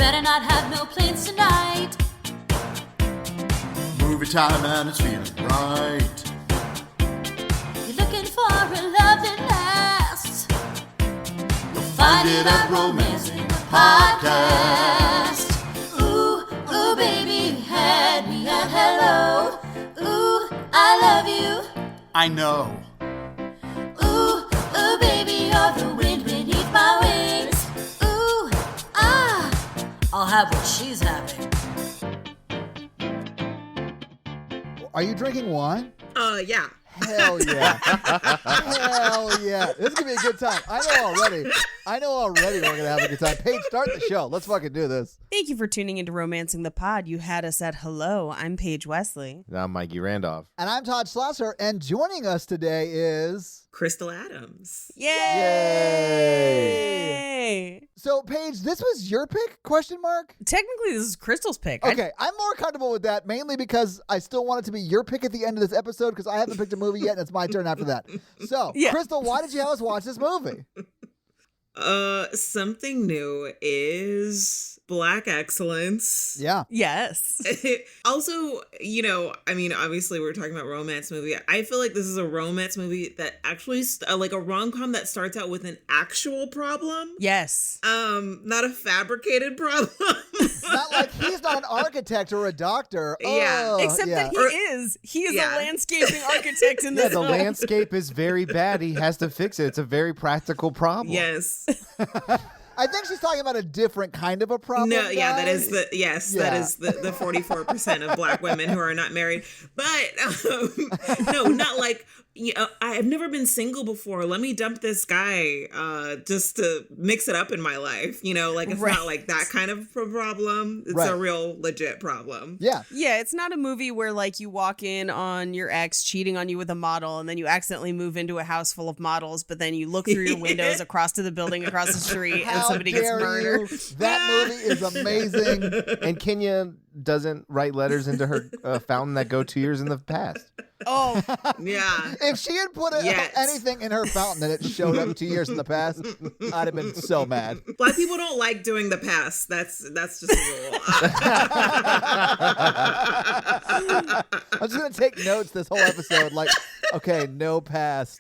better not have no plans tonight. Movie time and it's feeling right. You're looking for a love that lasts. You'll find it at Romancing the Podcast. Ooh, ooh, baby, you had me at hello. Ooh, I love you. I know. Ooh, ooh, baby, you're the wind beneath my wings. Ooh, ah, I'll have what she's having. Are you drinking wine? Yeah. Hell yeah. Hell yeah. This is going to be a good time. I know already we're going to have a good time. Paige, start the show. Let's fucking do this. Thank you for tuning into Romancing the Pod. You had us at hello. I'm Paige Wesley. I'm Mikey Randolph. And I'm Todd Schlosser, and joining us today is... Kristal Adams. Yay! Yay! So, Paige, this was your pick, question mark? Technically, this is Kristal's pick. Okay, I'm more comfortable with that, mainly because I still want it to be your pick at the end of this episode, because I haven't picked a movie yet, and it's my turn after that. So, yeah. Kristal, why did you have us watch this movie? Something new is Black excellence. Yeah. Yes. Also, obviously we're talking about romance movie. I feel like this is a romance movie that actually, like a rom-com that starts out with an actual problem. Yes. Not a fabricated problem. Not like he's not an architect or a doctor. Yeah. Except that he is. He is a landscaping architect in this the landscape is very bad. He has to fix it. It's a very practical problem. Yes. I think she's talking about a different kind of a problem. No, yeah, guy. that is the 44% of Black women who are not married. But no, not like, I've never been single before. Let me dump this guy just to mix it up in my life. It's not like that kind of a problem. It's a real legit problem. Yeah. Yeah, it's not a movie where like you walk in on your ex cheating on you with a model and then you accidentally move into a house full of models, but then you look through your windows across to the building across the street and somebody gets murdered. That movie is amazing. And Kenya doesn't write letters into her fountain that go 2 years in the past. Oh, yeah. If she had put anything in her fountain that it showed up 2 years in the past, I'd have been so mad. Black people don't like doing the past. That's just a rule. I'm just going to take notes this whole episode. Like, okay, no past.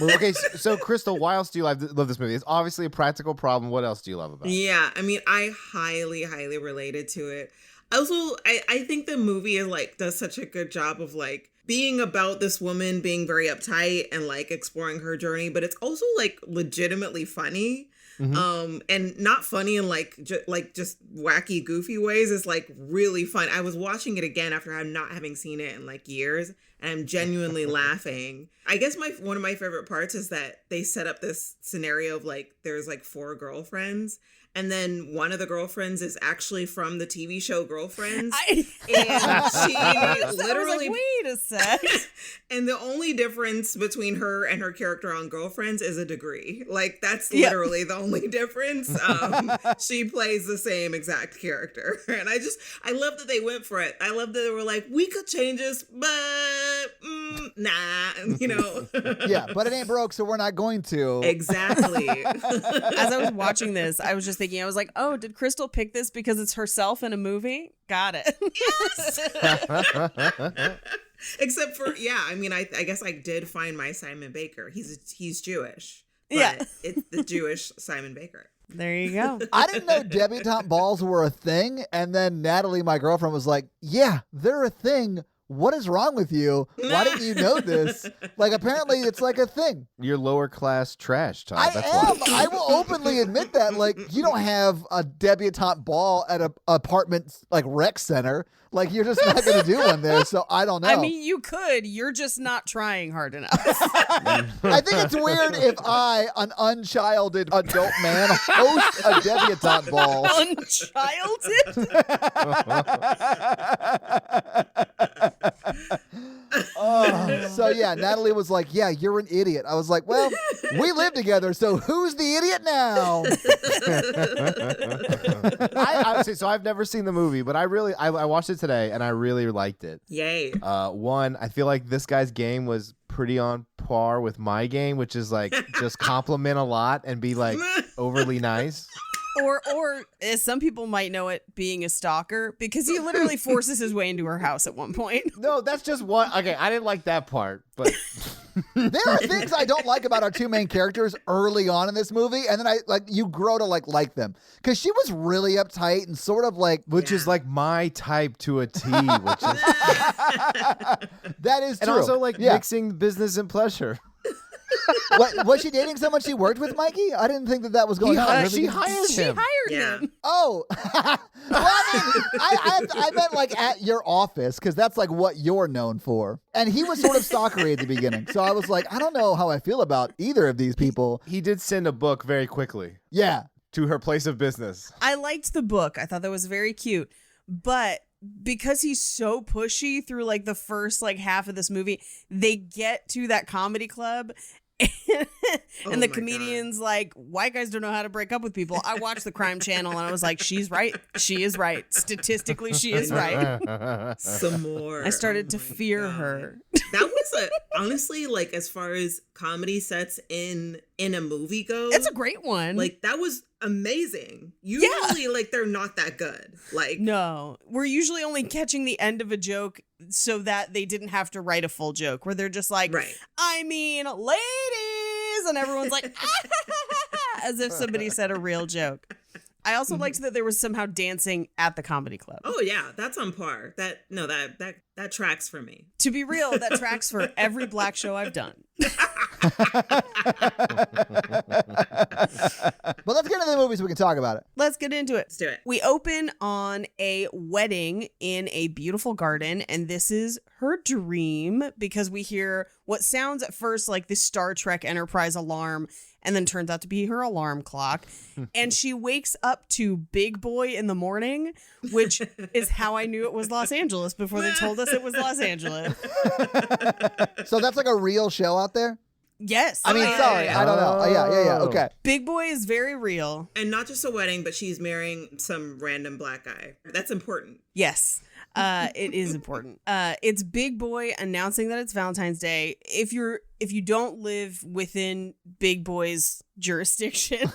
Okay, so Kristal, why else do you love this movie? It's obviously a practical problem. What else do you love about it? Yeah, I highly, highly related to it. Also, I think the movie does such a good job of being about this woman being very uptight and exploring her journey, but it's also legitimately funny. Mm-hmm. And not funny in just wacky, goofy ways. It's really fun. I was watching it again after not having seen it in years, and I'm genuinely laughing. I guess one of my favorite parts is that they set up this scenario of there's 4 girlfriends. And then one of the girlfriends is actually from the TV show Girlfriends. And she literally... wait a sec. And the only difference between her and her character on Girlfriends is a degree. That's literally the only difference. She plays the same exact character. And I love that they went for it. I love that they were we could change this, but nah, Yeah, but it ain't broke, so we're not going to. Exactly. As I was watching this, I was just thinking, I was like, oh, did Kristal pick this because it's herself in a movie? Got it. Yes. Except for, I guess I did find my Simon Baker. He's Jewish. But it's the Jewish Simon Baker. There you go. I didn't know debutante balls were a thing. And then Natalie, my girlfriend, was like, yeah, they're a thing. What is wrong with you? Why didn't you know this? Apparently it's a thing. You're lower class trash, Todd. I will openly admit that. You don't have a debutante ball at an apartment rec center. You're just not going to do one there. So I don't know. I mean, you could. You're just not trying hard enough. I think it's weird if I, an unchilded adult man, host a debutante ball. Unchilded? So yeah, Natalie was like, yeah, you're an idiot. I was like, well, we live together, so who's the idiot now? So I've never seen the movie, but I watched it today and I really liked it. Yay. One, I feel like this guy's game was pretty on par with my game, which is just compliment a lot and be overly nice. Or as some people might know it, being a stalker, because he literally forces his way into her house at one point. No, that's just one. Okay, I didn't like that part, but There are things I don't like about our two main characters early on in this movie, and then you grow to like them. Because she was really uptight and sort of like, which is like my type to a T, which is that is and true. also like mixing business and pleasure. What, was she dating someone she worked with, Mikey? I didn't think that was going on. She hired him. him. Oh, well, I meant like at your office, because that's like what you're known for. And he was sort of stalkery at the beginning. So I was like, I don't know how I feel about either of these people. He did send a book very quickly. Yeah. To her place of business. I liked the book. I thought that was very cute. But because he's so pushy through like the first like half of this movie, they get to that comedy club and the comedian's like, white guys don't know how to break up with people. I watched the Crime Channel and I was like, she's right. She is right. Statistically, she is right. Some more. I started to fear her. That was honestly, like, as far as comedy sets in a movie goes, It's a great one. like, that was amazing. Usually, like, they're not that good. Like, No, we're usually only catching the end of a joke so that they didn't have to write a full joke where they're just like, right. I mean, ladies, and everyone's like, as if somebody said a real joke. I also liked that there was somehow dancing at the comedy club. Oh yeah, that's on par. That tracks for me. To be real, that tracks for every black show I've done. But let's get into the movie so we can talk about it. Let's get into it. Let's do it. We open on a wedding in a beautiful garden, and this is her dream because we hear what sounds at first like the Star Trek Enterprise alarm, and then turns out to be her alarm clock. And she wakes up to Big Boy in the morning, which is how I knew it was Los Angeles before they told us it was Los Angeles. So that's like a real show out there? Yes. I mean, yeah, sorry. yeah. I don't know. Yeah. Okay. Big Boy is very real. And not just a wedding, but she's marrying some random black guy. That's important. Yes. It is important. It's Big Boy announcing that it's Valentine's Day. If you don't live within Big Boy's jurisdiction, he's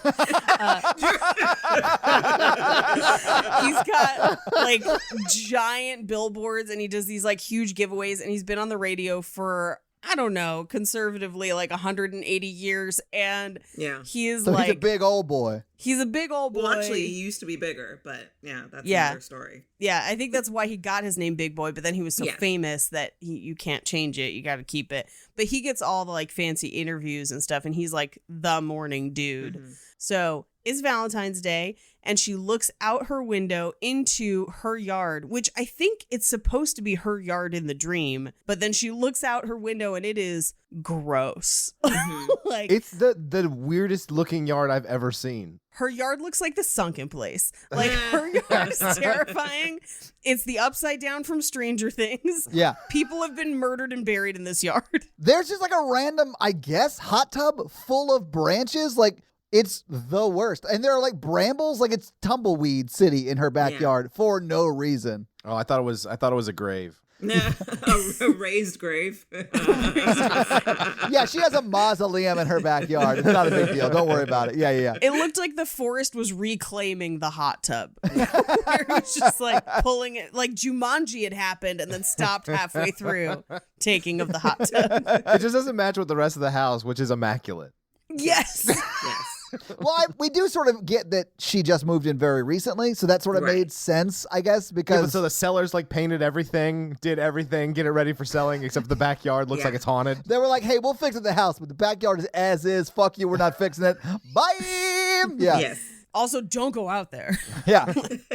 got like giant billboards and he does these like huge giveaways, and he's been on the radio for, I don't know, conservatively like 180 years, and Yeah. he is So like he's a big old boy. he's a big old boy. Well, actually, he used to be bigger, but yeah, that's Yeah. another story. Yeah, I think that's why he got his name Big Boy, but then he was so Yeah. famous that you can't change it. You got to keep it. But he gets all the like fancy interviews and stuff, and he's like the morning dude. Mhm. So it's Valentine's Day, and she looks out her window into her yard, which I think it's supposed to be her yard in the dream. But then she looks out her window, and it is gross. Like It's the weirdest looking yard I've ever seen. her yard looks like the sunken place. Like her yard is terrifying. It's the upside down from Stranger Things. Yeah. People have been murdered and buried in this yard. There's just like a random, I guess, hot tub full of branches. Like, it's the worst. And there are like brambles, like it's tumbleweed city in her backyard for no reason. Oh, I thought it was a grave. A raised grave. Yeah, she has a mausoleum in her backyard. It's not a big deal. Don't worry about it. Yeah. It looked like the forest was reclaiming the hot tub. Where it was just like pulling it, like Jumanji had happened and then stopped halfway through taking of the hot tub. It just doesn't match with the rest of the house, which is immaculate. Yes. Yes. Well, we do sort of get that she just moved in very recently, so that sort of Right. made sense, I guess, Yeah, because but so the sellers like painted everything, did everything, get it ready for selling, except the backyard looks Yeah. like it's haunted. they were like, hey, we'll fix it in the house, but the backyard is as is. Fuck you, we're not fixing it. Bye! Yeah. Yes. Also, don't go out there. Yeah.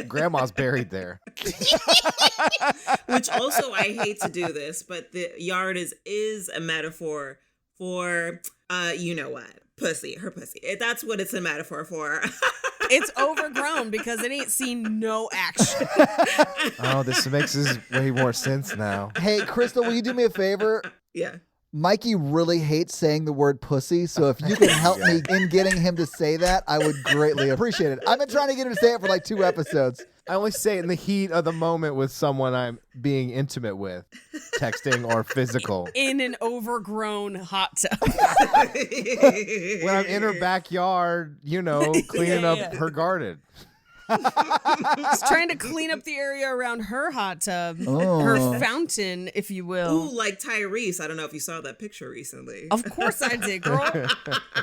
Grandma's buried there. Which also, I hate to do this, but the yard is a metaphor for, you know what? Pussy, her pussy. That's what it's a metaphor for. It's overgrown because it ain't seen no action. Oh, this makes way more sense now. Hey, Kristal, will you do me a favor? Yeah. Mikey really hates saying the word pussy, so if you can help me in getting him to say that, I would greatly appreciate it. I've been trying to get him to say it for like 2 episodes. I only say it in the heat of the moment with someone I'm being intimate with, texting or physical. In an overgrown hot tub. When I'm in her backyard, cleaning up her garden. He's trying to clean up the area around her hot tub, Oh. her fountain, if you will. Ooh, like Tyrese. I don't know if you saw that picture recently. Of course I did, girl.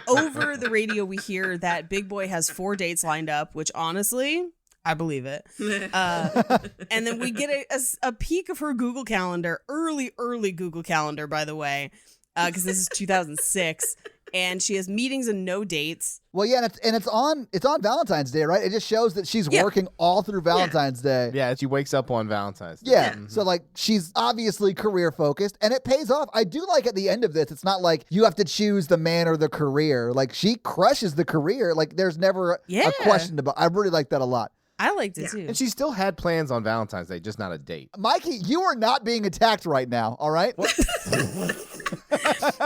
Over the radio, we hear that Big Boy has 4 dates lined up, which honestly, I believe it. And then we get a peek of her Google Calendar, early Google Calendar, by the way, because this is 2006. And she has meetings and no dates. Well, yeah, and it's on Valentine's Day, right? It just shows that she's working all through Valentine's Day. Yeah, she wakes up on Valentine's Day. Yeah, so like she's obviously career focused, and it pays off. I do like at the end of this, it's not like you have to choose the man or the career. Like she crushes the career. Like there's never a question about. I really like that a lot. I liked it too. And she still had plans on Valentine's Day, just not a date. Mikey, you are not being attacked right now. All right.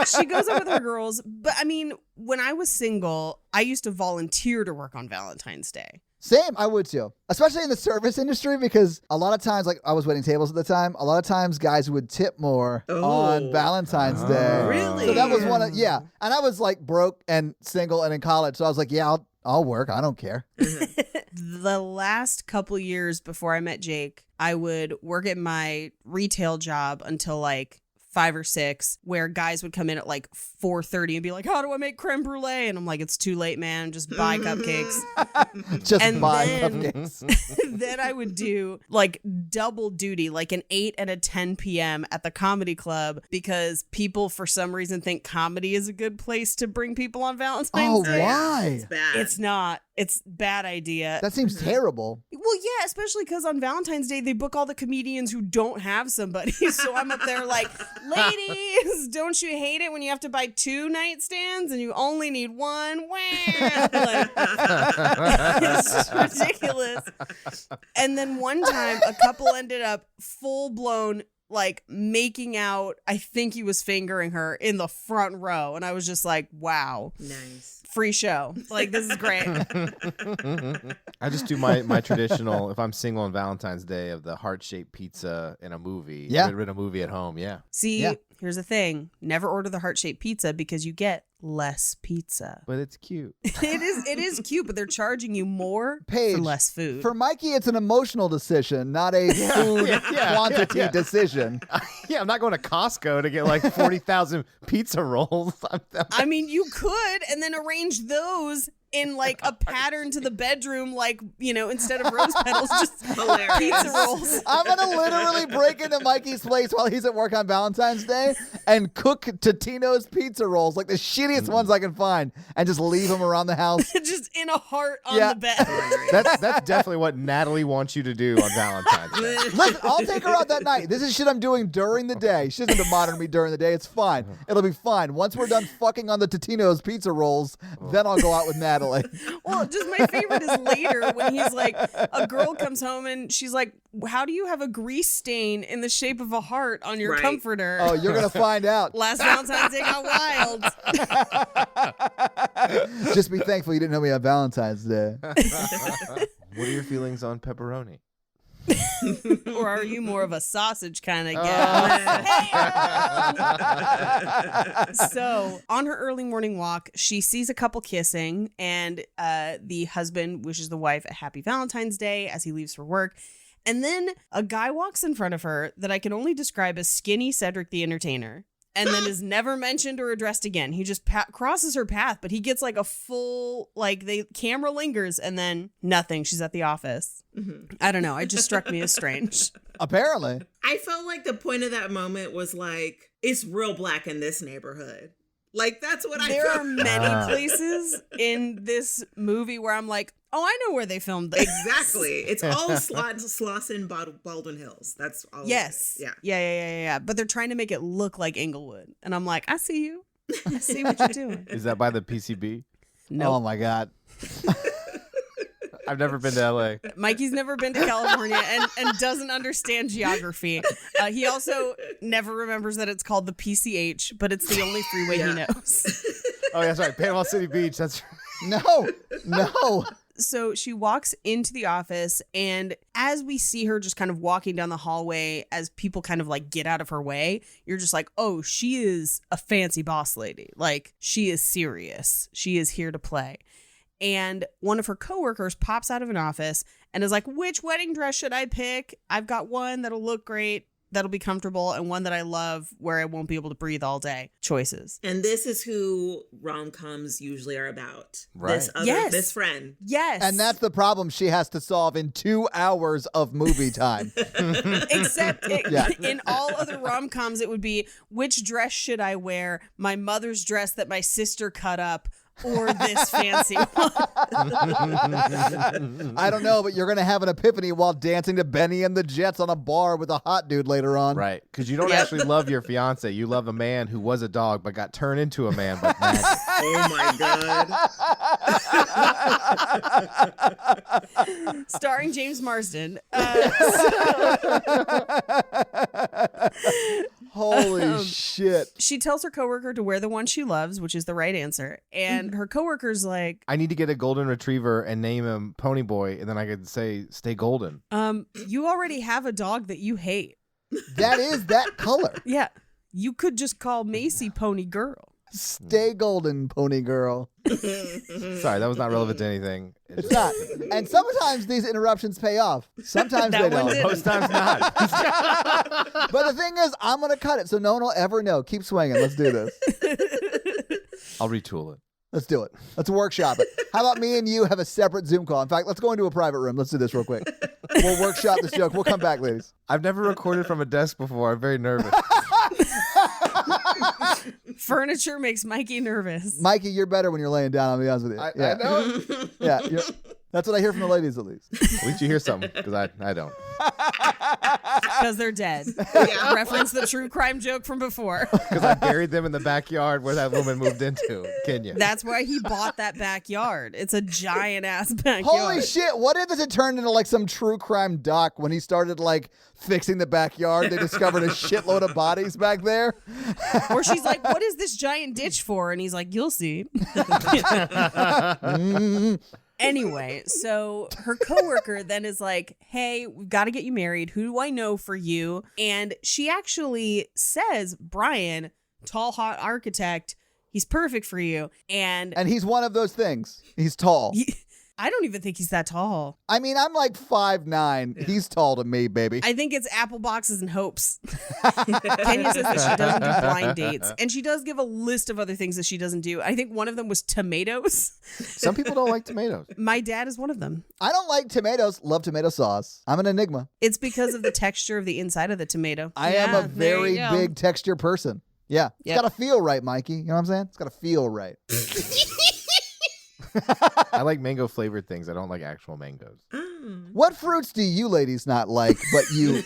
She goes out with her girls, but I mean, when I was single, I used to volunteer to work on Valentine's Day. Same, I would too. Especially in the service industry, because a lot of times, like I was waiting tables at the time, a lot of times guys would tip more on Valentine's Day. Really? So that was one of, and I was like broke and single and in college. So I was like, yeah, I'll work. I don't care. The last couple years before I met Jake, I would work at my retail job until like 5 or 6, where guys would come in at like 4:30 and be like, how do I make creme brulee? And I'm like, it's too late, man. Just buy cupcakes. Just buy then, cupcakes. Then I would do like double duty, like an 8 and a 10 p.m. at the comedy club, because people for some reason think comedy is a good place to bring people on Valentine's Oh, Day. why? It's bad. It's not. It's a bad idea. That seems terrible. Well, yeah, especially because on Valentine's Day, they book all the comedians who don't have somebody. So I'm up there like, ladies, don't you hate it when you have to buy 2 nightstands and you only need 1? Wow. Like, it's just ridiculous. And then one time, a couple ended up full blown like making out. I think he was fingering her in the front row. And I was just like, wow. Nice. Free show. Like, this is great. I just do my traditional, if I'm single on Valentine's Day, of the heart-shaped pizza in a movie. Yeah. In a movie at home, yeah. See, here's the thing. Never order the heart-shaped pizza because you get less pizza. But it's cute. It is cute, but they're charging you more Paige, for less food. For Mikey, it's an emotional decision, not a food quantity decision. Yeah, I'm not going to Costco to get like 40,000 pizza rolls. I mean, you could, and then arrange those in like a pattern to the bedroom, like, instead of rose petals, just Hilarious. pizza rolls. I'm going to literally break into Mikey's place while he's at work on Valentine's Day and cook Totino's pizza rolls, like the shittiest ones I can find, and just leave them around the house. Just in a heart on Yeah. the bed. That's definitely what Natalie wants you to do on Valentine's Day. Listen, I'll take her out that night. This is shit I'm doing during the day. She doesn't have to monitor me during the day. It's fine. It'll be fine. Once we're done fucking on the Totino's pizza rolls, then I'll go out with Natalie. Well, just my favorite is later when he's like, a girl comes home and she's like, how do you have a grease stain in the shape of a heart on your Right. comforter? Oh, you're going to find out. Last Valentine's Day got wild. Just be thankful you didn't know me on Valentine's Day. What are your feelings on pepperoni? Or are you more of a sausage kind of gal? So on her early morning walk, she sees a couple kissing, and the husband wishes the wife a happy Valentine's Day as he leaves for work. And then a guy walks in front of her that I can only describe as skinny Cedric the Entertainer, and then is never mentioned or addressed again. He just crosses her path, but he gets like a full, like, the camera lingers, and then nothing. She's at the office. I don't know. It just struck me as strange. Apparently. I felt like the point of that moment was like, it's real black in this neighborhood. Like, that's what I There felt. are many places in this movie where I'm like, oh, I know where they filmed this. Exactly. It's all Slauson, Baldwin Hills. That's all. Yes. Of it. Yeah. But they're trying to make it look like Inglewood. And I'm like, I see you. I see what you're doing. Is that by the PCB? No. Oh, my God. I've never been to LA. Mikey's never been to California and doesn't understand geography. He also never remembers that it's called the PCH, but it's the only freeway he knows. Oh, yeah, that's right. Panama City Beach. That's No. So she walks into the office, and as we see her just kind of walking down the hallway, as people kind of like get out of her way, you're just like, oh, she is a fancy boss lady. Like, she is serious. She is here to play. And one of her coworkers pops out of an office and is like, which wedding dress should I pick? I've got one that'll look great, that'll be comfortable, and one that I love where I won't be able to breathe all day. Choices. And this is who rom-coms usually are about. Right. This friend. Yes. And that's the problem she has to solve in 2 hours of movie time. Except Yeah. in all other rom-coms, it would be, which dress should I wear? My mother's dress that my sister cut up, or this fancy one? I don't know, but you're going to have an epiphany while dancing to Benny and the Jets on a bar with a hot dude later on. Right. Because you don't actually love your fiance. You love a man who was a dog but got turned into a man by magic. Oh my God. Starring James Marsden. Holy shit. She tells her coworker to wear the one she loves, which is the right answer. And her coworker's like, I need to get a golden retriever and name him Ponyboy, and then I could say, stay golden. you already have a dog that you hate. That is that color. Yeah. You could just call Macy Pony Girl. Stay golden, pony girl. Sorry, that was not relevant to anything. It's not. And sometimes these interruptions pay off. Sometimes That they one don't. didn't. Most times not. But the thing is, I'm going to cut it so no one will ever know. Keep swinging. Let's do this. I'll retool it. Let's do it. Let's workshop it. How about me and you have a separate Zoom call? In fact, let's go into a private room. Let's do this real quick. We'll workshop this joke. We'll come back, ladies. I've never recorded from a desk before. I'm very nervous. Furniture makes Mikey nervous. Mikey, you're better when you're laying down, I'll be honest with you. I know. Yeah, that's what I hear from the ladies, at least. At least you hear something, because I don't. Because they're dead. Reference the true crime joke from before. Because I buried them in the backyard where that woman moved into Kenya. That's why he bought that backyard. It's a giant ass backyard. Holy shit, what if it turned into like some true crime doc when he started like fixing the backyard? They discovered a shitload of bodies back there. Or she's like, what is this giant ditch for? And he's like, you'll see. Anyway, so her coworker then is like, hey, we've got to get you married. Who do I know for you? And she actually says, Brian, tall, hot architect, he's perfect for you. And And he's one of those things. He's tall. I don't even think he's that tall. I mean, I'm like 5'9". He's tall to me, baby. I think it's apple boxes and hopes. Kenya says that she doesn't do blind dates. And she does give a list of other things that she doesn't do. I think one of them was tomatoes. Some people don't like tomatoes. My dad is one of them. I don't like tomatoes. Love tomato sauce. I'm an enigma. It's because of the texture of the inside of the tomato. I am a there very you go. big texture person. Yeah. It's Yep. got to feel right, Mikey. You know what I'm saying? It's got to feel right. I like mango flavored things. I don't like actual mangoes. What fruits do you ladies not like, but you...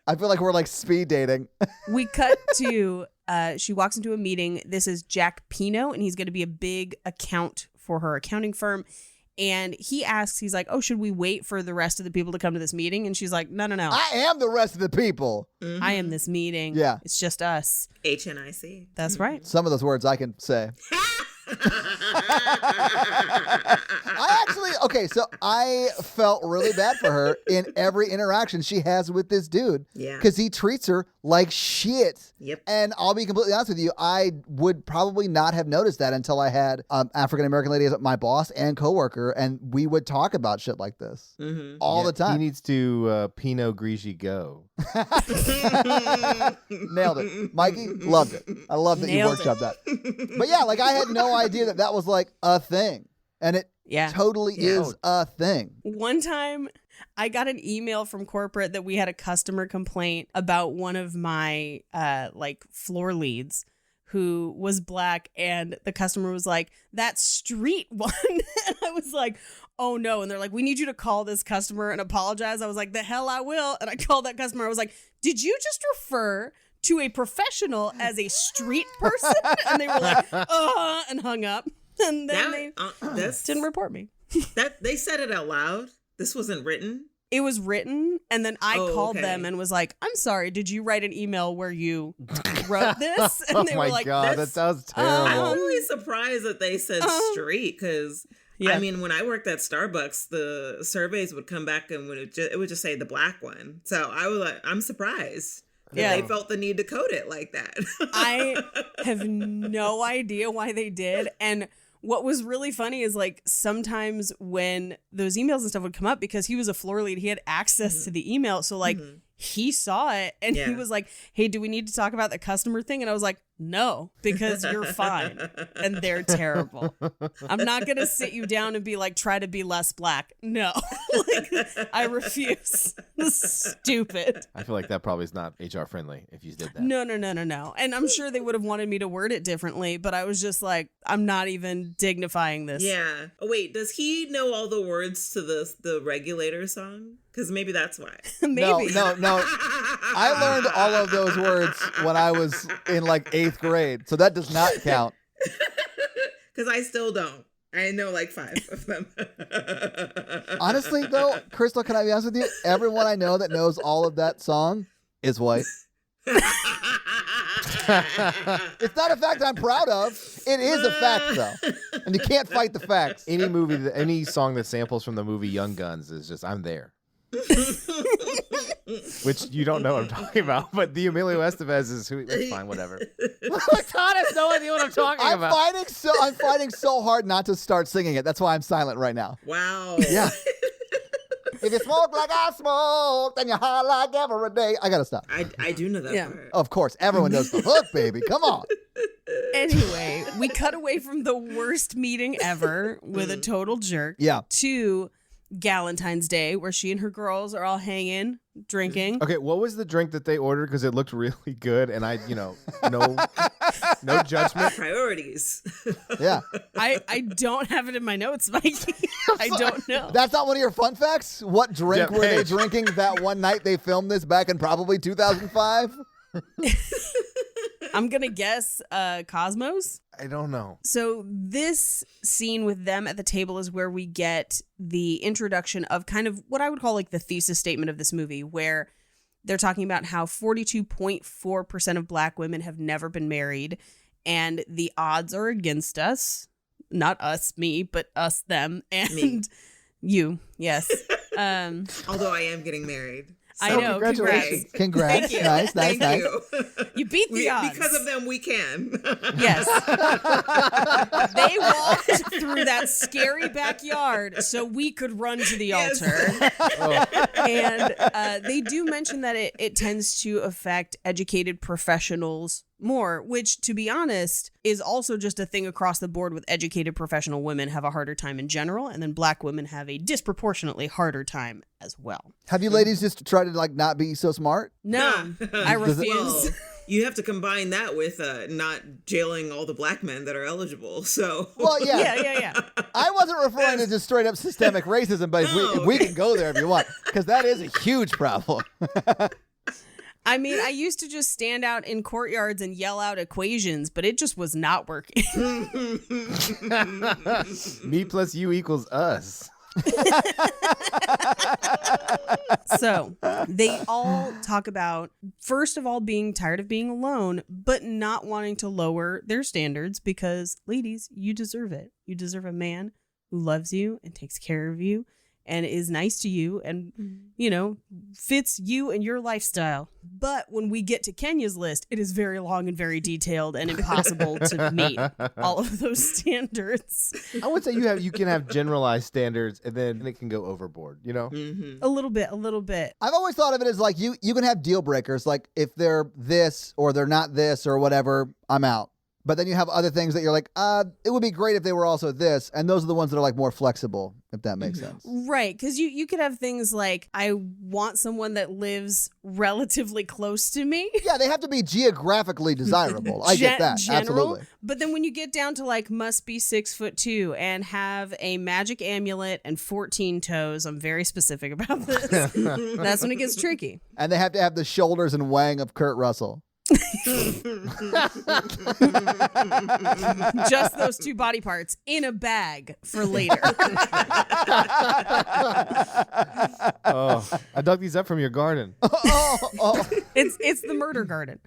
I feel like we're like speed dating. We cut to, she walks into a meeting. This is Jack Pino, and he's going to be a big account for her accounting firm. And he asks, he's like, oh, should we wait for the rest of the people to come to this meeting? And she's like, no. I am the rest of the people. I am this meeting. Yeah. It's just us. HNIC. That's right. Some of those words I can say. So I felt really bad for her in every interaction she has with this dude. Yeah. Because he treats her like shit. Yep. And I'll be completely honest with you, I would probably not have noticed that until I had African-American lady as my boss and coworker, and we would talk about shit like this all the time. He needs to Pinot Grigio go. Nailed it. Mikey, loved it. I love that Nailed you workshopped that. But yeah, like I had no idea that that was like a thing. And it totally is a thing. One time I got an email from corporate that we had a customer complaint about one of my like floor leads who was black, and the customer was like, that street one. And I was like, oh no. And they're like, we need you to call this customer and apologize. I was like, the hell I will. And I called that customer. I was like, did you just refer to a professional as a street person? And they were like, and hung up. And then they didn't report me. That they said it out loud. This wasn't written. It was written, and then I called okay. them and was like, I'm sorry, did you write an email where you wrote this? And Oh they my were like, god, that "That's- sounds terrible. I'm really surprised that they said street because Yeah. I mean, when I worked at Starbucks, the surveys would come back and it would just say the black one. So I was like, I'm surprised that they felt the need to code it like that. I have no idea why they did. And what was really funny is like sometimes when those emails and stuff would come up, because he was a floor lead, he had access to the email. So like he saw it and he was like, hey, do we need to talk about the customer thing? And I was like, no, because you're fine and they're terrible. I'm not going to sit you down and be like, try to be less black. No, like, I refuse. Stupid. I feel like that probably is not HR friendly if you did that. No. And I'm sure they would have wanted me to word it differently, but I was just like, I'm not even dignifying this. Yeah. Oh, wait, does he know all the words to the Regulator song? Because maybe that's why. Maybe. No. I learned all of those words when I was in like 8th grade, so that does not count. Because I still don't. I know like 5 of them. Honestly, though, Kristal, can I be honest with you? Everyone I know that knows all of that song is white. It's not a fact I'm proud of. It is a fact, though. And you can't fight the facts. Any song that samples from the movie Young Guns is just, I'm there. Which you don't know what I'm talking about, but the Emilio Estevez is who. It's fine, whatever. Todd has no idea what I'm talking I'm about. fighting so hard not to start singing it. That's why I'm silent right now. Wow. Yeah. If you smoke like I smoke, then you high like every day. I gotta stop. I do know that Yeah. part. Of course, everyone knows the hook, baby. Come on. Anyway, we cut away from the worst meeting ever with a total jerk Yeah. to Galentine's Day, where she and her girls are all hanging, drinking. Okay, what was the drink that they ordered? Because it looked really good, and I, no judgment. Priorities. Yeah. I don't have it in my notes, Mikey. I don't know. That's not one of your fun facts? What drink Yeah, were they Paige. drinking that one night they filmed this back in probably 2005? I'm going to guess Cosmos. I don't know. So this scene with them at the table is where we get the introduction of kind of what I would call like the thesis statement of this movie, where they're talking about how 42.4% of black women have never been married, and the odds are against us. Not us, me, but us, them, and Me. you. Yes. Although I am getting married. I So know. Congratulations. Congrats. Thank you. Nice. Thank you. You beat the odds. Because of them, we can. Yes. They walked through that scary backyard so we could run to the Yes. altar. And they do mention that it tends to affect educated professionals more, which, to be honest, is also just a thing across the board with educated professional women have a harder time in general, and then black women have a disproportionately harder time as well. Have you ladies just tried to like not be so smart? No, I Does it- refuse. Well, you have to combine that with not jailing all the black men that are eligible. So, Well, yeah. Yeah. I wasn't referring to just straight up systemic racism, but if we can go there if you want, because that is a huge problem. I mean, I used to just stand out in courtyards and yell out equations, but it just was not working. Me plus you equals us. So they all talk about, first of all, being tired of being alone, but not wanting to lower their standards because, ladies, you deserve it. You deserve a man who loves you and takes care of you and is nice to you and, fits you and your lifestyle. But when we get to Kenya's list, it is very long and very detailed and impossible to meet all of those standards. I would say you can have generalized standards, and then it can go overboard. A little bit. I've always thought of it as like you can have deal breakers, like if they're this or they're not this or whatever, I'm out. But then you have other things that you're like, it would be great if they were also this. And those are the ones that are like more flexible, if that makes sense. Right, because you could have things like, I want someone that lives relatively close to me. Yeah, they have to be geographically desirable. I get that. General, Absolutely. But then when you get down to like must be 6'2" and have a magic amulet and 14 toes, I'm very specific about this. That's when it gets tricky. And they have to have the shoulders and wang of Kurt Russell. Just those two body parts in a bag for later. Oh, I dug these up from your garden. It's the murder garden.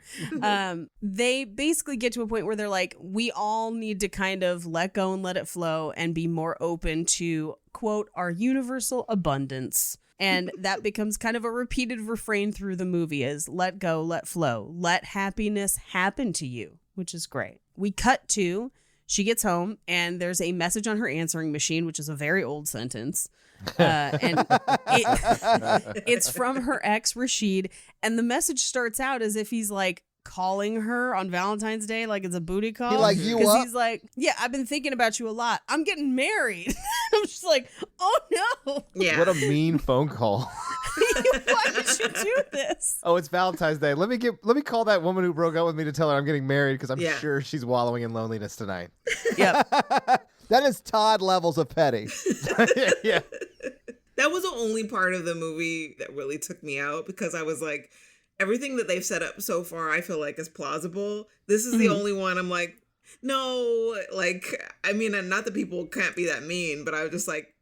They basically get to a point where they're like, we all need to kind of let go and let it flow and be more open to, quote, our universal abundance. And that becomes kind of a repeated refrain through the movie is let go, let flow, let happiness happen to you, which is great. We cut to, she gets home and there's a message on her answering machine, which is a very old sentence. And it's from her ex, Rashid. And the message starts out as if he's like calling her on Valentine's Day, like it's a booty call. He like you up? He's like, yeah, I've been thinking about you a lot. I'm getting married. I'm just like, oh no. Yeah. What a mean phone call. Why did you do this? Oh, it's Valentine's Day. Let me call that woman who broke up with me to tell her I'm getting married because I'm sure she's wallowing in loneliness tonight. Yep. That is Todd levels of petty. Yeah. That was the only part of the movie that really took me out because I was like, everything that they've set up so far, I feel like is plausible. This is the only one I'm like, no, like, I mean, and not that people can't be that mean, but I was just like,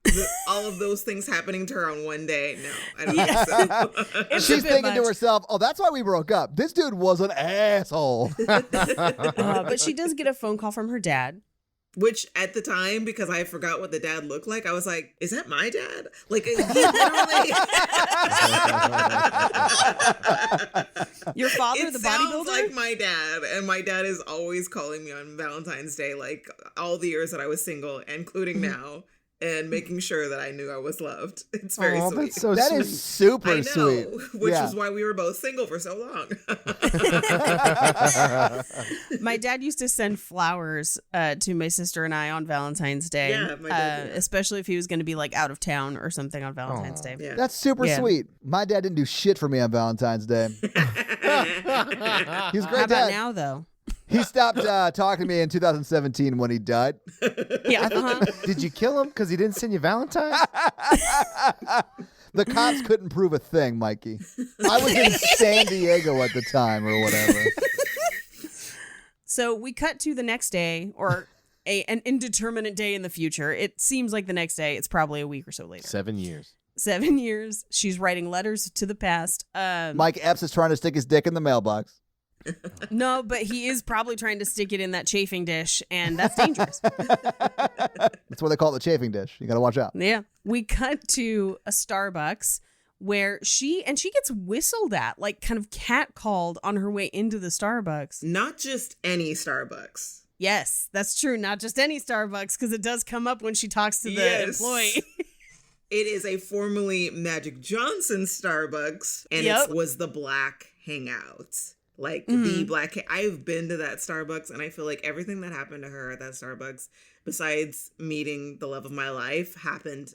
all of those things happening to her on one day. No, I don't think so. It's She's a bit thinking to much. herself, oh, that's why we broke up. This dude was an asshole. But she does get a phone call from her dad. Which at the time, because I forgot what the dad looked like, I was like, is that my dad? Like, he literally... Your father, It the sounds bodybuilder? like my dad, and my dad is always calling me on Valentine's Day, like all the years that I was single, including now, and making sure that I knew I was loved. It's very Oh, sweet. that's so That sweet. is super I know, sweet. which Yeah. is why we were both single for so long. My dad used to send flowers to my sister and I on Valentine's Day. Yeah, my dad, yeah. Especially if he was going to be like out of town or something on Valentine's Day. Yeah. That's super Yeah. sweet. My dad didn't do shit for me on Valentine's Day. He's a How great about dad. now, though? He stopped talking to me in 2017 when he died. Yeah. Uh-huh. Did you kill him because he didn't send you Valentine's? The cops couldn't prove a thing, Mikey. I was in San Diego at the time or whatever. So we cut to the next day or an indeterminate day in the future. It seems like the next day. It's probably a week or so later. 7 years. 7 years. She's writing letters to the past. Mike Epps is trying to stick his dick in the mailbox. No, but he is probably trying to stick it in that chafing dish, and that's dangerous. That's what they call it, the chafing dish. You got to watch out. Yeah. We cut to a Starbucks where she gets whistled at, like kind of catcalled on her way into the Starbucks. Not just any Starbucks. Yes, that's true. Not just any Starbucks, because it does come up when she talks to the Yes. employee. It is a formerly Magic Johnson Starbucks, and Yep. it was the Black Hangout. Like Mm-hmm. the Black. I've been to that Starbucks, and I feel like everything that happened to her at that Starbucks, besides meeting the love of my life, happened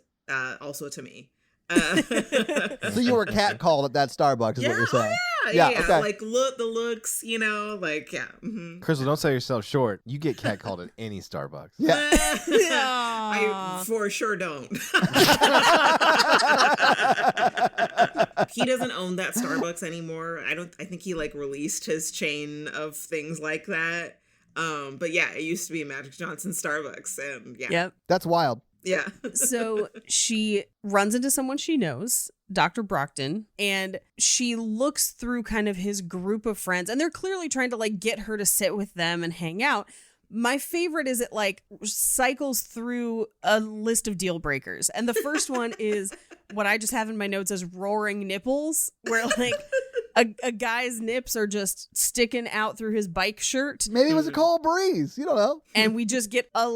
also to me. So you were catcalled at that Starbucks is what you're saying. Yeah. okay. Like the looks, like yeah. Mm-hmm. Crystal, don't sell yourself short. You get catcalled at any Starbucks. Yeah. I for sure don't. He doesn't own that Starbucks anymore. I think he like released his chain of things like that. But yeah, it used to be Magic Johnson Starbucks, and yeah. Yep. That's wild. Yeah. So she runs into someone she knows, Dr. Brockton, and she looks through kind of his group of friends, and they're clearly trying to like get her to sit with them and hang out. My favorite is it like cycles through a list of deal breakers. And the first one is what I just have in my notes as roaring nipples, where like a guy's nips are just sticking out through his bike shirt. Maybe it was a cold breeze. You don't know. And we just get a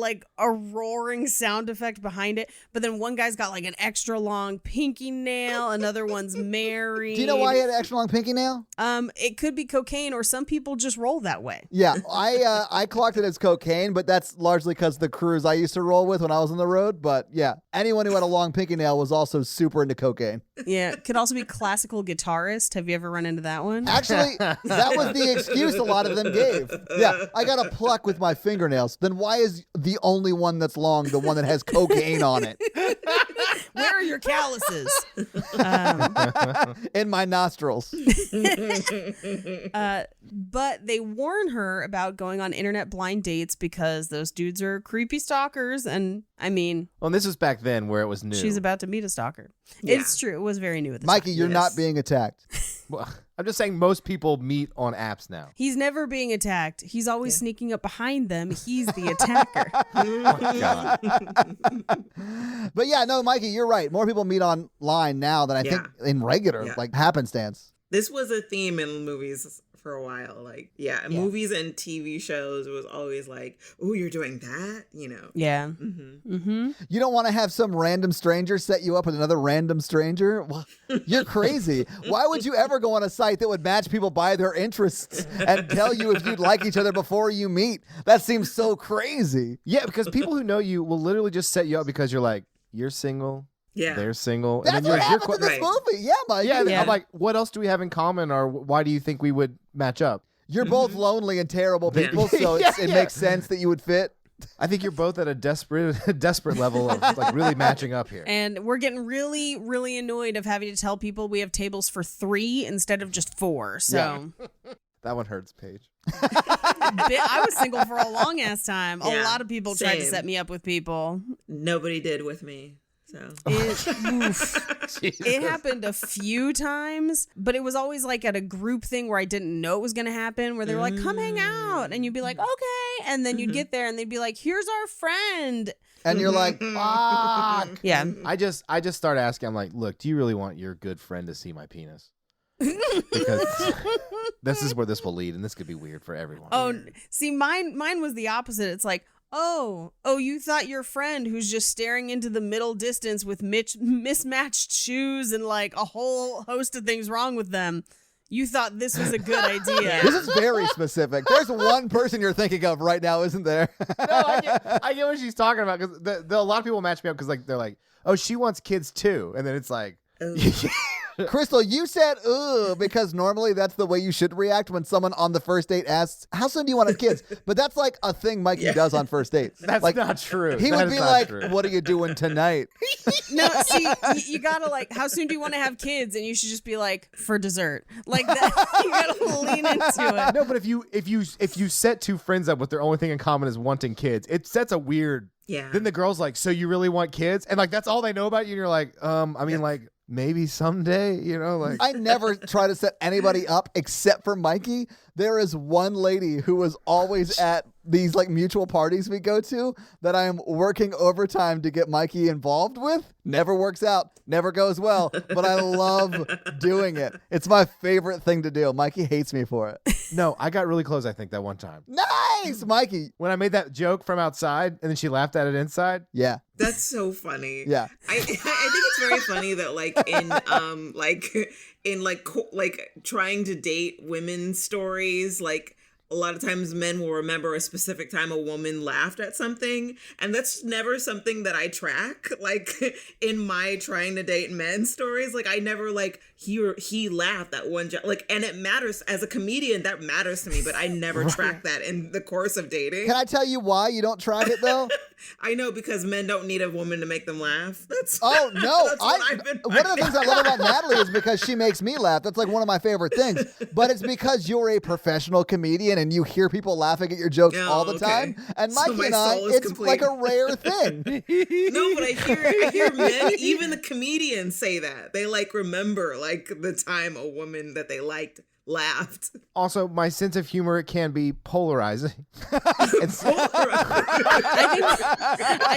roaring sound effect behind it. But then one guy's got like an extra long pinky nail. Another one's married. Do you know why he had an extra long pinky nail? It could be cocaine, or some people just roll that way. Yeah, I clocked it as cocaine, but that's largely because the crews I used to roll with when I was on the road. But yeah, anyone who had a long pinky nail was also super into cocaine. Yeah, could also be classical guitarist. Have you ever run into that one? Actually, that was the excuse a lot of them gave. Yeah, I got to pluck with my fingernails. Then why is the only one that's long the one that has cocaine on it? Where are your calluses? In my nostrils. But they warn her about going on internet blind dates because those dudes are creepy stalkers. And I mean, Well, and this was back then where it was new. she's about to meet a stalker. Yeah. It's true. It was very new at the Mikey, time. you're not Yes. being attacked. Well, I'm just saying most people meet on apps now. He's never being attacked. He's always sneaking up behind them. He's the attacker. Oh my God. But yeah, no, Mikey, you're right. More people meet online now than I think in regular, Yeah. like happenstance. This was a theme in movies for a while. Like, movies and TV shows, it was always like, oh, you're doing that, you know? Yeah. Mm-hmm. Mm-hmm. You don't want to have some random stranger set you up with another random stranger? Well, you're crazy. Why would you ever go on a site that would match people by their interests and tell you if you'd like each other before you meet? That seems so crazy. Yeah, because people who know you will literally just set you up because you're like, you're single, Yeah. they're single. That's and what then happens in this right. movie. Yeah, Mikey. Yeah, Yeah. I'm like, what else do we have in common, or why do you think we would match up? You're both lonely and terrible Yeah. people, so Yeah, it yeah. makes sense that you would fit. I think you're both at a desperate level of like really matching up here. And we're getting really, really annoyed of having to tell people we have tables for 3 instead of just 4. So That one hurts, Paige. I was single for a long ass time. A Yeah, lot of people tried to same. set me up with people. Nobody did with me. So It happened a few times, but it was always like at a group thing where I didn't know it was going to happen, where they were like, come hang out. And you'd be like, okay. And then you'd get there and they'd be like, here's our friend. And you're like, fuck. Yeah. I just start asking. I'm like, look, do you really want your good friend to see my penis? Because this is where this will lead, and this could be weird for everyone. Oh, see, mine was the opposite. It's like, oh, you thought your friend who's just staring into the middle distance with mismatched shoes and like a whole host of things wrong with them. You thought this was a good idea. This is very specific. There's one person you're thinking of right now, isn't there? No, I get what she's talking about, because a lot of people match me up because like they're like, oh, she wants kids too, and then it's like, Kristal, you said ugh because normally that's the way you should react when someone on the first date asks, how soon do you want to have kids? But that's like a thing Mikey does on first dates. that's like, not true. He That would is be not like, true. what are you doing tonight? No, see, you gotta like, how soon do you want to have kids? And you should just be like, for dessert. Like that, you gotta lean into it. No, but if you set two friends up with their only thing in common is wanting kids, it sets a weird. yeah. Then the girl's like, so you really want kids? And like that's all they know about you. And you're like, I mean, like maybe someday, you know, like. I never try to set anybody up except for Mikey. There is one lady who was always at these like mutual parties we go to that I am working overtime to get Mikey involved with. Never works out, never goes well, but I love doing it. It's my favorite thing to do. Mikey hates me for it. No, I got really close, I think, that one time. Nice, Mikey. When I made that joke from outside and then she laughed at it inside. Yeah. That's so funny. Yeah. I think it's very funny that like trying to date women's stories, like a lot of times men will remember a specific time a woman laughed at something, and that's never something that I track. Like in my trying to date men stories, like I never like he laughed at one like, and it matters as a comedian, that matters to me, but I never track that in the course of dating. Can I tell you why you don't track it though? I know, because men don't need a woman to make them laugh. That's Oh no! that's what I've been One of the things I love about Natalie is because she makes me laugh. That's like one of my favorite things. But it's because you're a professional comedian and you hear people laughing at your jokes Oh, all the okay. time. And So Mikey my and I, soul is it's complete. like a rare thing. No, but I hear men, even the comedians say that. They like remember like the time a woman that they liked laughed. Also, my sense of humor can be polarizing. I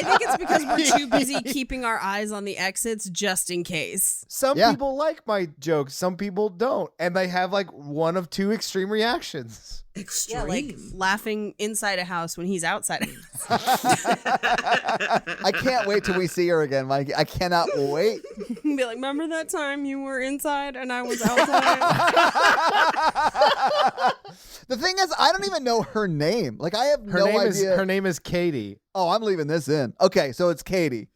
think it's because we're too busy keeping our eyes on the exits just in case. Some Yeah. people like my jokes, some people don't. And they have like one of two extreme reactions. Extreme. Yeah, like laughing inside a house when he's outside a house. I can't wait till we see her again, Mikey. I cannot wait. Be like, remember that time you were inside and I was outside? The thing is, I don't even know her name. Like, I have Her no name idea. is her name is Katie. Oh, I'm leaving this in. Okay, so it's Katie.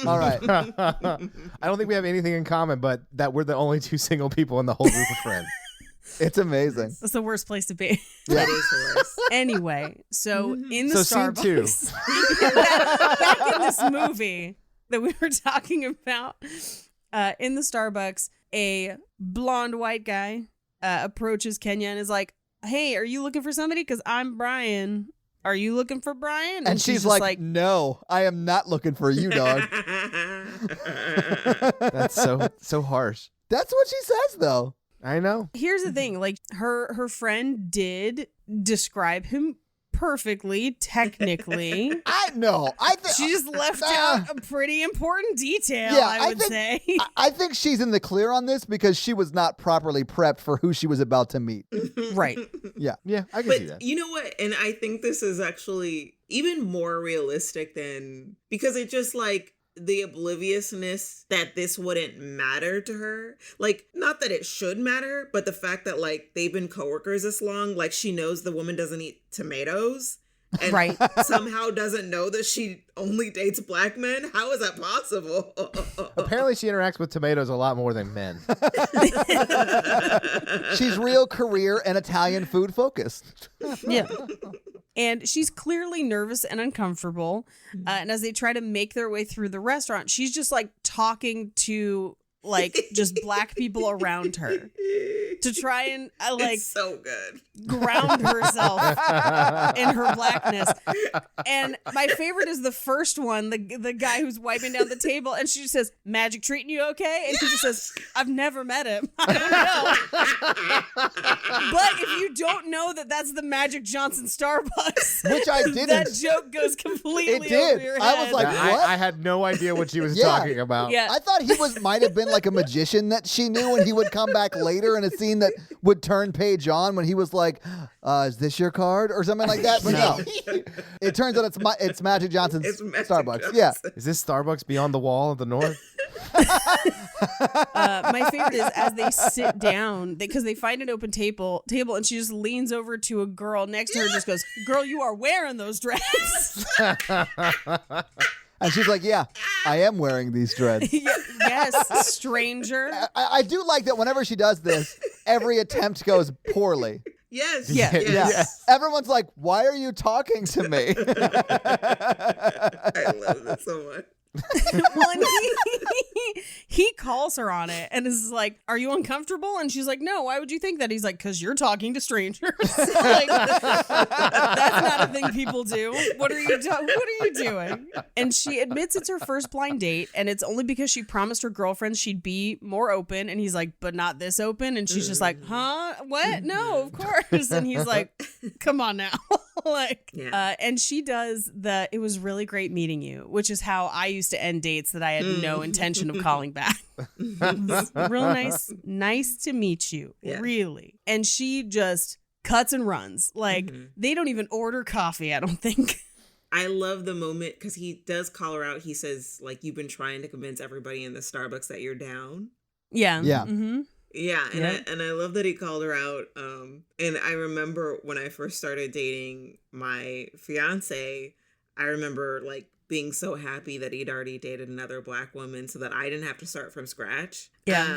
All right. I don't think we have anything in common, but that we're the only two single people in the whole group of friends. It's amazing. That's the worst place to be. That is the worst. Anyway, so in the So scene two. Starbucks, back in this movie, that we were talking about. In the Starbucks, a blonde white guy approaches Kenya and is like, "Hey, are you looking for somebody? Because I'm Brian. Are you looking for Brian?" And she's just like, "No, I am not looking for you, dog." That's so harsh. That's what she says, though. I know. Here's the thing, like her friend did describe him perfectly, technically. I know. I think She just left out a pretty important detail, Yeah, I would say. I think she's in the clear on this because she was not properly prepped for who she was about to meet. Right. Yeah. Yeah, I can see But that. you know what? And I think this is actually even more realistic than, because it just like the obliviousness that this wouldn't matter to her. Like, not that it should matter, but the fact that like they've been coworkers this long, like she knows the woman doesn't eat tomatoes. And Right. somehow doesn't know that she only dates black men. How is that possible? Apparently, she interacts with tomatoes a lot more than men. She's real career and Italian food focused. Yeah. And she's clearly nervous and uncomfortable. And as they try to make their way through the restaurant, she's just like talking to like just black people around her to try and like It's so good. ground herself in her blackness. And my favorite is the first one, the guy who's wiping down the table, and she just says, "Magic treating you okay?" And he just says, "I've never met him. I don't know." But if you don't know that that's the Magic Johnson Starbucks, Which I didn't. that joke goes completely It did. over your head. I was like, what? I had no idea what she was Yeah. talking about. yeah. I thought he might have been like a magician that she knew, and he would come back later in a scene that would turn page on when he was like, "Is this your card?" or something like that. But no, it turns out it's Magic Johnson's It's Magic Starbucks. Johnson. Yeah, Is this Starbucks beyond the wall of the north? My favorite is as they sit down because they find an open table, and she just leans over to a girl next to her and just goes, "Girl, you are wearing those dreads." and she's like, "Yeah, I am wearing these dreads." Yes, stranger. I do like that whenever she does this, every attempt goes poorly. Yes. Yeah. Yes. Yeah. Everyone's like, "Why are you talking to me?" I love this so much. Well, and he calls her on it and is like, "Are you uncomfortable?" And she's like, "No, why would you think that?" He's like, "Because you're talking to strangers." Like, that's not a thing people do. What are you doing? And she admits it's her first blind date, and it's only because she promised her girlfriend she'd be more open, and he's like, "But not this open." And she's just like, "Huh? What? No, of course." And he's like, "Come on now." Like, Yeah. and she does "It was really great meeting you," which is how I used to end dates that I had no intention of calling back. Real nice to meet you. Yeah. Really. And she just cuts and runs. Like, they don't even order coffee, I don't think. I love the moment because he does call her out. He says, like, "You've been trying to convince everybody in the Starbucks that you're down." Yeah. Yeah. Mm-hmm. Yeah, and Yeah. I love that he called her out. And I remember when I first started dating my fiance, I remember like being so happy that he'd already dated another black woman, so that I didn't have to start from scratch. Yeah.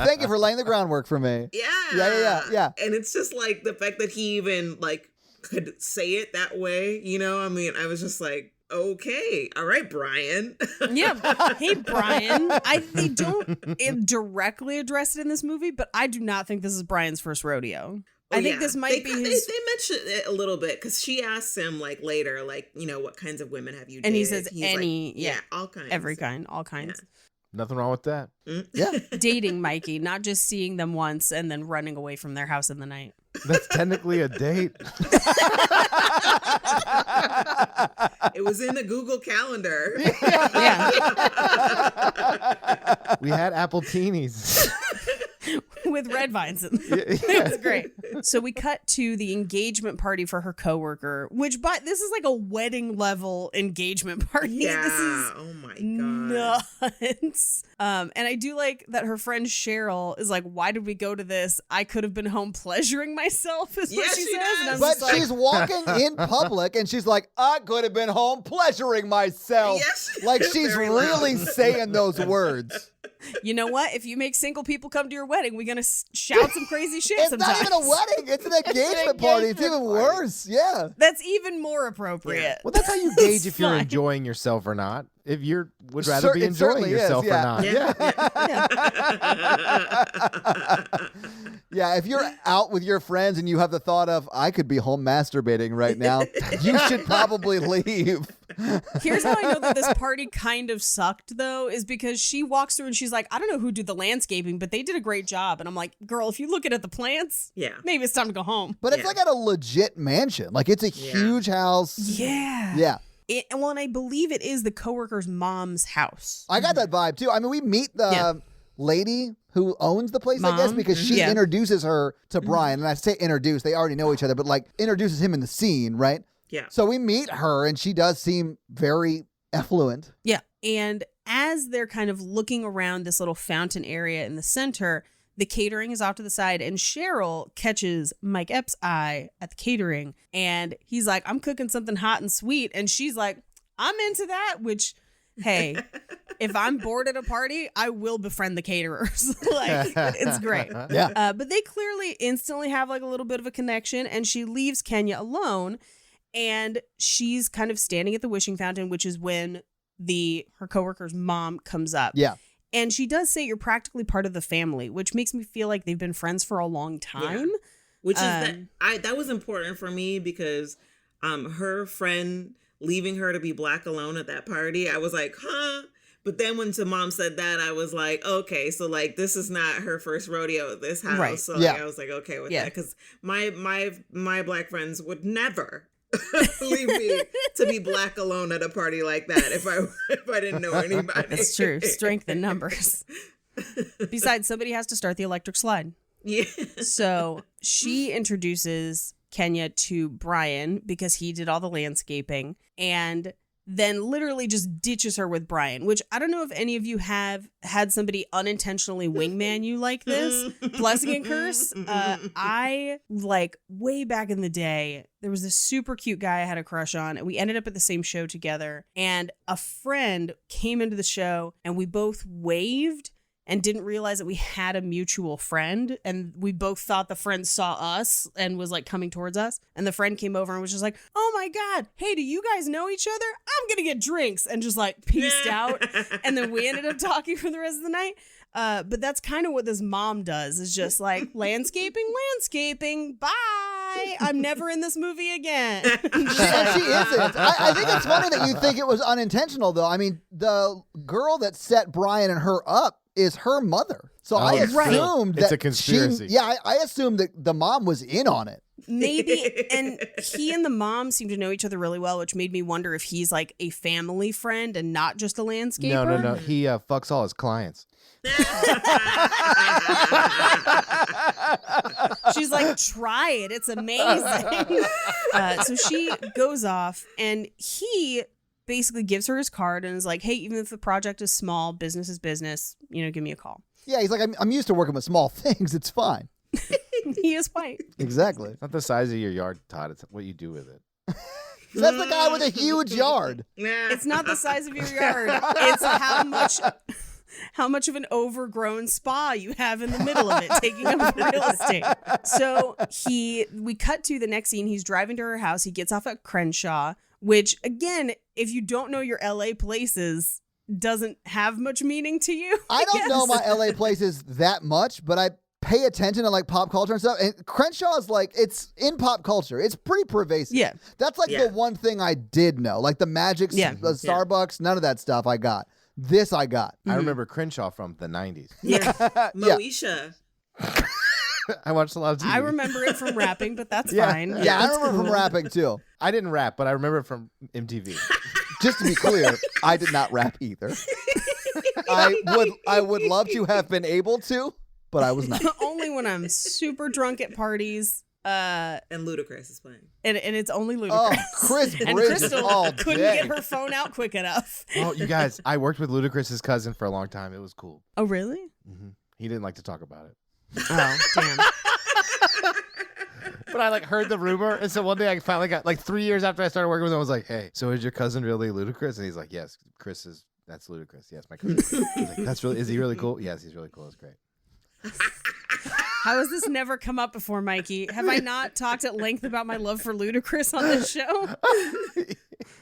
Thank you for laying the groundwork for me. Yeah. And it's just like the fact that he even like could say it that way. You know, I mean, I was just like, okay, all right, Brian. Yeah. Hey, Brian. They don't directly address it in this movie, but I do not think this is Brian's first rodeo. I think this might be his. They mentioned it a little bit because she asks him like later, like, you know, what kinds of women have you dated? And he says He's any, like, yeah, all kinds, every kind, all kinds. Nothing wrong with that. Yeah. Dating Mikey, not just seeing them once and then running away from their house in the night. That's technically a date. It was in the Google Calendar. Yeah. We had appletinis. With red vines in them. It was great. So we cut to the engagement party for her coworker, which this is like a wedding level engagement party. Yeah. This is Oh my god. nuts. And I do like that her friend Cheryl is like, "Why did we go to this? I could have been home pleasuring myself," is what Yes, she she says. does. And I'm But just like, she's walking in public and she's like, "I could have been home pleasuring myself." Yes. Like she's Very really loud. saying those words. You know what? If you make single people come to your wedding, we're going to shout some crazy shit It's sometimes. not even a wedding. It's an engagement party. It's even worse. Yeah. That's even more appropriate. Well, that's how you gauge if you're fine. enjoying yourself or not. If you would rather be It enjoying certainly is, yourself yeah. or not. Yeah, if you're out with your friends and you have the thought of, I could be home masturbating right now, you should probably leave. Here's how I know that this party kind of sucked, though, is because she walks through and she's like, I don't know who did the landscaping, but they did a great job. And I'm like, girl, if you're looking at the plants, maybe it's time to go home. But it's like at a legit mansion. Like, it's a huge house. Yeah. Yeah. Well, and I believe it is the coworker's mom's house. I got that vibe, too. I mean, we meet the lady who owns the place, I guess, because she introduces her to Brian. And I say introduce, they already know each other, but like introduces him in the scene, right? Yeah. So we meet her and she does seem very affluent. Yeah. And as they're kind of looking around this little fountain area in the center, the catering is off to the side and Cheryl catches Mike Epps' eye at the catering. And he's like, I'm cooking something hot and sweet. And she's like, I'm into that, which, hey, if I'm bored at a party, I will befriend the caterers. Like, it's great. Yeah. But they clearly instantly have like a little bit of a connection, and she leaves Kenya alone, and she's kind of standing at the wishing fountain, which is when her coworker's mom comes up. Yeah. And she does say you're practically part of the family, which makes me feel like they've been friends for a long time. Yeah. Which is that was important for me because her friend leaving her to be black alone at that party, I was like, huh? But then when mom said that, I was like, okay, so like this is not her first rodeo at this house. Right. So like, I was like, okay with that, because my black friends would never leave me to be black alone at a party like that if I didn't know anybody. That's true. Strength in numbers. Besides, somebody has to start the electric slide. Yeah. So she introduces Kenya to Brian because he did all the landscaping, and then literally just ditches her with Brian, which I don't know if any of you have had somebody unintentionally wingman you like this. Blessing and curse. I, like, way back in the day, there was this super cute guy I had a crush on, and we ended up at the same show together, and a friend came into the show, and we both waved and didn't realize that we had a mutual friend, and we both thought the friend saw us and was like coming towards us, and the friend came over and was just like, oh my god, hey, do you guys know each other? I'm gonna get drinks, and just like peaced out. And then we ended up talking for the rest of the night. But that's kind of what this mom does, is just like landscaping, bye, I'm never in this movie again. And she isn't. I think it's funny that you think it was unintentional, though. I mean, the girl that set Brian and her up is her mother. So I assumed that it's a conspiracy. I assumed that the mom was in on it. Maybe. And he and the mom seem to know each other really well, which made me wonder if he's like a family friend and not just a landscaper. No. He fucks all his clients. She's like, try it. It's amazing. So she goes off, and he basically gives her his card and is like, hey, even if the project is small, business is business, give me a call. Yeah, he's like, I'm used to working with small things. It's fine. He is white. Exactly. It's not the size of your yard, Todd. It's what you do with it. That's the guy with a huge yard. It's not the size of your yard. It's how much of an overgrown spa you have in the middle of it, taking up the real estate. So we cut to the next scene. He's driving to her house. He gets off at Crenshaw, which, again, if you don't know your LA places, doesn't have much meaning to you. I don't know my LA places that much, but I pay attention to like pop culture and stuff. And Crenshaw is like, it's in pop culture. It's pretty pervasive. Yeah. That's like the one thing I did know. Like the Magic, Starbucks, none of that stuff I got. This I got. I remember Crenshaw from the 90s. Yeah. Moesha. I watched a lot of TV. I remember it from rapping, but that's fine. Yeah, I remember from rapping too. I didn't rap, but I remember it from MTV. Just to be clear, I did not rap either. I would love to have been able to, but I was not. Only when I'm super drunk at parties. And Ludacris is playing. And it's only Ludacris. Oh, Chris and Bridges Kristal all couldn't day. get her phone out quick enough. Oh, you guys, I worked with Ludacris's cousin for a long time. It was cool. Oh, really? Mm-hmm. He didn't like to talk about it. Oh, damn. But I heard the rumor, and so one day I finally got 3 years after I started working with him. I was like, "Hey, so is your cousin really Ludacris?" And he's like, "Yes, Chris is That's ludicrous. Yes, my cousin. I was like, that's really. Is he really cool? Yes, he's really cool. It's great. How has this never come up before, Mikey? Have I not talked at length about my love for Ludacris on this show?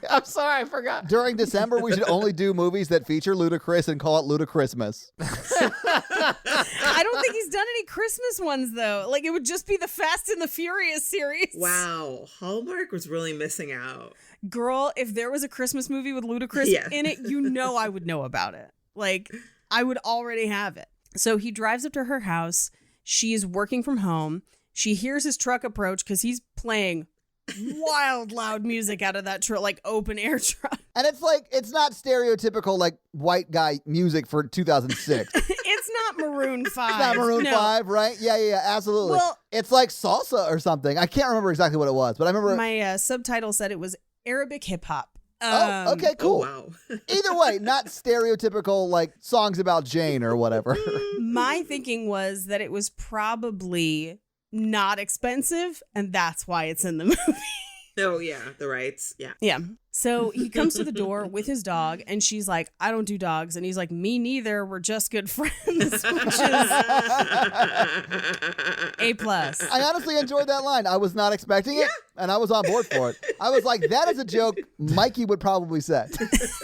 I'm sorry, I forgot. During December, we should only do movies that feature Ludacris and call it Ludacrismas. I don't think he's done any Christmas ones, though. Like, it would just be the Fast and the Furious series. Wow. Hallmark was really missing out. Girl, if there was a Christmas movie with Ludacris in it, you know I would know about it. Like, I would already have it. So he drives up to her house. She is working from home. She hears his truck approach because he's playing wild loud music out of that truck, like open air truck. And it's like, it's not stereotypical, like, white guy music for 2006. It's not Maroon 5. It's not Maroon No. 5, right? Yeah, absolutely. Well- it's like salsa or something. I can't remember exactly what it was, but I remember. My subtitle said it was Arabic hip hop. Oh, okay, cool. Oh, wow. Either way, not stereotypical, like, songs about Jane or whatever. My thinking was that it was probably not expensive, and that's why it's in the movie. Oh, yeah. The rights. Yeah. Yeah. So he comes to the door with his dog, and she's like, I don't do dogs. And he's like, me neither. We're just good friends, which is A+. I honestly enjoyed that line. I was not expecting it, and I was on board for it. I was like, that is a joke Mikey would probably say.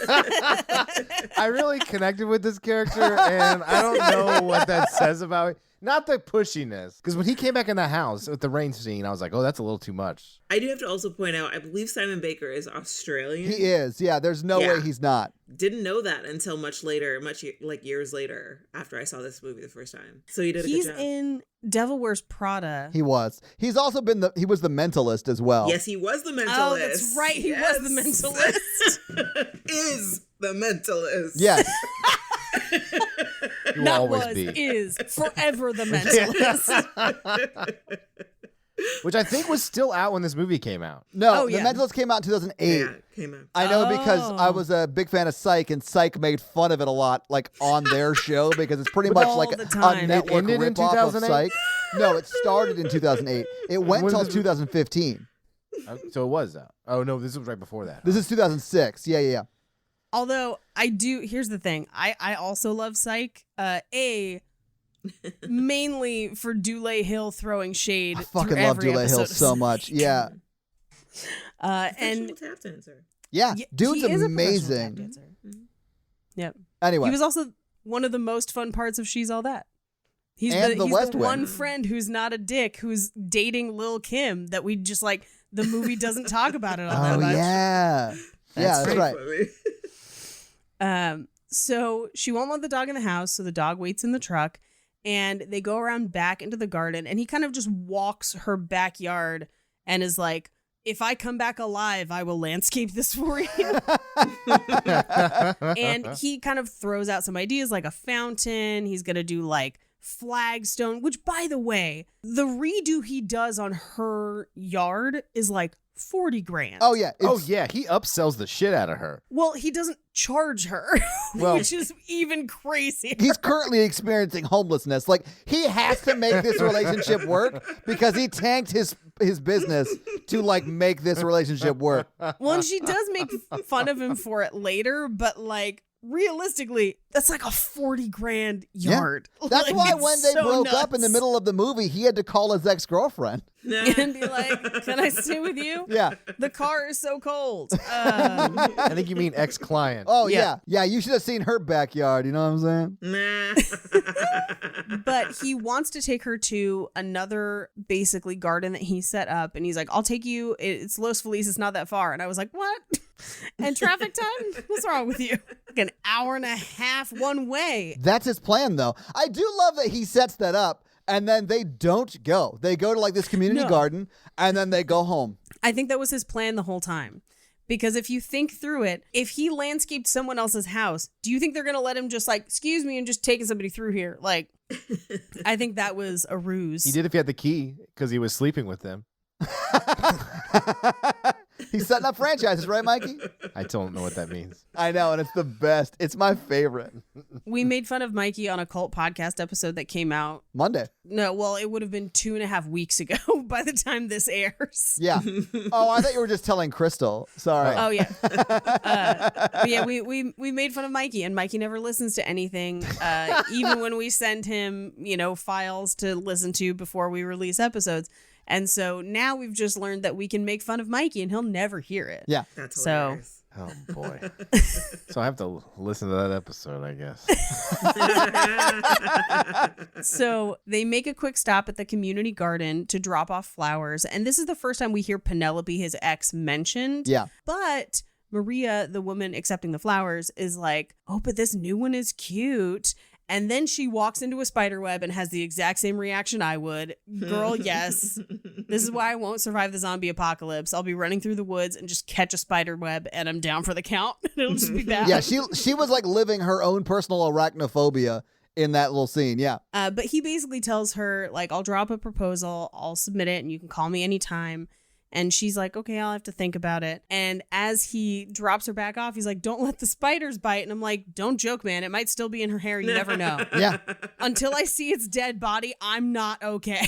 I really connected with this character, and I don't know what that says about me. Not the pushiness, because when he came back in the house with the rain scene, I was like, oh, that's a little too much. I do have to also point out, I believe Simon Baker is Australian. He is. Yeah, there's no way he's not. Didn't know that until much later, like years later, after I saw this movie the first time. So he did a He's good job. in Devil Wears Prada. He was. He's also been he was the mentalist as well. Yes, he was the mentalist. Oh, that's right. He was the mentalist. Is the mentalist. Yes. You will Not always was, be. is, forever the mentalist. Which I think was still out when this movie came out. No, Oh, The yeah. Mentalist came out in 2008. Yeah, came out. I know because I Oh. was a big fan of Psych, and Psych made fun of it a lot, like on their show, because it's pretty much All like the a time. network It ended in ripoff of 2008? Psych. No, it started in 2008. It went When till did- 2015. So it was out. Oh, no, this was right before that. This is 2006. Yeah. Although here's the thing. I also love Psych. Mainly for Dule Hill throwing shade. I fucking through love every Dule Hill episode of so Psych. much. Yeah. And Professional tap dancer. Yeah. yeah, Dude's he is a professional tap amazing. dancer. Yep. Anyway. He was also one of the most fun parts of She's All That. He's And the he's West the Wing. one friend who's not a dick, who's dating Lil Kim, that we just like, the movie doesn't talk about it all that Oh, much. yeah. Yeah, that's right. Funny. So she won't let the dog in the house, so the dog waits in the truck, and they go around back into the garden, and he kind of just walks her backyard and is like, if I come back alive, I will landscape this for you. And he kind of throws out some ideas like a fountain. He's going to do like flagstone, which, by the way, the redo he does on her yard is like 40 grand. Oh, yeah. Oh, it's- yeah, he upsells the shit out of her. Well, he doesn't charge her, Well- which is even crazier. He's currently experiencing homelessness. Like, he has to make this relationship work because he tanked his business to, like, make this relationship work. Well, and she does make fun of him for it later, but like realistically, that's like a 40 grand yard. That's Like, why it's when they so broke up in the nuts. middle of the movie, he had to call his ex-girlfriend. And be like, can I stay with you? Yeah. The car is so cold. I think you mean ex-client. Oh, Yeah. yeah. You should have seen her backyard. You know what I'm saying? Nah. But he wants to take her to another basically garden that he set up. And he's like, I'll take you. It's Los Feliz. It's not that far. And I was like, what? And traffic time? What's wrong with you? Like an hour and a half one way. That's his plan, though. I do love that he sets that up, and then they don't go. They go to, like, this community No. garden, and then they go home. I think that was his plan the whole time. Because if you think through it, if he landscaped someone else's house, do you think they're going to let him just like, excuse me, and just taking somebody through here? Like, I think that was a ruse. He did if he had the key because he was sleeping with them. He's setting up franchises, right, Mikey? I don't know what that means. I know, and it's the best. It's my favorite. We made fun of Mikey on a cult podcast episode that came out. Monday. No, well, it would have been 2.5 weeks ago by the time this airs. Yeah. Oh, I thought you were just telling Kristal. Sorry. Oh, yeah. But yeah, we made fun of Mikey, and Mikey never listens to anything, even when we send him, files to listen to before we release episodes. And so now we've just learned that we can make fun of Mikey, and he'll never hear it. Yeah. That's So- hilarious. Oh boy. So I have to listen to that episode, I guess. So they make a quick stop at the community garden to drop off flowers. And this is the first time we hear Penelope, his ex, mentioned. Yeah. But Maria, the woman accepting the flowers, is like, oh, but this new one is cute. And then she walks into a spider web and has the exact same reaction I would. Girl, yes. This is why I won't survive the zombie apocalypse. I'll be running through the woods and just catch a spider web, and I'm down for the count. It'll just be bad. Yeah, she was like living her own personal arachnophobia in that little scene. Yeah. But he basically tells her, like, I'll drop a proposal, I'll submit it, and you can call me anytime. And she's like, okay, I'll have to think about it. And as he drops her back off, he's like, don't let the spiders bite. And I'm like, don't joke, man. It might still be in her hair. You never know. Yeah. Until I see its dead body, I'm not okay.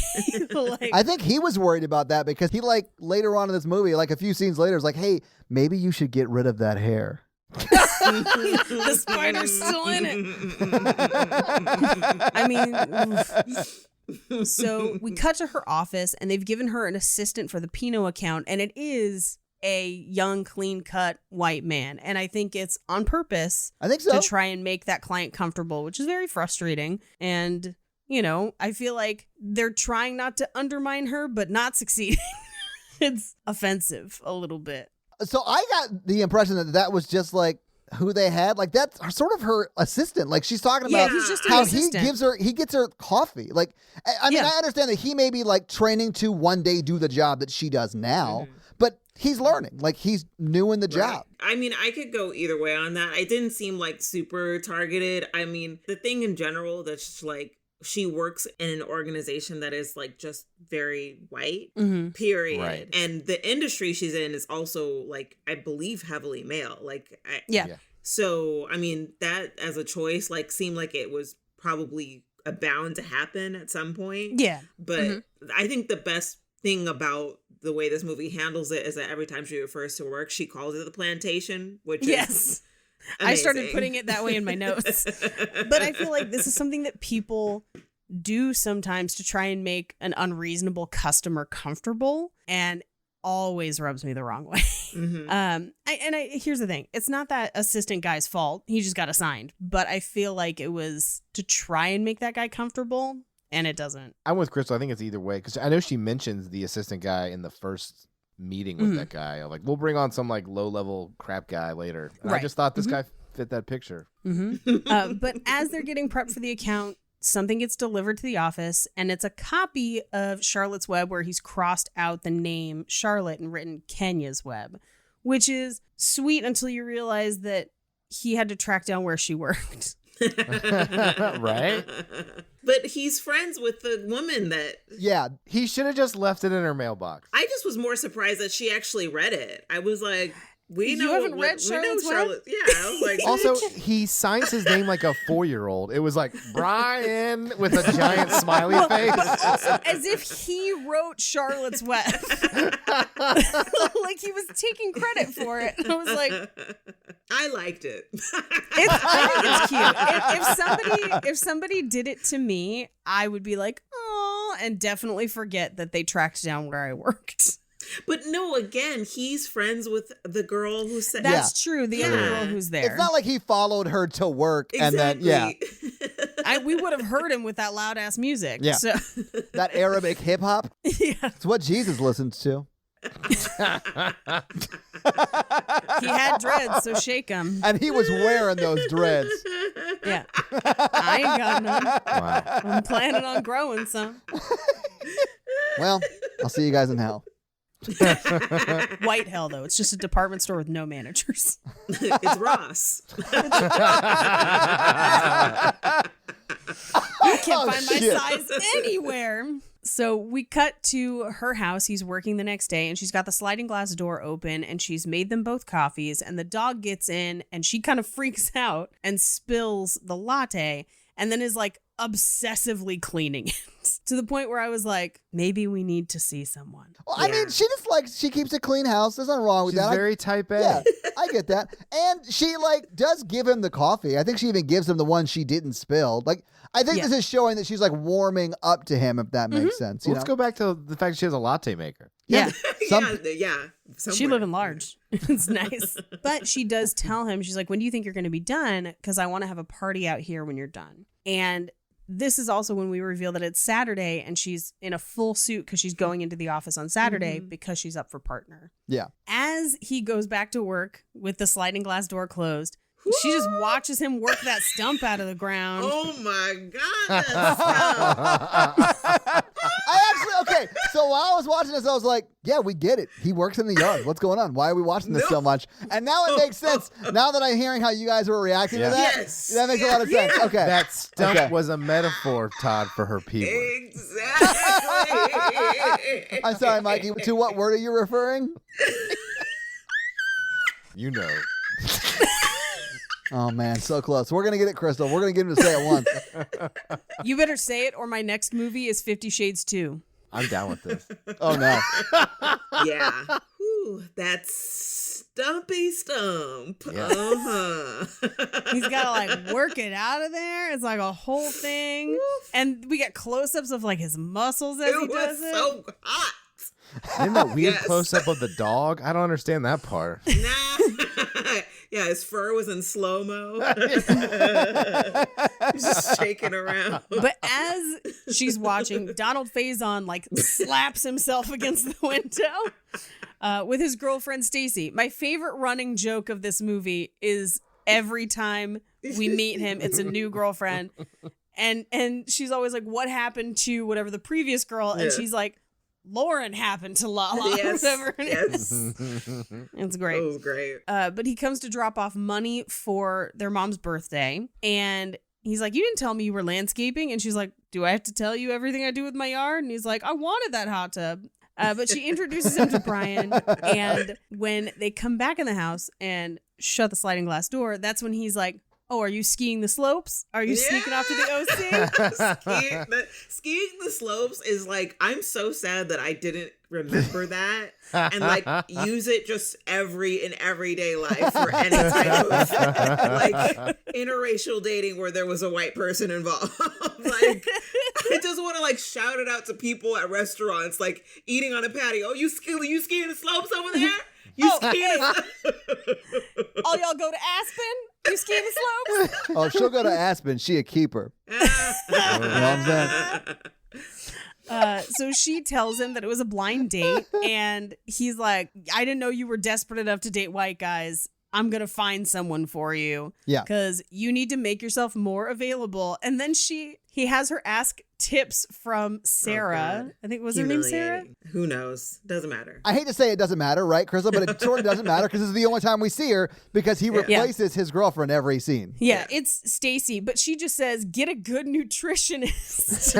Like, I think he was worried about that because he later on in this movie, like a few scenes later, is like, hey, maybe you should get rid of that hair. the spider's still in it. I mean, oof. So we cut to her office, and they've given her an assistant for the Pinot account, and it is a young, clean-cut white man. And I think it's on purpose I think so. to try and make that client comfortable, which is very frustrating. And, I feel like they're trying not to undermine her, but not succeeding. It's offensive a little bit. So I got the impression that was just like who they had. Like that's sort of her assistant. Like she's talking about he's just an how assistant. he gets her coffee. Like, I mean, Yeah. I understand that he may be like training to one day do the job that she does now, but he's learning. Like he's new in the job. I mean, I could go either way on that. It didn't seem like super targeted. I mean, the thing in general that's like, she works in an organization that is like just very white, period. Right. And the industry she's in is also like, I believe, heavily male. Yeah. So, I mean, that as a choice, like, seemed like it was probably bound to happen at some point. Yeah. But I think the best thing about the way this movie handles it is that every time she refers to work, she calls it the plantation, which is amazing. I started putting it that way in my notes. But I feel like this is something that people do sometimes to try and make an unreasonable customer comfortable, and always rubs me the wrong way. Here's the thing. It's not that assistant guy's fault. He just got assigned. But I feel like it was to try and make that guy comfortable, and it doesn't. I'm with Kristal. I think it's either way because I know she mentions the assistant guy in the first meeting with that guy. I'm like, we'll bring on some like low level crap guy later. And I Right. just thought this guy fit that picture. But as they're getting prepped for the account, something gets delivered to the office, and it's a copy of Charlotte's Web where he's crossed out the name Charlotte and written Kenya's Web, which is sweet until you realize that he had to track down where she worked. Right? But he's friends with the woman that Yeah. He should have just left it in her mailbox. I just was more surprised that she actually read it. I was like, we know You haven't read we know Charlotte's Web? Charlotte. Yeah, I was like, Also, he signs his name like a 4-year-old. It was like Brian with a giant smiley face. Also, as if he wrote Charlotte's Web. Like he was taking credit for it. I was like, I liked it. I think it's cute. If somebody did it to me, I would be like, oh, and definitely forget that they tracked down where I worked. But no, again, he's friends with the girl who said That's true. The other Yeah. girl who's there. It's not like he followed her to work and then, We would have heard him with that loud ass music. Yeah. So, that Arabic hip hop. yeah. It's what Jesus listens to. He had dreads, so shake him. And he was wearing those dreads. Yeah. I ain't got none. Wow. I'm planning on growing some. Well, I'll see you guys in hell. White hell, though. It's just a department store with no managers. It's Ross. I can't find my shit. size anywhere. So we cut to her house. He's working the next day and she's got the sliding glass door open and she's made them both coffees and the dog gets in and she kind of freaks out and spills the latte and then is like obsessively cleaning it to the point where I was like, maybe we need to see someone. Well, I mean, she just like, she keeps a clean house. There's nothing wrong with She's that. very type A. Yeah, I get that. And she like does give him the coffee. I think she even gives him the one she didn't spill. Like, I think this is showing that she's like warming up to him, if that makes sense. Let's go back to the fact that she has a latte maker. Yeah. Yeah. She living large. It's nice. But she does tell him, she's like, when do you think you're going to be done? Because I want to have a party out here when you're done. And this is also when we reveal that it's Saturday and she's in a full suit because she's going into the office on Saturday because she's up for partner. Yeah. As he goes back to work with the sliding glass door closed, she just watches him work that stump out of the ground. Oh my God. That stump. Okay, so while I was watching this, I was like, yeah, we get it. He works in the yard. What's going on? Why are we watching this so much? And now it makes sense. Now that I'm hearing how you guys were reacting to that, that makes a lot of sense. Okay. That stump was a metaphor, Todd, for her P word. Exactly. I'm sorry, Mikey. To what word are you referring? You know. Oh, man, so close. We're going to get it, Kristal. We're going to get him to say it once. You better say it or my next movie is 50 Shades 2. I'm down with this. Oh, no. Yeah. Whew, that's stumpy stump. Yeah. He's got to like work it out of there. It's like a whole thing. And we get close-ups of like his muscles as he does it. So hot. Isn't that weird close-up of the dog? I don't understand that part. Yeah, his fur was in slow-mo. He's just shaking around. But as she's watching, Donald Faison like slaps himself against the window with his girlfriend Stacy. My favorite running joke of this movie is every time we meet him, it's a new girlfriend. And she's always like, what happened to whatever the previous girl? And she's like, Lauren happened to Lala. Yes, whatever it yes. is. It's great. It was great. But he comes to drop off money for their mom's birthday. And he's like, you didn't tell me you were landscaping. And she's like, do I have to tell you everything I do with my yard? And he's like, I wanted that hot tub. But she introduces him to Brian. And when they come back in the house and shut the sliding glass door, that's when he's like, oh, are you skiing the slopes? Are you sneaking off to the OC? Skiing the slopes is like, I'm so sad that I didn't remember that and like use it just in everyday life for any type of like interracial dating where there was a white person involved. Like, I just want to like shout it out to people at restaurants, like eating on a patio. Oh, you skiing the slopes over there? All y'all go to Aspen? You skiing the slopes? Oh, she'll go to Aspen. She a keeper. You know what I'm saying? So she tells him that it was a blind date, and he's like, I didn't know you were desperate enough to date white guys. I'm going to find someone for you. Yeah. Because you need to make yourself more available. And then he has her ask tips from Sarah. I think, was her name Sarah? Who knows? Doesn't matter. I hate to say it doesn't matter, right, Kristal? But it sort of doesn't matter because this is the only time we see her because he replaces his girlfriend every scene. Yeah, it's Stacy, but she just says, get a good nutritionist.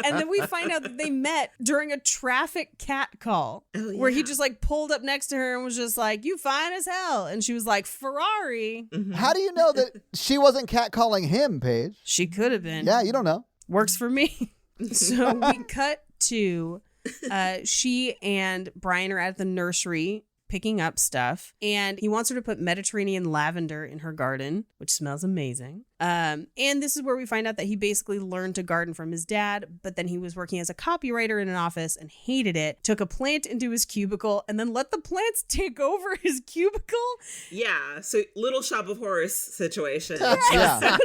And then we find out that they met during a traffic cat call where he just like pulled up next to her and was just like, you fine as hell. And she was like, Ferrari. Mm-hmm. How do you know that she wasn't catcalling him, Paige? She could have been. Yeah, you don't know. Works for me. So we cut to she and Brian are at the nursery picking up stuff, and he wants her to put Mediterranean lavender in her garden, which smells amazing. And this is where we find out that he basically learned to garden from his dad, but then he was working as a copywriter in an office and hated it, took a plant into his cubicle, and then let the plants take over his cubicle. Yeah, so Little Shop of Horrors situation. Yeah.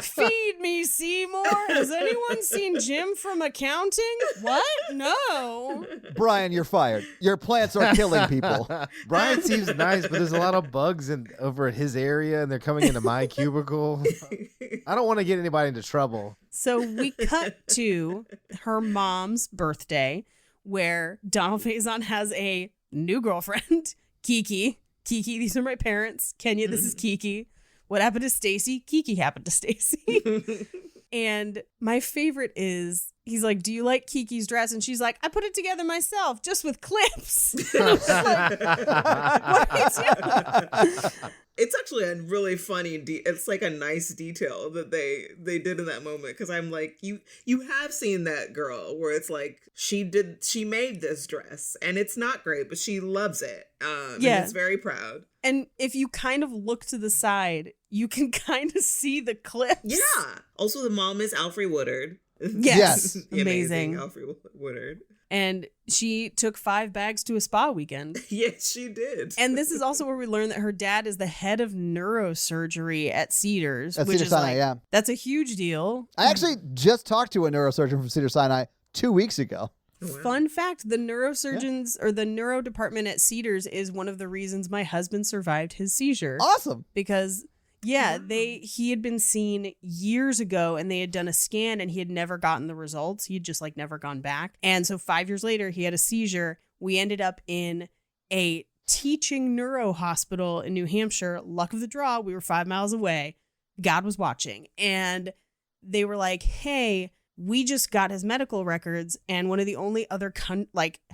Feed me, Seymour. Has anyone seen Jim from accounting? What? No. Brian, you're fired. Your plants are killing people. Brian seems nice, but there's a lot of bugs over at his area, and they're coming into my cubicle. I don't want to get anybody into trouble. So we cut to her mom's birthday, where Donald Faison has a new girlfriend, Kiki. Kiki, these are my parents. Kenya, this is Kiki. What happened to Stacy? Kiki happened to Stacy. And my favorite is, he's like, do you like Kiki's dress? And she's like, I put it together myself, just with clips. I was like, what are you doing? It's actually a really funny. It's like a nice detail that they did in that moment, because I'm like, you have seen that girl where it's like she made this dress and it's not great, but she loves it. And it's very proud. And if you kind of look to the side, you can kind of see the clips. Yeah. Also, the mom is Alfre Woodard. Yes. The Amazing. Alfre Woodard. And she took 5 bags to a spa weekend. Yes, she did. And this is also where we learn that her dad is the head of neurosurgery at Cedars. At which Cedars-Sinai, is yeah. That's a huge deal. I actually just talked to a neurosurgeon from Cedars-Sinai 2 weeks ago. Oh, wow. Fun fact, the neurosurgeons or the neuro department at Cedars is one of the reasons my husband survived his seizure. Awesome. Because he had been seen years ago and they had done a scan and he had never gotten the results. He had just like never gone back. And so 5 years later, he had a seizure. We ended up in a teaching neuro hospital in New Hampshire. Luck of the draw, we were 5 miles away. God was watching. And they were like, hey, we just got his medical records, and one of the only other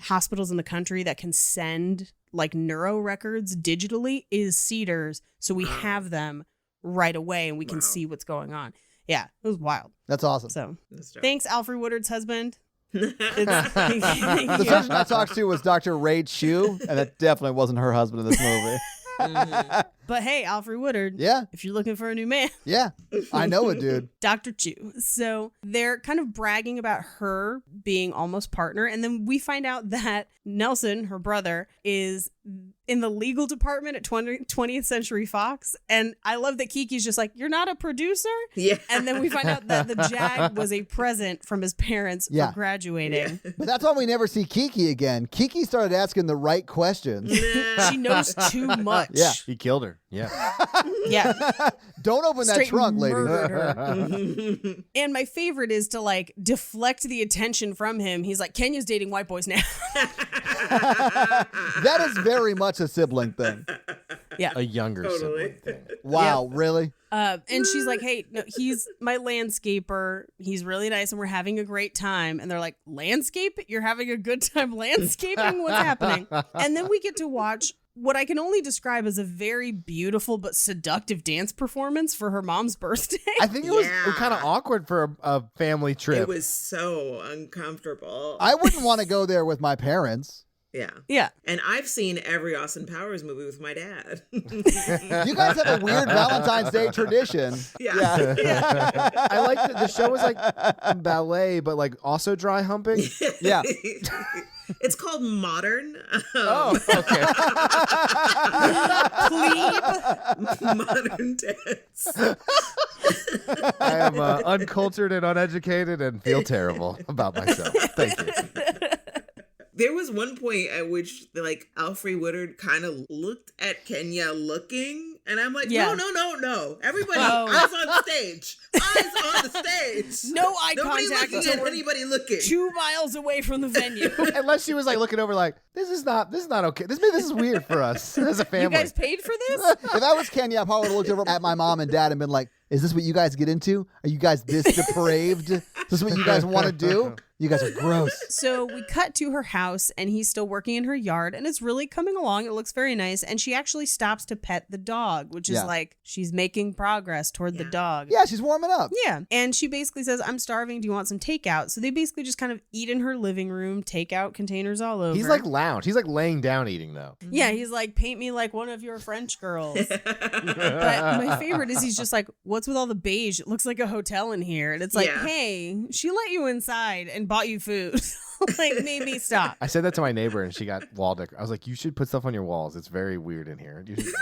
hospitals in the country that can send like neuro records digitally is Cedars. So we have them right away and we can see what's going on. Yeah, it was wild. That's awesome. So thanks, Alfre Woodard's husband. Thank The you. surgeon I talked to was Dr. Ray Chu, and that definitely wasn't her husband in this movie. But hey, Alfre Woodard. Yeah. If you're looking for a new man. Yeah. I know it, dude. Dr. Chu. So they're kind of bragging about her being almost partner. And then we find out that Nelson, her brother, is in the legal department at 20th Century Fox. And I love that Kiki's just like, you're not a producer? Yeah. And then we find out that the Jag was a present from his parents Yeah. for graduating. But that's why we never see Kiki again. Kiki started asking the right questions. She knows too much. Yeah. He killed her. Yeah. Yeah. Don't open that Straight trunk, lady. murdered her. And my favorite is to like deflect the attention from him. He's like, Kenya's dating white boys now. That is very much a sibling thing. Yeah. A younger Totally. sibling thing. Wow, really? And she's like, hey, no, he's my landscaper. He's really nice and we're having a great time. And they're like, landscape? You're having a good time landscaping? What's happening? And then we get to watch what I can only describe as a very beautiful but seductive dance performance for her mom's birthday. I think it was Yeah. kind of awkward for a family trip. It was so uncomfortable. I wouldn't want to go there with my parents. Yeah. Yeah. And I've seen every Austin Powers movie with my dad. You guys have a weird Valentine's Day tradition. Yeah. I like that the show was like ballet, but like also dry humping. Yeah. It's called Modern. Oh, okay. Modern dance. I am uncultured and uneducated and feel terrible about myself. Thank you. There was one point at which like Alfre Woodard kind of looked at Kenya looking, and I'm like, Yeah. no. Everybody, Oh. eyes on the stage. Eyes on the stage. No eye Nobody contact looking until at we're anybody looking. 2 miles away from the venue. Unless she was like looking over, like this is not okay. This is weird for us as a You family. guys paid for this? If I was Kenya, I probably would have looked over at my mom and dad and been like, is this what you guys get into? Are you guys this depraved? Is this what you guys want to do? You guys are gross. So we cut to her house and he's still working in her yard and it's really coming along. It looks very nice. And she actually stops to pet the dog, which is Yeah. like she's making progress toward the dog. Yeah, she's warming up. Yeah. And she basically says, I'm starving. Do you want some takeout? So they basically just kind of eat in her living room, takeout containers all over. He's like lounge. He's like laying down eating though. Yeah, he's like, paint me like one of your French girls. But my favorite is he's just like, what's with all the beige? It looks like a hotel in here. And it's like, Yeah. hey, she let you inside and bought you food. Like, maybe stop. I said that to my neighbor and she got wall decor. I was like, you should put stuff on your walls. It's very weird in here. You should-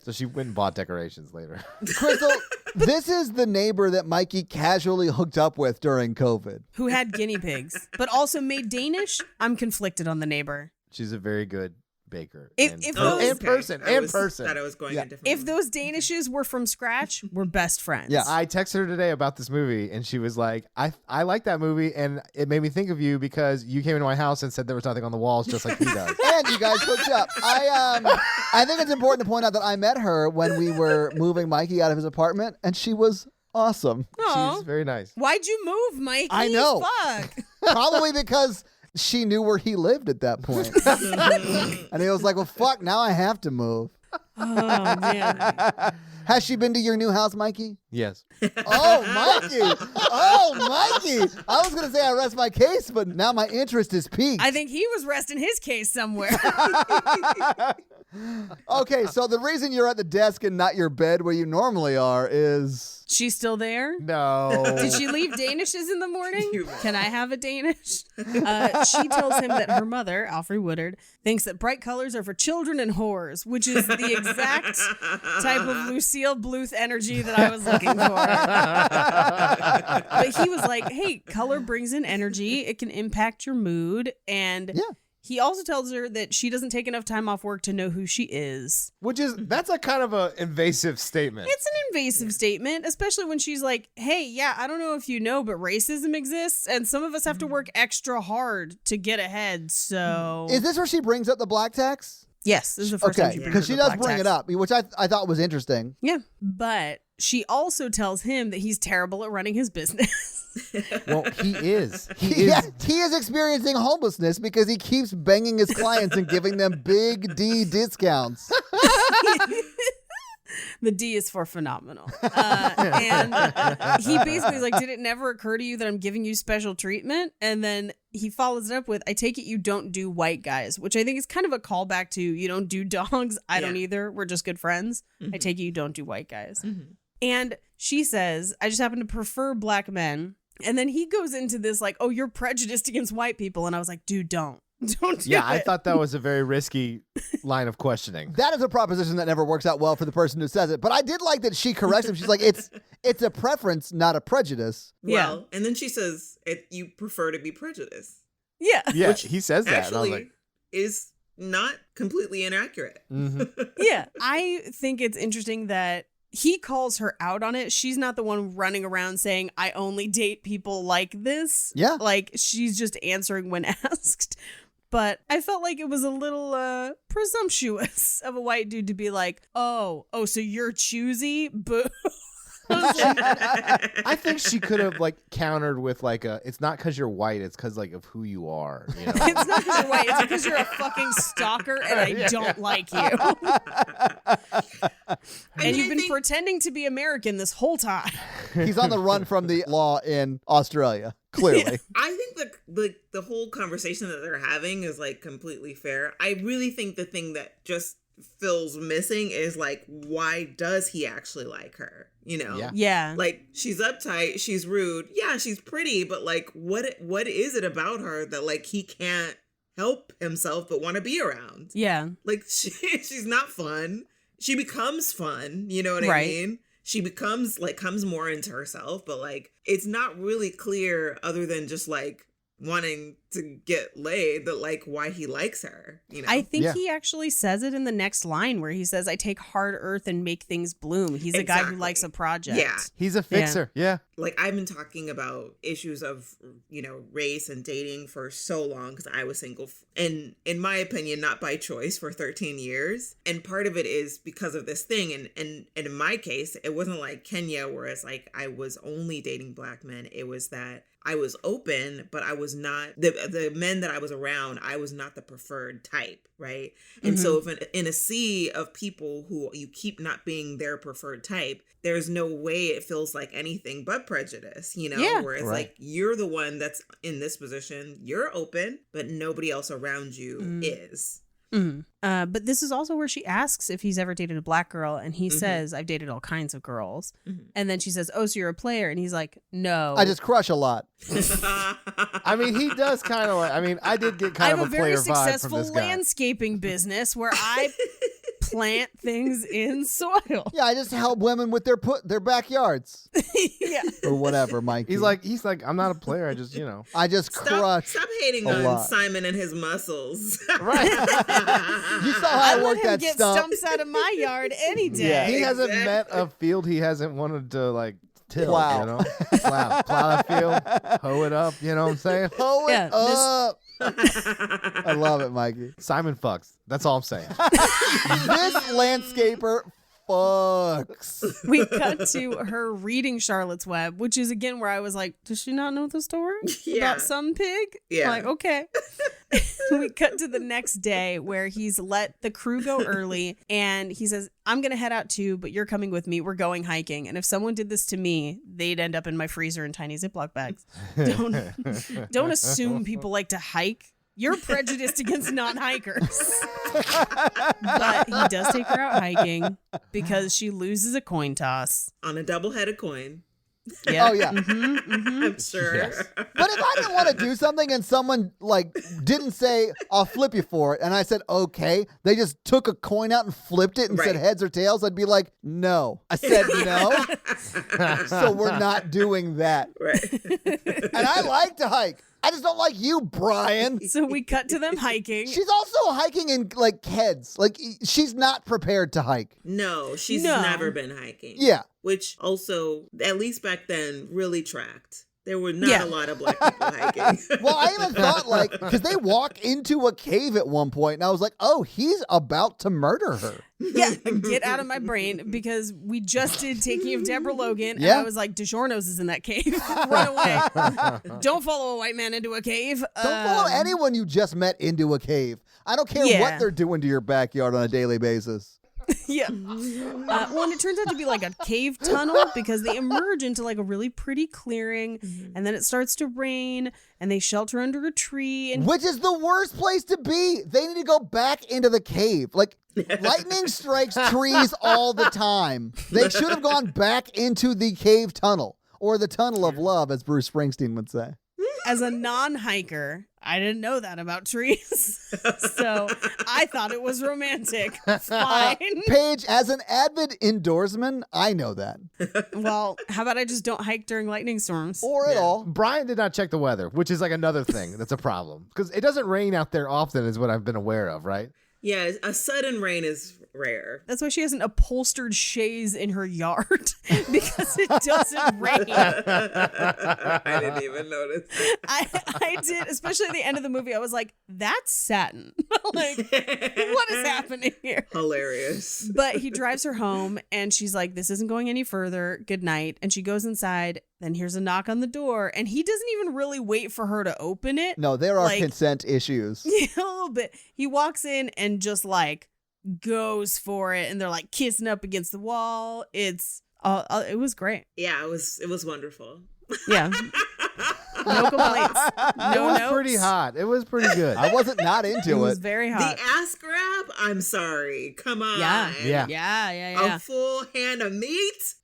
So she went and bought decorations later. Kristal, this is the neighbor that Mikey casually hooked up with during COVID. Who had guinea pigs, but also made Danish. I'm conflicted on the neighbor. She's a very good baker. If and, those- and person. I And was- person. Thought I was going Yeah. a different If way. those Danishes were from scratch, we're best friends. Yeah. I texted her today about this movie and she was like, I like that movie and it made me think of you because you came into my house and said there was nothing on the walls just like he does. And you guys hooked up. I think it's important to point out that I met her when we were moving Mikey out of his apartment, and she was Awesome. Aw. She's very nice. Why'd you move, Mikey? I know. Fuck. Probably because she knew where he lived at that point. And he was like, well, fuck, now I have to move. Oh, man. Has she been to your new house, Mikey? Yes. Oh, Mikey. Oh, Mikey. I was going to say I rest my case, but now my interest is piqued. I think he was resting his case somewhere. Okay, so the reason you're at the desk and not your bed where you normally are is... She's still there? No. Did she leave Danishes in the morning? You- Can I have a Danish? She tells him that her mother, Alfre Woodard, thinks that bright colors are for children and whores, which is the exact type of Lucille Bluth energy that I was looking for. But he was like, hey, color brings in energy. It can impact your mood. And Yeah. he also tells her that she doesn't take enough time off work to know who she is. That's a kind of a invasive statement. It's an invasive statement, especially when she's like, hey, yeah, I don't know if you know, but racism exists, and some of us have to work extra hard to get ahead, so... Is this where she brings up the black tax? Yes, this is the first time she brings because up she the does black bring tax. it up, which I thought was interesting. Yeah, but she also tells him that he's terrible at running his business. Well, he is. He is. Yeah, he is experiencing homelessness because he keeps banging his clients and giving them big D discounts. The D is for phenomenal. And he basically is like, did it never occur to you that I'm giving you special treatment? And then he follows it up with, I take it you don't do white guys, which I think is kind of a callback to, you don't do dogs. I don't either. We're just good friends. I take it you don't do white guys. And she says, I just happen to prefer black men. And then he goes into this like, oh, you're prejudiced against white people. And I was like, dude, don't do Yeah, it. I thought that was a very risky line of questioning. That is a proposition that never works out well for the person who says it. But I did like that she corrects him. She's like, it's a preference, not a prejudice. Well, and then she says, you prefer to be prejudiced. Yeah. Yeah, he says that. And I was Actually, like, is not completely inaccurate. Yeah. I think it's interesting that he calls her out on it. She's not the one running around saying, I only date people like this. Yeah. Like, she's just answering when asked. But I felt like it was a little presumptuous of a white dude to be like, oh, so you're choosy? Boo. I think she could have like countered with like it's not because you're white, it's because like of who you are. You know? It's not because you're white. It's because you're a fucking stalker and I don't like you. And you've been pretending to be American this whole time. He's on the run from the law in Australia, clearly. I think the whole conversation that they're having is like completely fair. I really think the thing that just feels missing is like, why does he actually like her? You know? Yeah. Yeah. Like, she's uptight, she's rude. Yeah, she's pretty, but like, what is it about her that like he can't help himself but want to be around? Yeah. Like, she's not fun. She becomes fun, you know what I Right. mean? She becomes like, comes more into herself, but like, it's not really clear other than just like wanting to get laid that like why he likes her, you know? I think Yeah. he actually says it in the next line where he says, I take hard earth and make things bloom. He's a guy who Exactly. likes a project. Yeah. He's a fixer. Yeah. Like, I've been talking about issues of, you know, race and dating for so long because I was single and in my opinion, not by choice for 13 years. And part of it is because of this thing. And in my case, it wasn't like Kenya where it's like I was only dating black men. It was that I was open, but I was not the men that I was around. I was not the preferred type, right? And so, if in a sea of people who you keep not being their preferred type, there's no way it feels like anything but prejudice, you know? Yeah. Where it's like you're the one that's in this position. You're open, but nobody else around you is. Mhm. But this is also where she asks if he's ever dated a black girl, and he says, I've dated all kinds of girls. And then she says, oh, so you're a player? And he's like, no. I just crush a lot. I mean, he does kind of like. I mean, I did get I kind have of a a very player vibe from successful this guy. landscaping business where I plant things in soil. Yeah, I just help women with their backyards Yeah. or whatever, Mike. He's like, I'm not a player. I just, you know. I just crush. Stop hating a on lot. Simon and his muscles. Right. You saw how I I let worked him that get stump. stumps out of my yard any day. Yeah. He hasn't Exactly. met a field he hasn't wanted to like till. Plow. You know, plow that field, hoe it up. You know what I'm saying? Hoe it Yeah, up. I love it, Mikey. Simon fucks. That's all I'm saying. This landscaper fucks. We cut to her reading Charlotte's Web, which is again where I was like, does she not know the story about some pig? Yeah. Like, okay. We cut to the next day where he's let the crew go early and he says, I'm going to head out too, but you're coming with me. We're going hiking. And if someone did this to me, they'd end up in my freezer in tiny Ziploc bags. Don't assume people like to hike. You're prejudiced against non-hikers. But he does take her out hiking because she loses a coin toss. On a double-headed coin. Yeah. Oh, yeah. I'm sure. Yes. But if I didn't want to do something and someone like didn't say, I'll flip you for it, and I said, okay, they just took a coin out and flipped it and said Right. heads or tails, I'd be like, no. I said no. So we're not doing that. Right. And I like to hike. I just don't like you, Brian. So we cut to them hiking. She's also hiking in like Keds. Like she's not prepared to hike. No, she's No. never been hiking. Yeah. Which also, at least back then, really tracked. There were not Yeah. a lot of black people hiking. Well, I even thought like, because they walk into a cave at one point, and I was like, oh, he's about to murder her. Yeah, get out of my brain because we just did Taking of Deborah Logan. And Yeah. I was like, DiGiorno's is in that cave. Run away. Don't follow a white man into a cave. Don't follow anyone you just met into a cave. I don't care Yeah. what they're doing to your backyard on a daily basis. Yeah. Well, and it turns out to be like a cave tunnel because they emerge into like a really pretty clearing and then it starts to rain and they shelter under a tree. And Which is the worst place to be. They need to go back into the cave. Like, lightning strikes trees all the time. They should have gone back into the cave tunnel, or the tunnel of love, as Bruce Springsteen would say. as a non-hiker, I didn't know that about trees. So I thought it was romantic. Fine. Paige, as an avid indoorsman, I know that. Well, how about I just don't hike during lightning storms? Or at all. Brian did not check the weather, which is like another thing that's a problem. Because it doesn't rain out there often is what I've been aware of, right? Yeah, a sudden rain is rare. That's why she has an upholstered chaise in her yard because it doesn't rain. I didn't even notice. I did, especially at the end of the movie. I was like, that's satin. Like, what is happening here? Hilarious. But he drives her home and she's like, this isn't going any further. Good night. And she goes inside. Then here's a knock on the door. And he doesn't even really wait for her to open it. No, there are Like- consent issues. A little bit. He walks in and just like goes for it. And they're like kissing up against the wall. It was great. Yeah, it was wonderful. Yeah. No complaints. It No was notes. pretty hot. It was pretty good. I wasn't not It into was it. very The hot. ass grab? I'm sorry. Come on. Yeah. Yeah. Yeah. A full hand of meat?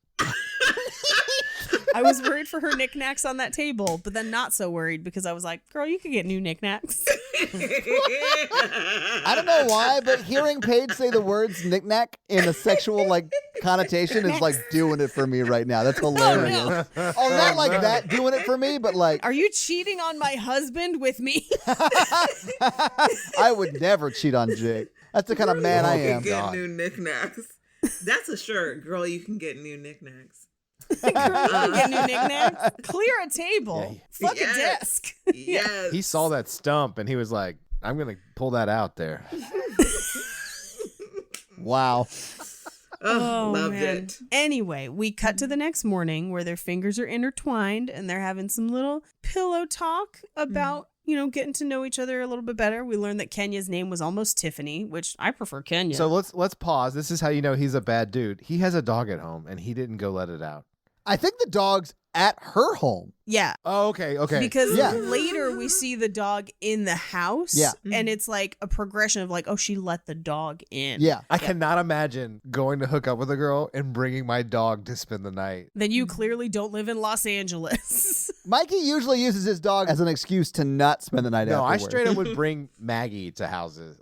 I was worried for her knickknacks on that table, but then not so worried because I was like, girl, you could get new knickknacks. I don't know why, but hearing Paige say the words knick-knack in a sexual like connotation is like doing it for me right now. That's hilarious. Oh, not like that doing it for me, but like Are you cheating on my husband with me? I would never cheat on Jake. That's the kind of man I You can am. get new knickknacks. That's a shirt. Girl, you can get new knickknacks. Girl, you can get new knickknacks. Clear a table. Fuck Yes. a desk. Yes. He saw that stump and he was like, I'm going to pull that out there. Wow. Oh, loved man. it. Anyway, we cut to the next morning where their fingers are intertwined and they're having some little pillow talk about, getting to know each other a little bit better. We learned that Kenya's name was almost Tiffany, which I prefer Kenya. So let's pause. This is how you know he's a bad dude. He has a dog at home and he didn't go let it out. I think the dog's at her home. yeah. Oh, okay. Because Yeah. later we see the dog in the house. Yeah. And it's like a progression of like, oh, she let the dog in. Yeah. I cannot imagine going to hook up with a girl and bringing my dog to spend the night. Then you clearly don't live in Los Angeles. Mikey usually uses his dog as an excuse to not spend the night No, I afterwards. straight up would bring Maggie to houses.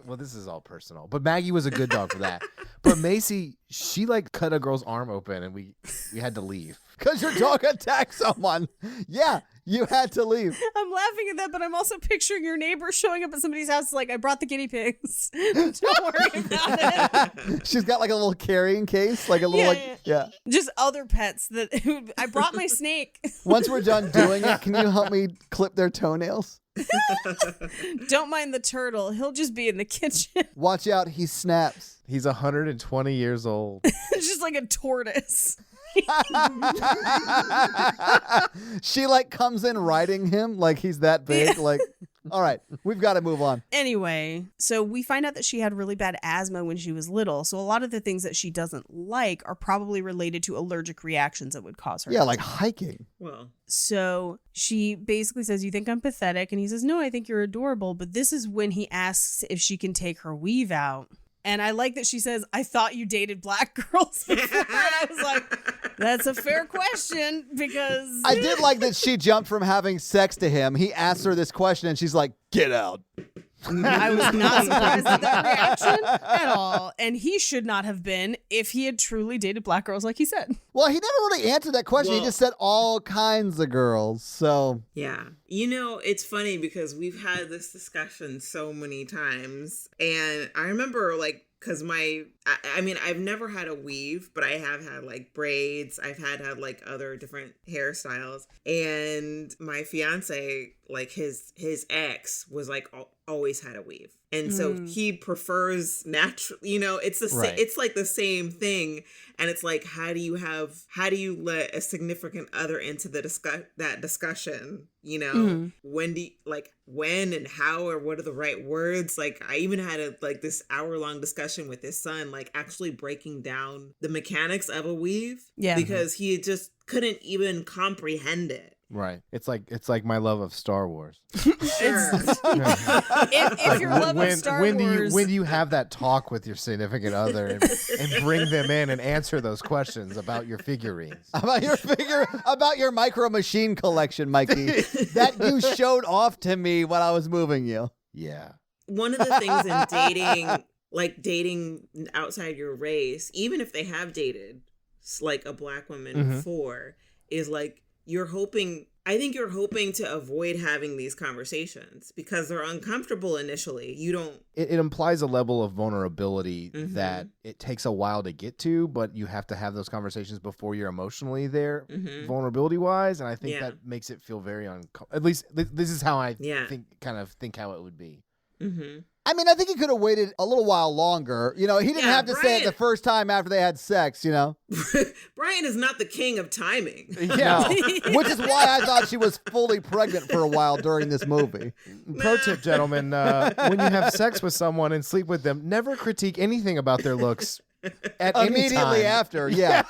Well, this is all personal, but Maggie was a good dog for that. But Macy, she like cut a girl's arm open and we had to leave. Because your dog attacked someone. Yeah, you had to leave. I'm laughing at that, but I'm also picturing your neighbor showing up at somebody's house like, I brought the guinea pigs. Don't worry about it. She's got like a little carrying case, like a little yeah. Just other pets that I brought my snake. Once we're done doing it, can you help me clip their toenails? Don't mind the turtle. He'll just be in the kitchen. Watch out, he snaps. He's 120 years old. It's just like a tortoise. She like comes in riding him like he's that big. Like, all right, we've got to move on. Anyway, so we find out that she had really bad asthma when she was little. So a lot of the things that she doesn't like are probably related to allergic reactions that would cause her. Yeah, like hiking. Well, So she basically says, "You think I'm pathetic?" And he says, "No, I think you're adorable." But this is when he asks if she can take her weave out. And I like that she says, "I thought you dated black girls before." And I was like, that's a fair question because I did like that she jumped from having sex to him. He asked her this question and she's like, "Get out." I was not surprised at that reaction at all. And he should not have been if he had truly dated black girls like he said. Well, he never really answered that question. Well- He just said all kinds of girls. So yeah. You know, it's funny because we've had this discussion so many times. And I remember like, because I mean, I've never had a weave, but I have had like braids. I've had like other different hairstyles. And my fiance, like his ex was like always had a weave. And so he prefers natural, you know, it's the Right. it's like the same thing. And it's like, how do you let a significant other into that discussion? You know, when and how, or what are the right words? Like I even had this hour-long discussion with his son, like actually breaking down the mechanics of a weave. Yeah. Because he just couldn't even comprehend it. Right. It's like my love of Star Wars. Sure. If your love of Star Wars... when do you have that talk with your significant other and bring them in and answer those questions about your figurines? about your micro machine collection, Mikey, that you showed off to me when I was moving you. Yeah. One of the things in dating, like dating outside your race, even if they have dated like a black woman before, is like I think you're hoping to avoid having these conversations because they're uncomfortable initially. You don't. It implies a level of vulnerability that it takes a while to get to, but you have to have those conversations before you're emotionally there, vulnerability wise. And I think that makes it feel very at least this is how I think how it would be. Mm-hmm. I mean, I think he could have waited a little while longer. You know, he didn't have to say it the first time after they had sex, you know? Brian is not the king of timing. Yeah. Which is why I thought she was fully pregnant for a while during this movie. Pro tip, gentlemen, when you have sex with someone and sleep with them, never critique anything about their looks at any Immediately time. after, yeah.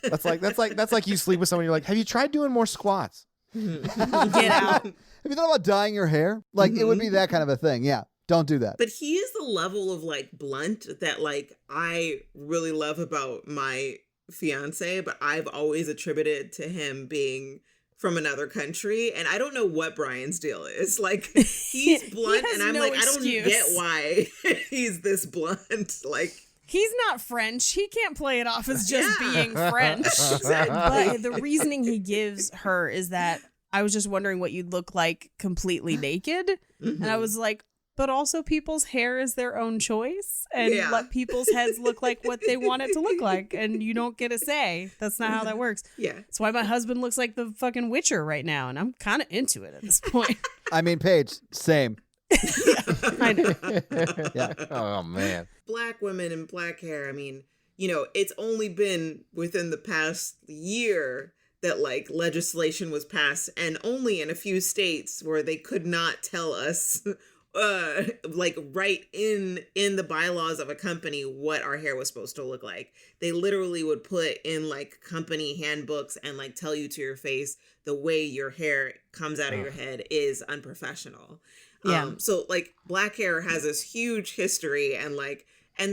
That's like you sleep with someone, you're like, have you tried doing more squats? Get out. Have you thought about dyeing your hair? Like, it would be that kind of a thing. Yeah. Don't do that. But he is the level of like blunt that like I really love about my fiance, but I've always attributed to him being from another country. And I don't know what Brian's deal is. Like he's blunt has and I'm no like, excuse. I don't get why he's this blunt. Like He's not French. He can't play it off as just being French. Exactly. But the reasoning he gives her is that I was just wondering what you'd look like completely naked. And I was like, but also people's hair is their own choice. And let people's heads look like what they want it to look like. And you don't get a say. That's not how that works. Yeah. That's why my husband looks like the fucking Witcher right now. And I'm kind of into it at this point. I mean, Paige, same. I know. Yeah. Oh, man. Black women and black hair, I mean, you know, it's only been within the past year that like legislation was passed, and only in a few states where they could not tell us like right in the bylaws of a company what our hair was supposed to look like. They literally would put in like company handbooks and like tell you to your face the way your hair comes out of your head is unprofessional. Yeah. So like black hair has this huge history and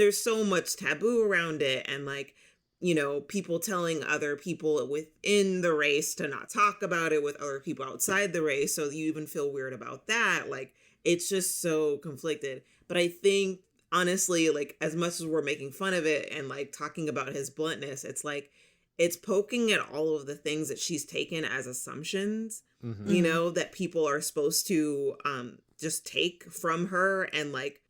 there's so much taboo around it, and like, you know, people telling other people within the race to not talk about it with other people outside the race. So you even feel weird about that. Like, it's just so conflicted. But I think, honestly, like, as much as we're making fun of it and like talking about his bluntness, it's like, it's poking at all of the things that she's taken as assumptions, you know, that people are supposed to just take from her and like,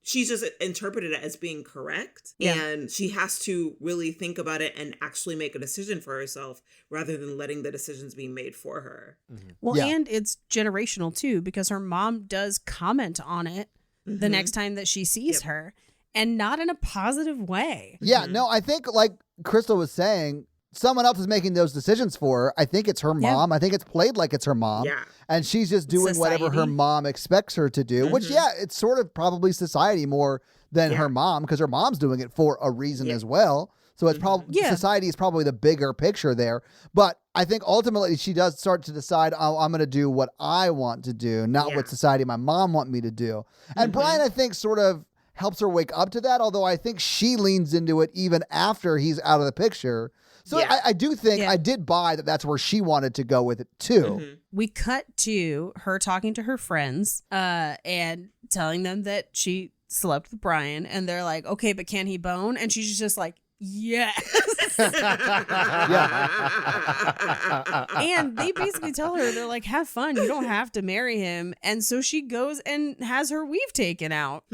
she's just interpreted it as being correct. Yeah. And she has to really think about it and actually make a decision for herself rather than letting the decisions be made for her. Well, Yeah. and it's generational too, because her mom does comment on it the next time that she sees her. and not in a positive way. Yeah, no, I think like Kristal was saying, someone else is making those decisions for her. I think it's her mom. I think it's played like it's her mom. Yeah. And she's just doing whatever her mom expects her to do, which, it's sort of probably society more than her mom, because her mom's doing it for a reason as well. So it's probably society is probably the bigger picture there. But I think ultimately she does start to decide, oh, I'm going to do what I want to do, not what society, my mom want me to do. And Brian, I think, sort of helps her wake up to that, although I think she leans into it even after he's out of the picture. So I do think I did buy that that's where she wanted to go with it too. We cut to her talking to her friends and telling them that she slept with Brian, and they're like, okay, but can he bone? And she's just like, yes. And they basically tell her, they're like, have fun, you don't have to marry him. And so she goes and has her weave taken out,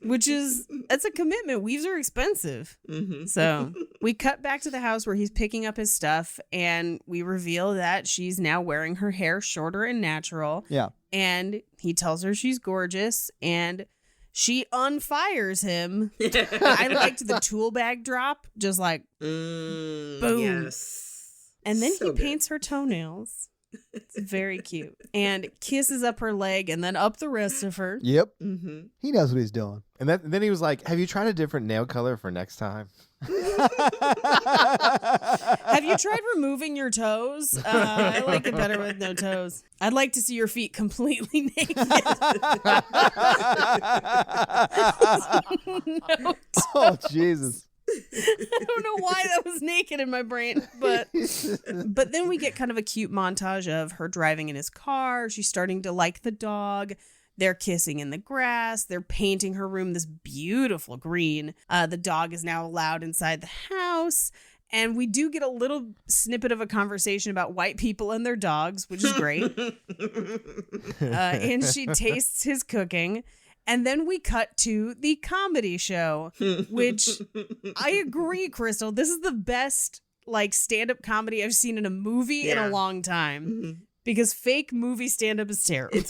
which is, that's a commitment. Weaves are expensive. So we cut back to the house where he's picking up his stuff, and we reveal that she's now wearing her hair shorter and natural. Yeah. And he tells her she's gorgeous, and she unfires him. I liked the tool bag drop, just like boom. Yes. And then So he paints her toenails. It's very cute. And kisses up her leg and then up the rest of her. Yep. He knows what he's doing. And then he was like, have you tried a different nail color for next time? Have you tried removing your toes? I like it better with no toes. I'd like to see your feet completely naked. No. Oh, Jesus. I don't know why that was naked in my brain, but then we get kind of a cute montage of her driving in his car. She's starting to like the dog. They're kissing in the grass. They're painting her room this beautiful green. The dog is now allowed inside the house. And we do get a little snippet of a conversation about white people and their dogs, which is great. And she tastes his cooking. And then we cut to the comedy show, which I agree, Kristal. This is the best like stand-up comedy I've seen in a movie in a long time. Because fake movie stand-up is terrible.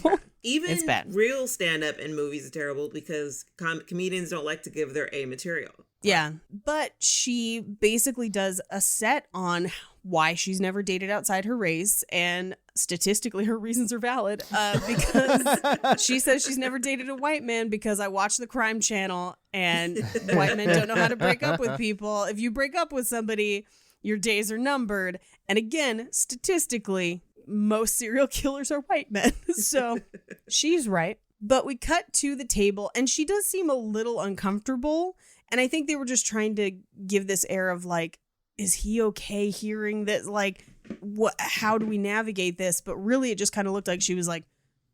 Even it's bad. Real stand-up in movies is terrible because comedians don't like to give their A material. Yeah, but she basically does a set on why she's never dated outside her race, and statistically her reasons are valid because she says she's never dated a white man because I watch the Crime Channel and white men don't know how to break up with people. If you break up with somebody, your days are numbered. And again, statistically, most serial killers are white men. So she's right. But we cut to the table and she does seem a little uncomfortable. And I think they were just trying to give this air of like, is he okay hearing that? Like, how do we navigate this? But really, it just kind of looked like she was like,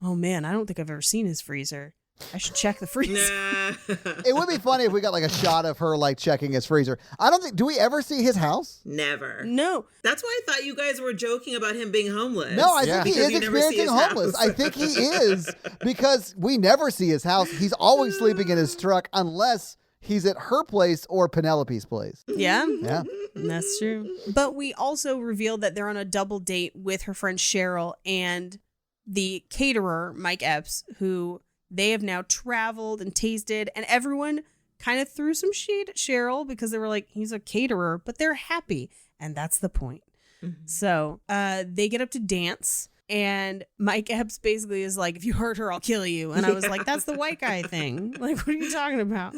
oh man, I don't think I've ever seen his freezer. I should check the freezer. It would be funny if we got like a shot of her like checking his freezer. I don't think, do we ever see his house? Never. No. That's why I thought you guys were joking about him being homeless. No, I think he Because is you never see experiencing his homeless. house. I think he is because we never see his house. He's always sleeping in his truck unless he's at her place or Penelope's place. Yeah. Yeah. That's true. But we also revealed that they're on a double date with her friend Cheryl and the caterer, Mike Epps, who they have now traveled and tasted, and everyone kind of threw some shade at Cheryl because they were like, he's a caterer, but they're happy. And that's the point. So they get up to dance, and Mike Epps basically is like, if you hurt her, I'll kill you. And I was like, that's the white guy thing. Like, what are you talking about?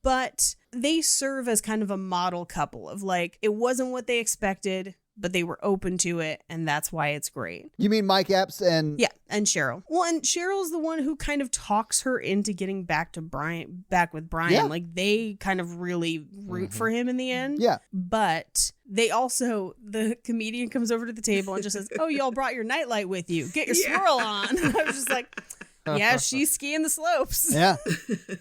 But they serve as kind of a model couple of like, it wasn't what they expected, but they were open to it, and that's why it's great. You mean Mike Epps and... Yeah, and Cheryl. Well, and Cheryl's the one who kind of talks her into getting back with Brian. Yeah. Like, they kind of really root for him in the end. Yeah. But they also, the comedian comes over to the table and just says, oh, y'all brought your nightlight with you. Get your swirl on. And I was just like, yeah, she's skiing the slopes. Yeah.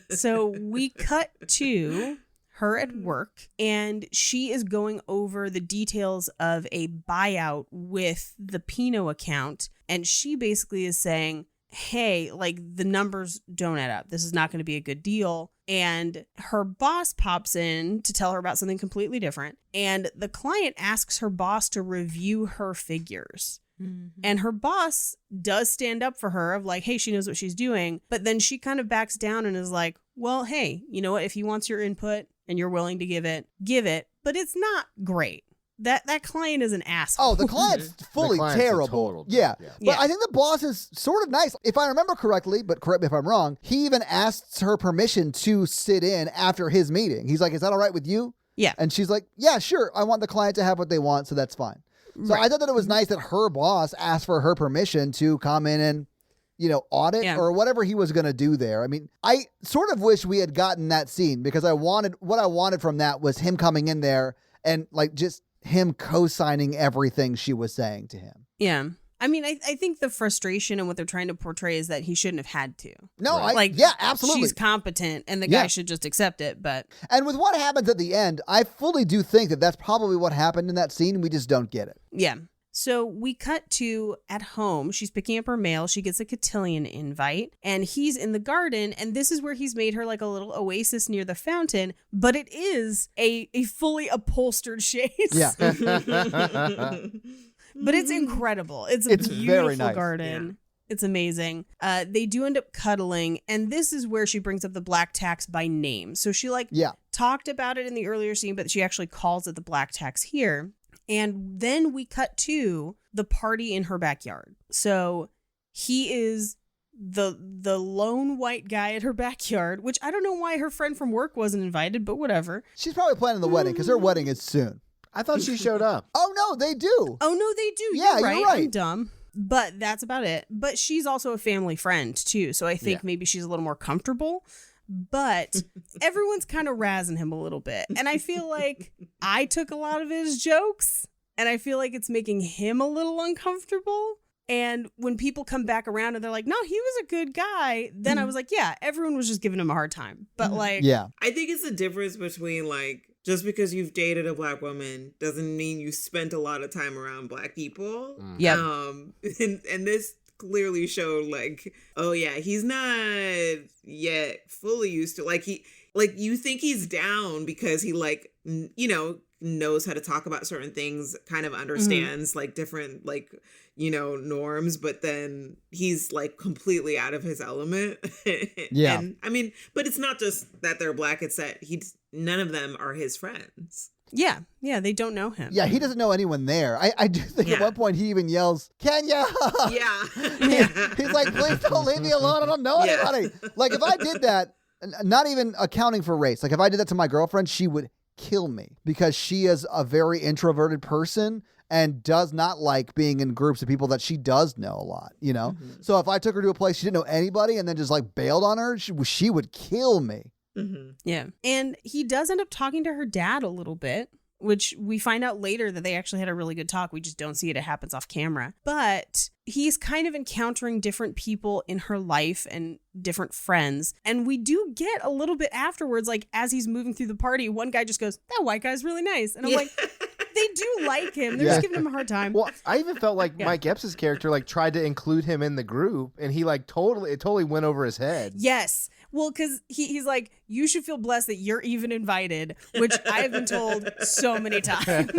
So we cut to her at work, and she is going over the details of a buyout with the Pinot account. And she basically is saying, hey, like, the numbers don't add up. This is not going to be a good deal. And her boss pops in to tell her about something completely different. And the client asks her boss to review her figures. And her boss does stand up for her of like, hey, she knows what she's doing. But then she kind of backs down and is like, well, hey, you know what? If he wants your input and you're willing to give it, but it's not great. That client is an asshole. Oh, the client's fully The client's a terrible. total Yeah. dick, yeah. But Yeah. I think the boss is sort of nice. If I remember correctly, but correct me if I'm wrong, he even asks her permission to sit in after his meeting. He's like, is that all right with you? Yeah. And she's like, yeah, sure. I want the client to have what they want, so that's fine. So I thought that it was nice that her boss asked for her permission to come in and, audit or whatever he was going to do there. I mean, I sort of wish we had gotten that scene because what I wanted from that was him coming in there and like just him co-signing everything she was saying to him. Yeah. I mean, I think the frustration and what they're trying to portray is that he shouldn't have had to. No, Right. yeah, absolutely. She's competent and the guy should just accept it. But And with what happens at the end, I fully do think that that's probably what happened in that scene. We just don't get it. yeah. So we cut to at home. She's picking up her mail. She gets a cotillion invite and he's in the garden. And this is where he's made her like a little oasis near the fountain. But it is a fully upholstered chaise. Yeah. But it's incredible. It's a It's beautiful very nice. garden. It's amazing. They do end up cuddling, and this is where she brings up the black tax by name. So she talked about it in the earlier scene, but she actually calls it the black tax here. And then we cut to the party in her backyard. So he is the lone white guy at her backyard, which I don't know why her friend from work wasn't invited, but whatever. She's probably planning the wedding because her wedding is soon. I thought she showed up. Oh, no, they do. Oh, no, they do. Yeah, You're you're right. I'm right. dumb. But that's about it. But she's also a family friend, too. So I think maybe she's a little more comfortable. But everyone's kind of razzing him a little bit. And I feel like I took a lot of his jokes. And I feel like it's making him a little uncomfortable. And when people come back around and they're like, no, he was a good guy. Then I was like, yeah, everyone was just giving him a hard time. But like, Yeah. I think it's the difference between like, just because you've dated a black woman doesn't mean you spent a lot of time around black people. Yep. And this clearly showed like, oh yeah, he's not yet fully used to you think he's down because he knows how to talk about certain things, kind of understands like different norms, but then he's like completely out of his element. Yeah. And I mean, but it's not just that they're black, it's that none of them are his friends. yeah, they don't know him. Yeah, he doesn't know anyone there. I do think at Yeah. one point he even yells, Kenya! Yeah. He's like, please don't leave me alone. I don't know Yeah. anybody. Like, if I did that, not even accounting for race, like if I did that to my girlfriend, she would kill me because she is a very introverted person and does not like being in groups of people that she does know a lot, Mm-hmm. So if I took her to a place she didn't know anybody and then just like bailed on her, she would kill me. Mm-hmm. Yeah. And he does end up talking to her dad a little bit, which we find out later that they actually had a really good talk. We just don't see it. It happens off camera. But he's kind of encountering different people in her life and different friends. And we do get a little bit afterwards, like as he's moving through the party, one guy just goes, that white guy's really nice. And I'm like, they do like him. They're just giving him a hard time. Well, I even felt like Mike Epps' character like tried to include him in the group, and he like totally went over his head. Yes. Well, because he's like, you should feel blessed that you're even invited, which I've been told so many times.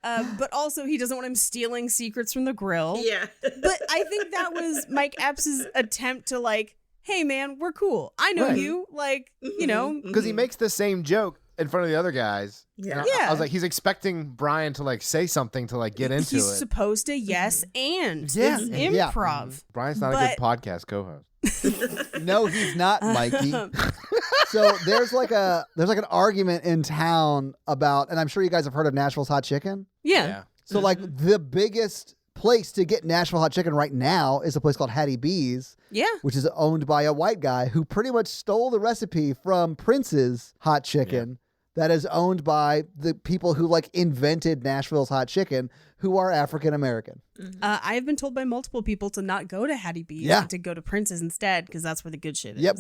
But also, he doesn't want him stealing secrets from the grill. Yeah. But I think that was Mike Epps' attempt to like, hey, man, we're cool. I know Right. you. Like, you know. Because he makes the same joke in front of the other guys. Yeah. And I Yeah. was like, he's expecting Brian to like say something to like get into He's it. supposed to yes and. Yeah. It's Yeah. improv. Brian's not a But- good podcast co-host. No, he's not, Mikey. So there's like an argument in town about, and I'm sure you guys have heard of Nashville's Hot Chicken. Yeah. So like the biggest place to get Nashville hot chicken right now is a place called Hattie B's, Yeah. which is owned by a white guy who pretty much stole the recipe from Prince's hot chicken that is owned by the people who like invented Nashville's hot chicken, who are African American. I've been told by multiple people to not go to Hattie B's Yeah. and to go to Prince's instead because that's where the good shit is. Yep,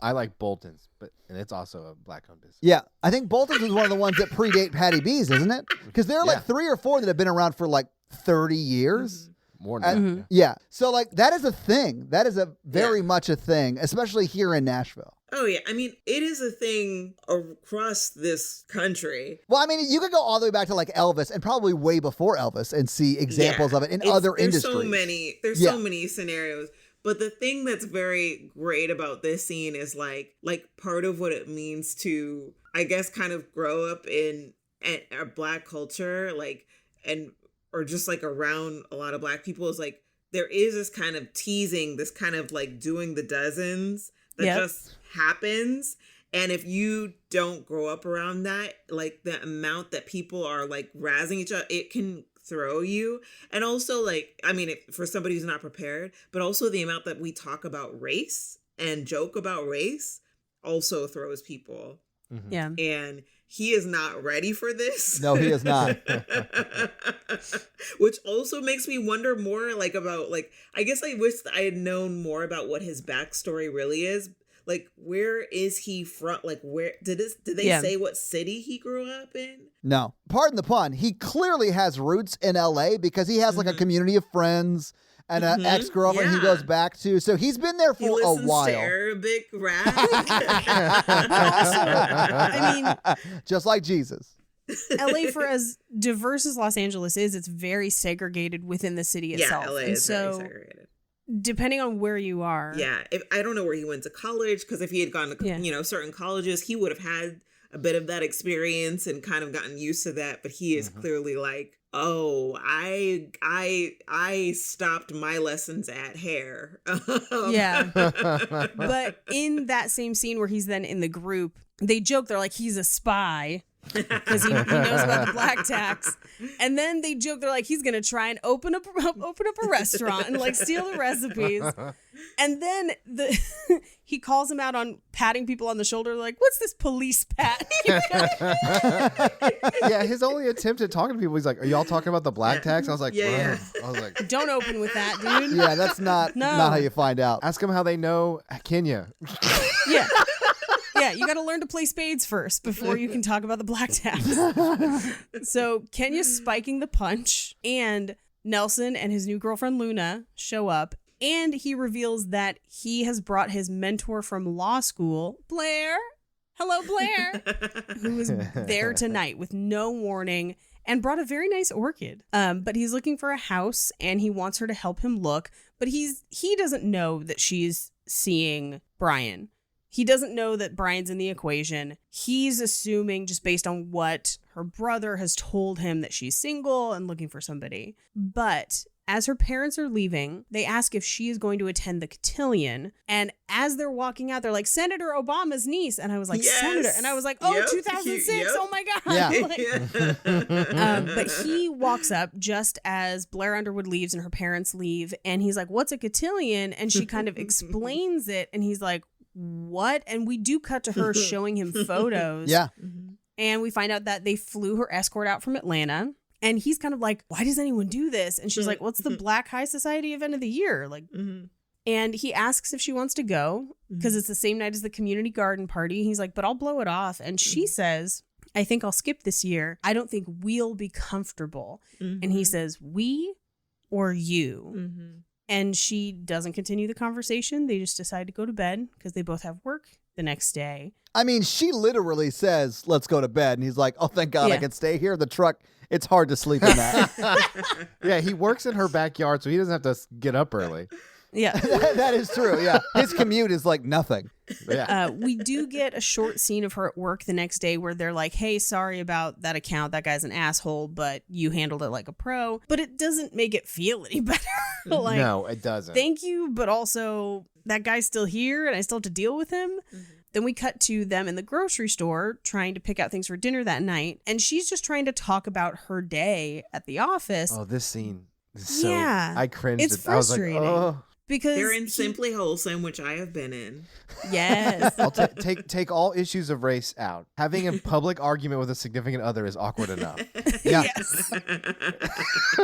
I like Bolton's, and it's also a black-owned business. Yeah, I think Bolton's is one of the ones that predate Hattie B's, isn't it? Because there are like 3 or 4 that have been around for like 30 years. More than that. Yeah. So like that is a thing. That is a very much a thing, especially here in Nashville. Oh yeah, I mean it is a thing across this country. Well, I mean, you could go all the way back to like Elvis and probably way before Elvis and see examples of it in other There's industries. There's so many scenarios. But the thing that's very great about this scene is like part of what it means to, I guess, kind of grow up in a Black culture, like, and or just like around a lot of Black people, is like there is this kind of teasing, this kind of like doing the dozens that just happens. And if you don't grow up around that, like the amount that people are like razzing each other, it can throw you. And also, like, I mean, for somebody who's not prepared, but also the amount that we talk about race and joke about race also throws people. Mm-hmm. Yeah. And he is not ready for this. No, he is not. Which also makes me wonder more, like, about, like, I guess I wish I had known more about what his backstory really is. Like, where is he from? Like, where did they say what city he grew up in? No. Pardon the pun. He clearly has roots in LA because he has like a community of friends and an ex-girlfriend he goes back to. So he's been there for a while. To Arabic rap. I mean, just like Jesus. LA, for as diverse as Los Angeles is, it's very segregated within the city itself. Yeah, LA and is so, very segregated. Depending on where you are. Yeah. I don't know where he went to college, because if he had gone to, certain colleges, he would have had a bit of that experience and kind of gotten used to that. But he is clearly like, oh, I stopped my lessons at hair. Yeah. But in that same scene where he's then in the group, they joke, they're like, he's a spy. Because he knows about the black tax. And then they joke, they're like, he's gonna try and open up a restaurant and like steal the recipes. And then he calls him out on patting people on the shoulder, like, what's this police pat? Yeah, his only attempt at talking to people, he's like, are y'all talking about the black tax? I was like, Yeah. I was like, Don't open with that, dude. Yeah, that's not how you find out. ask them how they know Kenya. Yeah. Yeah, you got to learn to play spades first before you can talk about the black tax. So Kenya's spiking the punch, and Nelson and his new girlfriend Luna show up, and he reveals that he has brought his mentor from law school, Blair. Hello, Blair. Who is there tonight with no warning and brought a very nice orchid. But he's looking for a house, and he wants her to help him look, but he doesn't know that she's seeing Brian. He doesn't know that Brian's in the equation. He's assuming, just based on what her brother has told him, that she's single and looking for somebody. But as her parents are leaving, they ask if she is going to attend the cotillion. And as they're walking out, they're like, Senator Obama's niece. And I was like, Yes. Senator. And I was like, oh, Yep. 2006. Yep. Oh my God. Yeah. But he walks up just as Blair Underwood leaves and her parents leave. And he's like, what's a cotillion? And she kind of explains it. And he's like, what? And we do cut to her showing him photos. Yeah. And we find out that they flew her escort out from Atlanta. And he's kind of like, why does anyone do this? And she's like, what's the Black High Society event of the year? Like, and he asks if she wants to go because it's the same night as the community garden party. He's like, but I'll blow it off. And she says, I think I'll skip this year. I don't think we'll be comfortable. And he says, we or you? And she doesn't continue the conversation. They just decide to go to bed because they both have work the next day. I mean, she literally says, let's go to bed. And he's like, oh, thank God I can stay here in the truck. It's hard to sleep in that. Yeah, he works in her backyard, so he doesn't have to get up early. Yeah. That is true. Yeah. His commute is like nothing. Yeah. We do get a short scene of her at work the next day where they're like, hey, sorry about that account. That guy's an asshole, but you handled it like a pro. But it doesn't make it feel any better. Like, No, it doesn't. thank you, but also that guy's still here and I still have to deal with him. Then we cut to them in the grocery store trying to pick out things for dinner that night. And she's just trying to talk about her day at the office. Oh, this scene is so... Yeah. I cringed. It's I was like, frustrating. oh. Because They're in Simply Wholesome, which I have been in. Yes. I'll take all issues of race out. Having a public argument with a significant other is awkward enough. Yeah. Yes.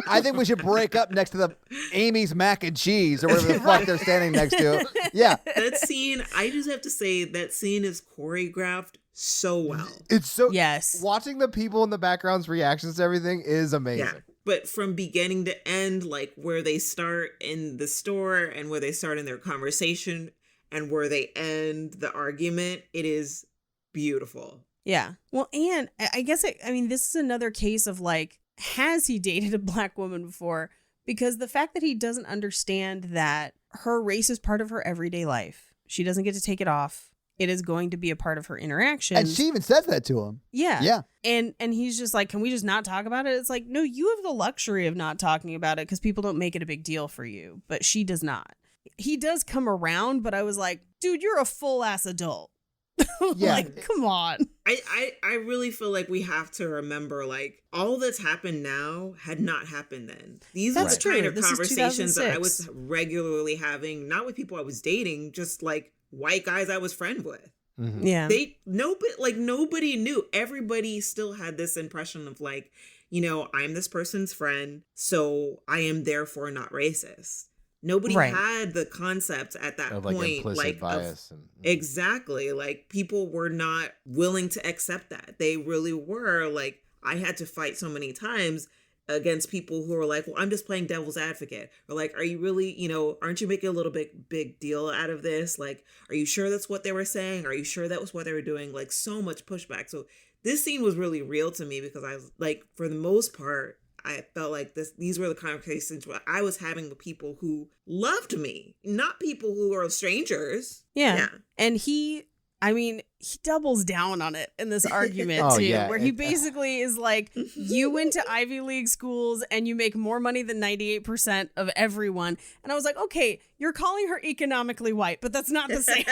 I think we should break up next to the Amy's mac and cheese or whatever the fuck they're standing next to. Yeah. That scene, I just have to say, that scene is choreographed so well. It's so... Yes. Watching the people in the background's reactions to everything is amazing. Yeah. But from beginning to end, like where they start in the store and where they start in their conversation and where they end the argument, it is beautiful. Yeah. Well, and I guess, this is another case of like, has he dated a Black woman before? Because the fact that he doesn't understand that her race is part of her everyday life. She doesn't get to take it off. It is going to be a part of her interactions. And she even says that to him. Yeah. Yeah. And he's just like, can we just not talk about it? It's like, no, you have the luxury of not talking about it because people don't make it a big deal for you. But she does not. He does come around, but I was like, dude, you're a full ass adult. Yeah. Like, come on. I really feel like we have to remember, like, all that's happened now had not happened then. These are That's the true. kind of This is conversations that I 2006. was regularly having, not with people I was dating, just like white guys I was friends with. Mhm. Yeah. Nobody knew. Everybody still had this impression of like, I'm this person's friend, so I am therefore not racist. Nobody Right. had the concept at that Of point, like implicit bias. And exactly. Like, people were not willing to accept that. They really were. Like, I had to fight so many times against people who are like, well, I'm just playing devil's advocate. Or like, are you really, aren't you making a little big deal out of this? Like, are you sure that's what they were saying? Are you sure that was what they were doing? Like, so much pushback. So this scene was really real to me because I was like, for the most part, I felt like these were the conversations where I was having with people who loved me, not people who are strangers. Yeah. And he doubles down on it in this argument too, yeah. where he basically is like, you went to Ivy League schools and you make more money than 98% of everyone. And I was like, okay, you're calling her economically white, but that's not the same.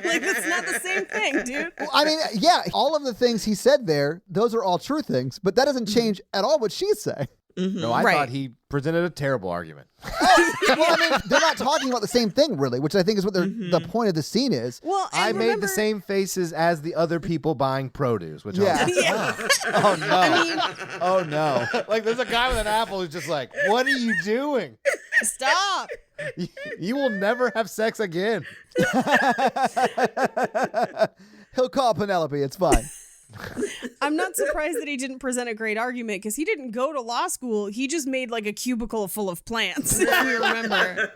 Like, that's not the same thing, dude. Well, I mean, yeah, all of the things he said there, those are all true things, but that doesn't change at all what she's saying. no, I Right. thought he presented a terrible argument. Well, I mean, they're not talking about the same thing, really, which I think is what the point of the scene is. Well, I and made remember- the same faces as the other people buying produce, which Yeah. I was like, Yeah. oh no. Oh no. Like, there's a guy with an apple who's just like, what are you doing? Stop. You will never have sex again. He'll call Penelope. It's fine. I'm not surprised that he didn't present a great argument because he didn't go to law school. He just made like a cubicle full of plants, if you remember.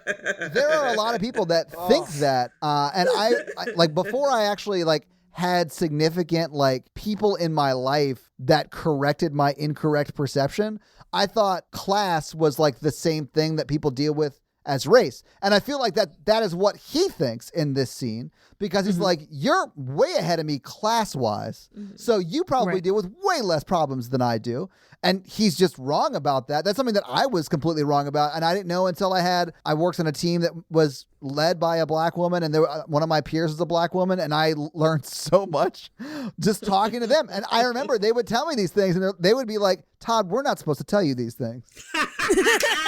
There are a lot of people that think that, and I like before I actually like had significant like people in my life that corrected my incorrect perception. I thought class was like the same thing that people deal with as race, and I feel like that is what he thinks in this scene because he's like, you're way ahead of me class wise, so you probably Right. deal with way less problems than I do. And he's just wrong about that. That's something that I was completely wrong about. And I didn't know until I worked on a team that was led by a black woman. And one of my peers was a black woman. And I learned so much just talking to them. And I remember they would tell me these things and they would be like, Todd, we're not supposed to tell you these things.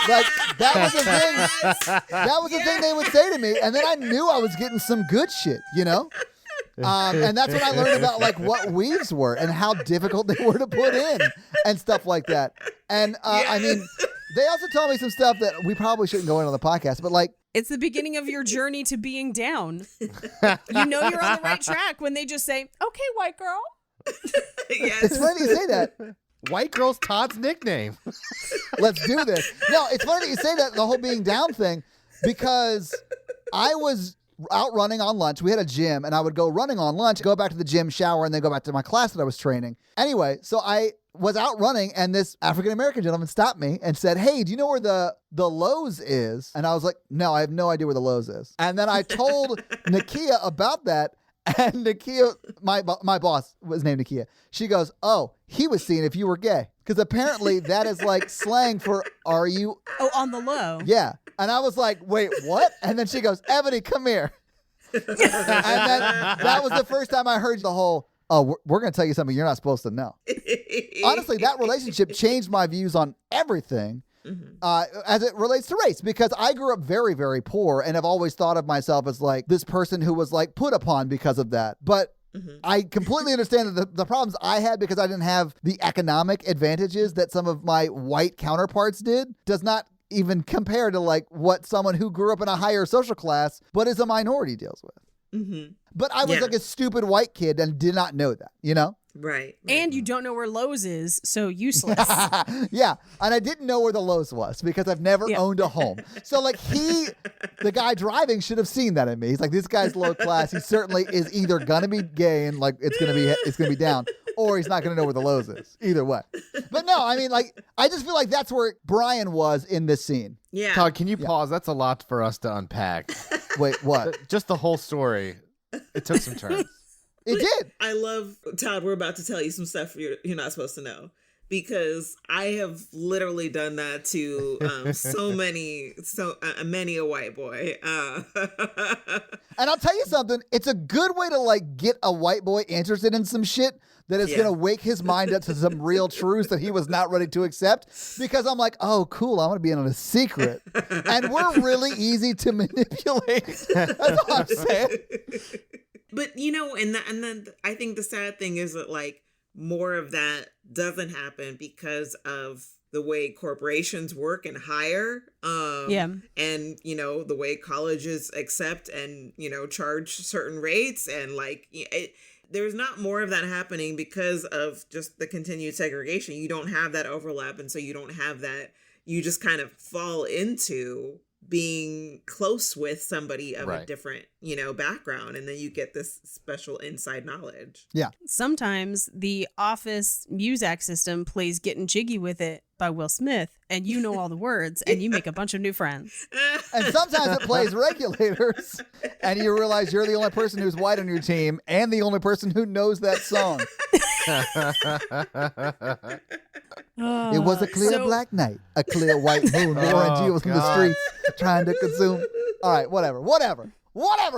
Like, that was the thing. That was the thing they would say to me. And then I knew I was getting some good shit, and that's when I learned about like what weaves were and how difficult they were to put in and stuff like that. And I mean, they also told me some stuff that we probably shouldn't go into on the podcast, but like, It's the beginning of your journey to being down. You know you're on the right track when they just say, okay, white girl. Yes. it's funny that you say that. White girl's Todd's nickname. Let's do this. No, it's funny that you say that, the whole being down thing, because I was out running on lunch. We had a gym, and I would go running on lunch, go back to the gym, shower, and then go back to my class that I was training. Anyway, so I was out running, and this African-American gentleman stopped me and said, hey, do you know where the Lowe's is? And I was like, no, I have no idea where the Lowe's is. And then I told Nakia about that, and Nakia, my boss was named Nakia. She goes, oh, he was seeing if you were gay. Because apparently that is like slang for, are you? Oh, on the low. Yeah. And I was like, wait, what? And then she goes, Ebony, come here. And then that was the first time I heard the whole, oh, we're going to tell you something you're not supposed to know. Honestly, that relationship changed my views on everything as it relates to race, because I grew up very, very poor and have always thought of myself as like this person who was like put upon because of that. But I completely understand that the problems I had because I didn't have the economic advantages that some of my white counterparts did does not even compare to like what someone who grew up in a higher social class but is a minority deals with. But I was like a stupid white kid and did not know that, Right. And you don't know where Lowe's is, so useless. Yeah. And I didn't know where the Lowe's was because I've never owned a home. So like the guy driving should have seen that in me. He's like, this guy's low class. He certainly is either going to be gay and like it's going to be down, or he's not going to know where the Lowe's is. Either way. But no, I mean, like, I just feel like that's where Brian was in this scene. Yeah. Todd, can you pause? That's a lot for us to unpack. Wait, what? Just the whole story. It took some turns. It did. I love, Todd, we're about to tell you some stuff you're not supposed to know. Because I have literally done that to many a white boy. And I'll tell you something. It's a good way to like get a white boy interested in some shit that is going to wake his mind up to some real truths that he was not ready to accept. Because I'm like, oh, cool. I'm going to be in on a secret. And we're really easy to manipulate. That's all I'm saying. But, and then I think the sad thing is that like more of that doesn't happen because of the way corporations work and hire. And, the way colleges accept and, charge certain rates. And like, there's not more of that happening because of just the continued segregation. You don't have that overlap. And so you don't have that. You just kind of fall into being close with somebody of a different, background. And then you get this special inside knowledge. Yeah. Sometimes the Office Muzak system plays Getting Jiggy With It by Will Smith, and you know all the words, and you make a bunch of new friends. And sometimes it plays Regulators, and you realize you're the only person who's white on your team and the only person who knows that song. It was a clear black night, a clear white moon, roaring jewels from the streets, trying to consume. All right, whatever,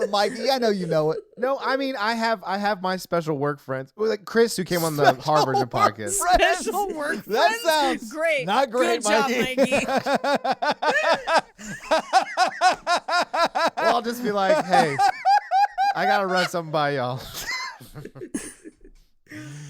Mikey. I know you know it. No, I mean I have my special work friends, like Chris, who came on the Harvard podcast. Special work That friends? sounds great. Not great, Good job, Mikey. Well, I'll just be like, hey, I gotta run something by y'all.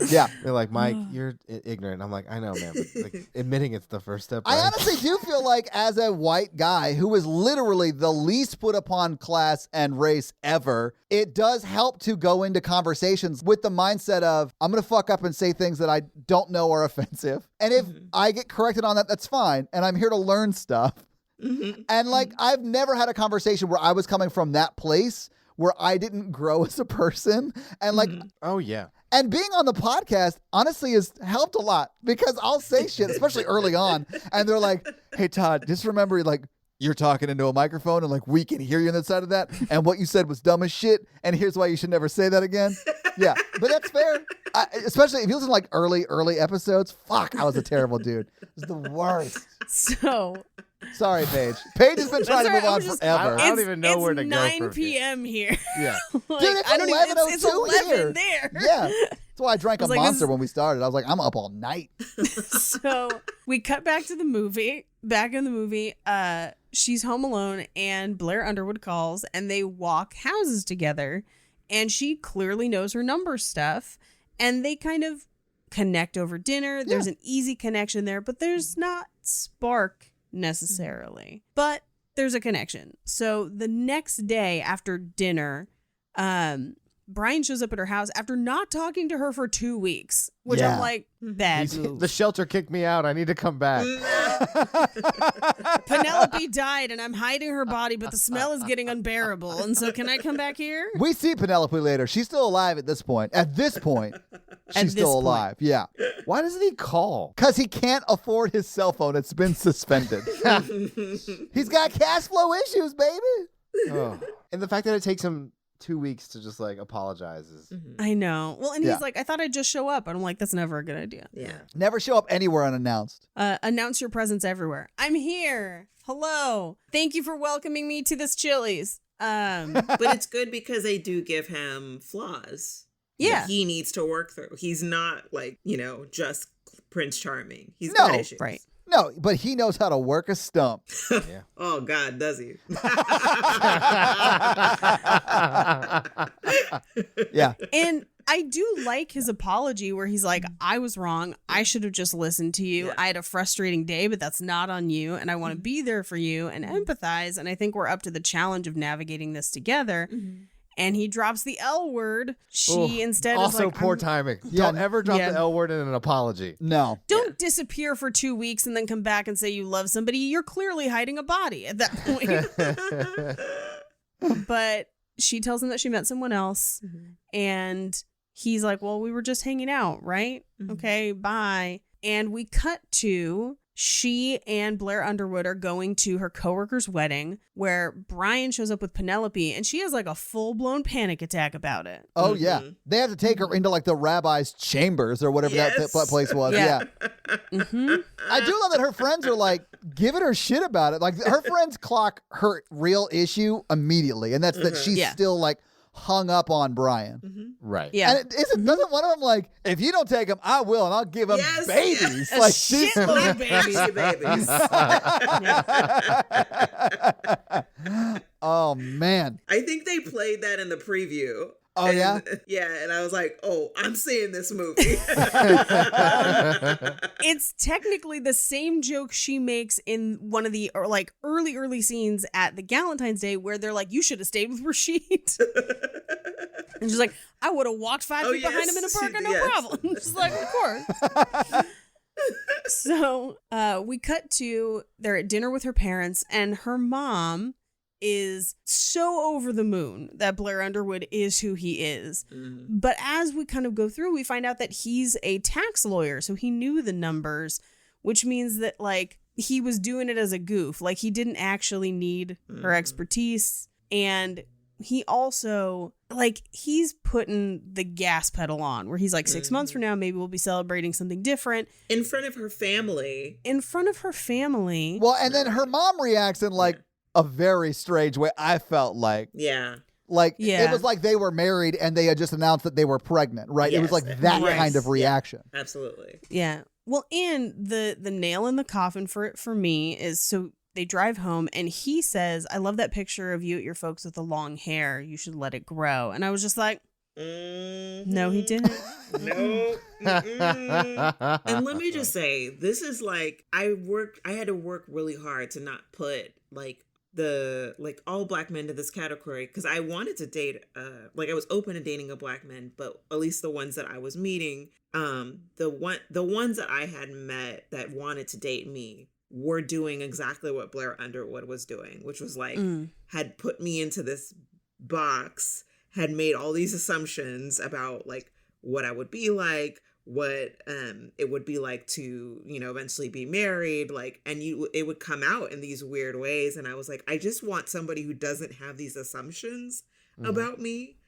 Yeah. They're like, Mike, you're ignorant. I'm like, I know, man. But like, admitting it's the first step. I right? honestly do feel like as a white guy who is literally the least put upon class and race ever, it does help to go into conversations with the mindset of, I'm going to fuck up and say things that I don't know are offensive. And if I get corrected on that, that's fine. And I'm here to learn stuff. And like, I've never had a conversation where I was coming from that place where I didn't grow as a person. And like, oh yeah. And being on the podcast, honestly, has helped a lot because I'll say shit, especially early on. And they're like, hey, Todd, just remember, like, you're talking into a microphone and, like, we can hear you on the side of that. And what you said was dumb as shit. And here's why you should never say that again. Yeah, but that's fair. Especially if you listen to, like, early episodes. Fuck, I was a terrible dude. It was the worst. So... Sorry, Paige. Paige has been trying to move on forever. I don't even know where to go. It's 9 p.m. here. Yeah. Like, Dude, it's 11:02 it's 11 here. there. Yeah. That's why I drank a like, Monster when we started. I was like, I'm up all night. So we cut back to the movie. Back in the movie, she's home alone and Blair Underwood calls and they walk houses together. And she clearly knows her number stuff. And they kind of connect over dinner. There's an easy connection there, but there's not spark necessarily, but there's a connection. So the next day after dinner, Brian shows up at her house after not talking to her for 2 weeks, which I'm like, bad move. The shelter kicked me out. I need to come back. Penelope died and I'm hiding her body, but the smell is getting unbearable. And so can I come back here? We see Penelope later. She's still alive at this point. At this point, she's still alive. Yeah. Why doesn't he call? Because he can't afford his cell phone. It's been suspended. He's got cash flow issues, baby. Oh. And the fact that it takes him 2 weeks to just like apologize is... I know. Well, and he's like, I thought I'd just show up. And I'm like, that's never a good idea. Yeah. Never show up anywhere unannounced. Announce your presence everywhere. I'm here. Hello. Thank you for welcoming me to this Chili's. But it's good because they do give him flaws. Yeah. That he needs to work through. He's not like, just Prince Charming. He's No. got issues. Right. No, but he knows how to work a stump. Yeah. Oh, God, does he? Yeah. And I do like his apology where he's like, I was wrong. I should have just listened to you. Yeah. I had a frustrating day, but that's not on you. And I want to be there for you and empathize. And I think we're up to the challenge of navigating this together. And he drops the L word. She instead is also like, poor I'm- timing. Yeah. Don't ever drop Yeah. the L word in an apology. No. Don't disappear for 2 weeks and then come back and say you love somebody. You're clearly hiding a body at that point. But she tells him that she met someone else and he's like, well, we were just hanging out, right? Okay, bye. And we cut to she and Blair Underwood are going to her coworker's wedding where Brian shows up with Penelope and she has like a full-blown panic attack about it. Oh, yeah. They have to take her into like the rabbi's chambers or whatever that place was. Yeah. I do love that her friends are like giving her shit about it. Like her friends clock her real issue immediately. And that's that she's still like hung up on Brian. Right. Yeah. And doesn't one of them like, if you don't take him, I will, and I'll give him babies. Like she's shitload of babies. Oh man. I think they played that in the preview. Oh, yeah? Yeah, and I was like, oh, I'm seeing this movie. It's technically the same joke she makes in one of the like early scenes at the Galentine's Day where they're like, you should have stayed with Rashid. And she's like, I would have walked 5 feet behind him in a park, no problem. She's like, of course. So we cut to, they're at dinner with her parents, and her mom is so over the moon that Blair Underwood is who he is. But as we kind of go through, we find out that he's a tax lawyer, so he knew the numbers, which means that like he was doing it as a goof. Like he didn't actually need her expertise. And he also, like, he's putting the gas pedal on where he's like 6 months from now, maybe we'll be celebrating something different. In front of her family. Well, and then her mom reacts in like a very strange way, I felt like. Yeah. Like, it was like they were married and they had just announced that they were pregnant, right? Yes. It was like that kind of reaction. Yeah, absolutely. Yeah. Well, and the nail in the coffin for me is, so they drive home and he says, I love that picture of you at your folks with the long hair. You should let it grow. And I was just like, no, he didn't. No. And let me just say, this is like, I had to work really hard to not put like all black men to this category, because I wanted to date I was open to dating a black man, but at least the ones that I was meeting, the ones that I had met that wanted to date me were doing exactly what Blair Underwood was doing, which was like had put me into this box, had made all these assumptions about like what I would be like, what it would be like to, eventually be married, like, and it would come out in these weird ways. And I was like, I just want somebody who doesn't have these assumptions about me,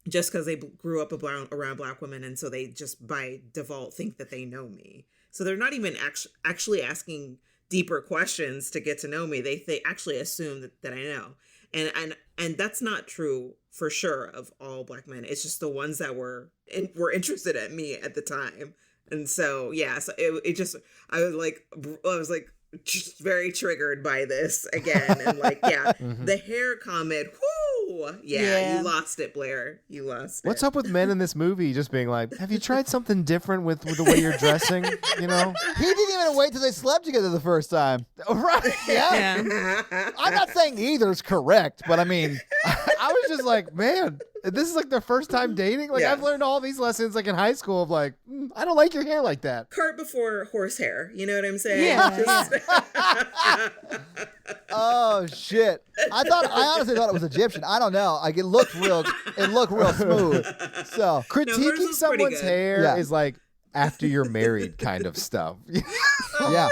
just because they grew up around black women, and so they just by default think that they know me. So they're not even actually asking deeper questions to get to know me. They actually assume that I know. And that's not true for sure of all black men. It's just the ones that were interested in me at the time. And so, yeah, so I was like just very triggered by this again. And like, yeah, the hair comment, whoo, yeah, you lost it, Blair. You lost it. What's up with men in this movie just being like, have you tried something different with the way you're dressing? He didn't even wait till they slept together the first time. Right. Yeah. I'm not saying either's correct, but I mean, I was just like, man, this is like their first time dating. Like I've learned all these lessons like in high school of like, I don't like your hair like that. Cart before horse hair. You know what I'm saying? Yeah. Oh shit! I honestly thought it was Egyptian. I don't know. Like it looked real smooth. So critiquing someone's hair is like after you're married kind of stuff. Yeah.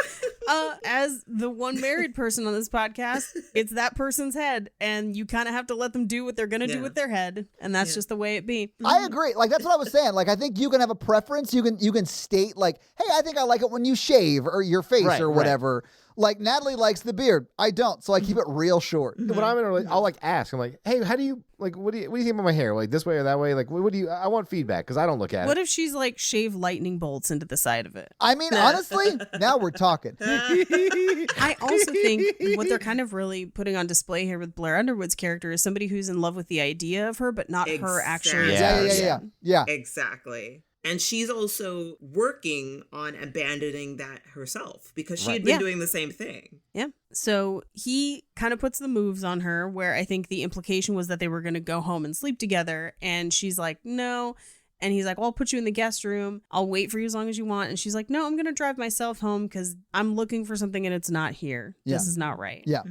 As the one married person on this podcast, it's that person's head, and you kind of have to let them do what they're gonna do with their head, and that's just the way it be. I agree. Like that's what I was saying. Like I think you can have a preference. You can state like, hey, I think I like it when you shave or your face or whatever. Like Natalie likes the beard. I don't, so I keep it real short. When I'm in a relationship, I'll like ask. I'm like, hey, how do you like? What do you think about my hair? Like this way or that way? Like what do you? I want feedback because I don't look at it. What if she's like shave lightning bolts into the side of it? I mean, honestly, now we're talking. I also think what they're kind of really putting on display here with Blair Underwood's character is somebody who's in love with the idea of her, but not her actually. Yeah. Exactly. And she's also working on abandoning that herself because she had been doing the same thing. Yeah. So he kind of puts the moves on her where I think the implication was that they were going to go home and sleep together. And she's like, no. And he's like, well, I'll put you in the guest room. I'll wait for you as long as you want. And she's like, no, I'm going to drive myself home because I'm looking for something and it's not here. This is not right. Yeah.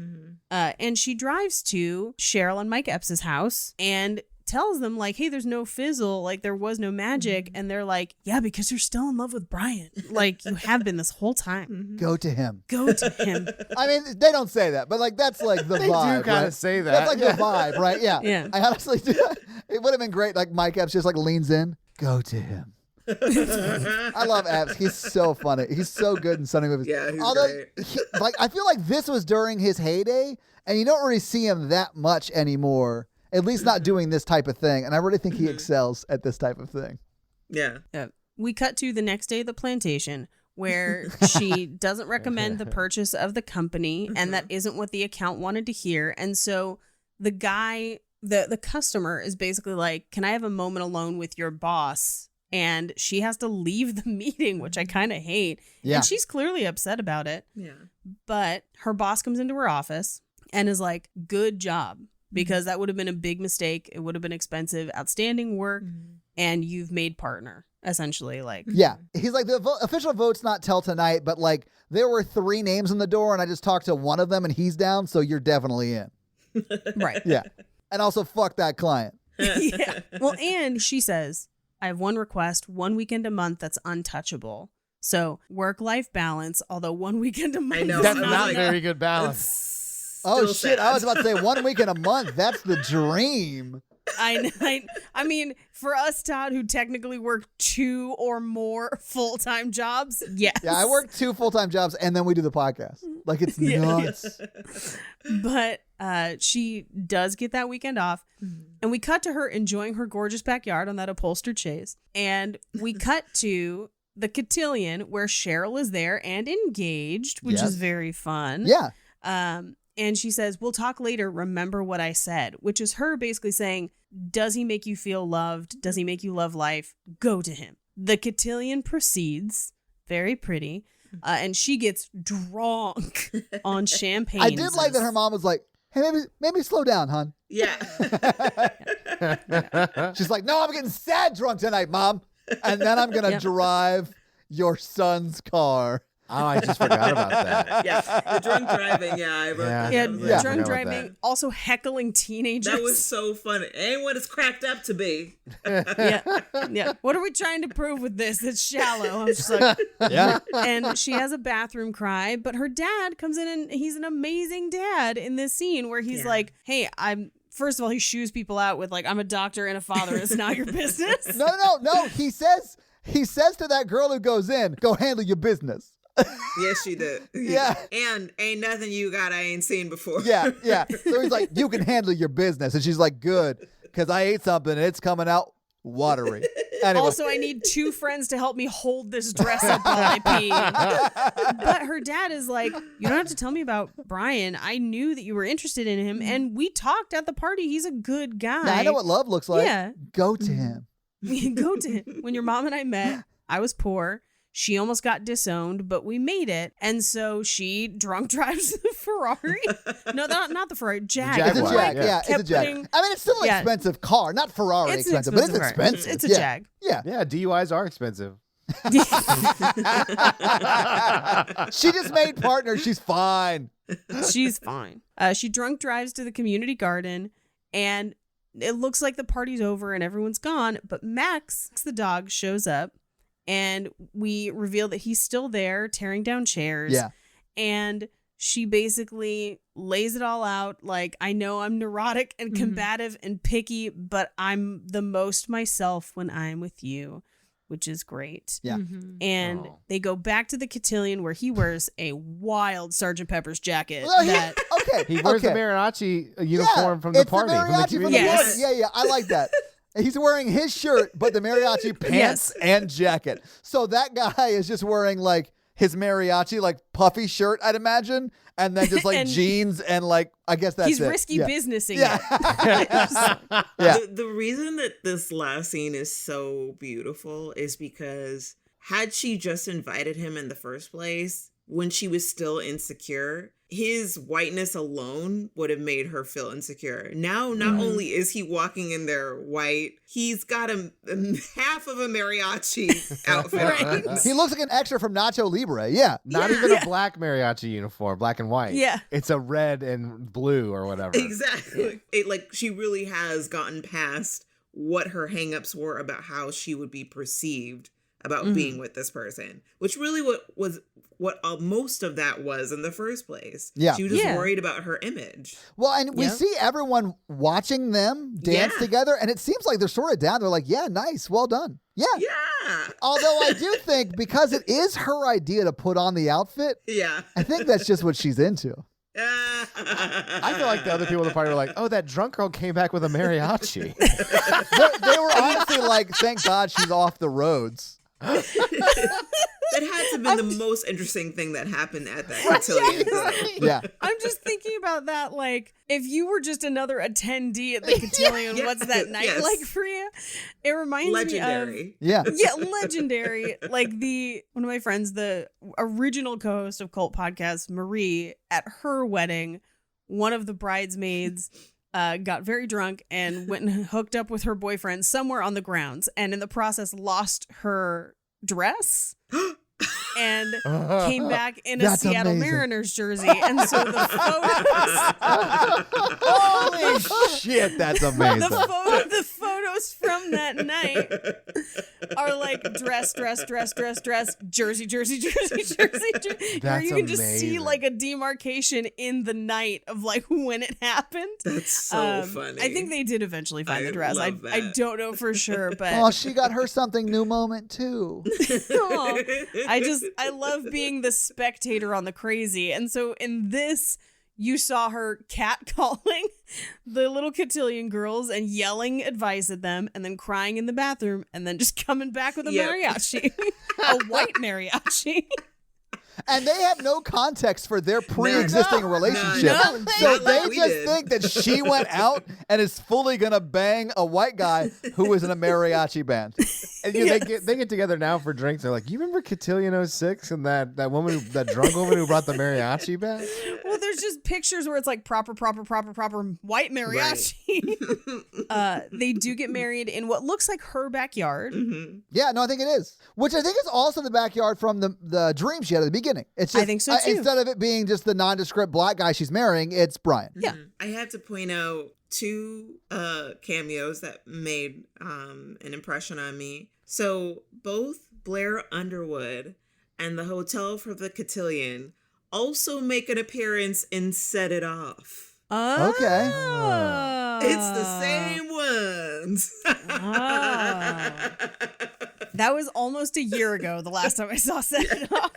And she drives to Cheryl and Mike Epps' house and tells them like, hey, there's no fizzle, like there was no magic. And they're like, yeah, because you're still in love with Brian. Like you have been this whole time. Go to him. Go to him. I mean, they don't say that, but like that's like the They vibe. do kind right? of say that. That's like the vibe, right? Yeah. Yeah. I honestly do. It would have been great. Like Mike Epps just like leans in. Go to him. I love Epps. He's so funny. He's so good in Sunny movies. Yeah, he's great. Like I feel like this was during his heyday, and you don't really see him that much anymore. At least not doing this type of thing. And I really think he excels at this type of thing. Yeah. We cut to the next day at the plantation where she doesn't recommend the purchase of the company, and that isn't what the account wanted to hear. And so the guy, the customer is basically like, can I have a moment alone with your boss? And she has to leave the meeting, which I kind of hate. Yeah. And she's clearly upset about it. Yeah. But her boss comes into her office and is like, good job. Because that would have been a big mistake. It would have been expensive, outstanding work. And you've made partner, essentially. Like, Yeah. He's like, the official vote's not till tonight, but like there were 3 names in the door and I just talked to one of them and he's down. So you're definitely in. right. Yeah. And also fuck that client. Yeah. Well, and she says, I have one request, 1 weekend a month that's untouchable. So work-life balance, although 1 weekend a month. I know. is That's I was not like, very good balance. Oh Still shit! sad. I was about to say 1 week in a month. That's the dream. I mean, for us, Todd, who technically work 2 or more full-time jobs, yes. Yeah, I work 2 full-time jobs and then we do the podcast. Like it's Yeah. nuts. But she does get that weekend off. And we cut to her enjoying her gorgeous backyard on that upholstered chaise. And we cut to the cotillion where Cheryl is there and engaged, which Yes. is very fun. Yeah. And she says, we'll talk later. Remember what I said, which is her basically saying, does he make you feel loved? Does he make you love life? Go to him. The cotillion proceeds. Very pretty. And she gets drunk on champagne. I did like that her mom was like, hey, maybe slow down, hon. Yeah. She's like, no, I'm getting sad drunk tonight, Mom. And then I'm going to drive your son's car. Oh, I just forgot about that. Yeah. The drunk driving. Yeah. I wrote that. Yeah, down. Yeah. drunk I forgot about driving, also heckling teenagers. That was so funny. Ain't what it's cracked up to be. yeah. What are we trying to prove with this? It's shallow. I'm just like, Yeah. and she has a bathroom cry, but her dad comes in and he's an amazing dad in this scene where he's Yeah. like, hey, first of all, he shoos people out with like, I'm a doctor and a father. It's not your business. No. He says to that girl who goes in, go handle your business. Yes, she did. Yeah. And ain't nothing you got I ain't seen before. Yeah. So he's like, you can handle your business. And she's like, good, because I ate something and it's coming out watery. Anyway. Also, I need 2 friends to help me hold this dress up while I pee. But her dad is like, you don't have to tell me about Brian. I knew that you were interested in him, and we talked at the party. He's a good guy. Now, I know what love looks like. Yeah. Go to him. We go to him. When your mom and I met, I was poor. She almost got disowned, but we made it. And so she drunk drives the Ferrari. No, not the Ferrari. Jag. It's a Jaguar, Jag. yeah. Yeah, it's a Kept Jag. putting- I mean, it's still an Yeah. expensive car. Not Ferrari It's an expensive, but it's car. expensive. It's a Yeah. Jag. Yeah. Yeah, DUIs are expensive. She just made partners. She's fine. She's fine. She drunk drives to the community garden, and it looks like the party's over and everyone's gone. But Max, the dog, shows up, and we reveal that he's still there, tearing down chairs. Yeah. And she basically lays it all out. Like, I know I'm neurotic and combative and picky, but I'm the most myself when I'm with you, which is great. Yeah. And Oh. they go back to the cotillion where he wears a wild Sgt. Pepper's jacket. Well, that okay. He wears okay. the mariachi uniform from the it's party. The from mariachi the from the Yes. party. Yeah. I like that. He's wearing his shirt, but the mariachi pants and jacket. So that guy is just wearing like his mariachi, like puffy shirt, I'd imagine. And then just like And jeans and like, I guess that's he's it. risky Yeah. businessing Yeah. it. Yeah. The reason that this last scene is so beautiful is because had she just invited him in the first place when she was still insecure, his whiteness alone would have made her feel insecure. Now, not only is he walking in there white, he's got a half of a mariachi outfit on. He looks like an extra from Nacho Libre. Yeah. Not even a black mariachi uniform, black and white. Yeah. It's a red and blue or whatever. Exactly. It, like, she really has gotten past what her hangups were about how she would be perceived about being with this person, which really was what most of that was in the first place. Yeah. She was just worried about her image. Well, and we see everyone watching them dance together, and it seems like they're sort of down. They're like, yeah, nice, well done. Yeah. Yeah. Although I do think because it is her idea to put on the outfit, Yeah. I think that's just what she's into. I feel like the other people at the party were like, oh, that drunk girl came back with a mariachi. They were honestly like, thank God she's off the roads. That had to have been the most interesting thing that happened at that cotillion. Yeah. I'm just thinking about that, like, if you were just another attendee at the cotillion, what's that night like for you? It reminds Legendary. me of... Yeah. Yeah, legendary. Like one of my friends, the original co-host of Cult Podcast, Marie, at her wedding, one of the bridesmaids got very drunk and went and hooked up with her boyfriend somewhere on the grounds, and in the process lost her dress and came back in a That's Seattle amazing. Mariners jersey. And so the photos... Holy shit, that's amazing. The photos from that night are like dress, jersey. Where That's you can just see amazing. like a demarcation in the night of like when it happened. That's so funny. I think they did eventually find I the dress. I love that. don't know for sure, but Oh, she got her something new moment too. Aw. I love being the spectator on the crazy. And so in this, you saw her catcalling the little cotillion girls and yelling advice at them and then crying in the bathroom and then just coming back with a mariachi, a white mariachi. And they have no context for their pre-existing relationship. No, so not they like we just did. think that she went out and is fully going to bang a white guy who was in a mariachi band. And they get together now for drinks. They're like, you remember Cotillion 06 and that woman, that drunk woman who brought the mariachi back? Well, there's just pictures where it's like proper white mariachi. They do get married in what looks like her backyard. Mm-hmm. Yeah, no, I think it is. Which I think is also the backyard from the dream she had at the beginning. It's just, I think so, too. Instead of it being just the nondescript black guy she's marrying, it's Brian. Yeah. I have to point out two cameos that made an impression on me. So both Blair Underwood and the hotel for the cotillion also make an appearance in Set It Off. Oh. Okay. It's the same ones. That was almost a year ago, the last time I saw Set It Off.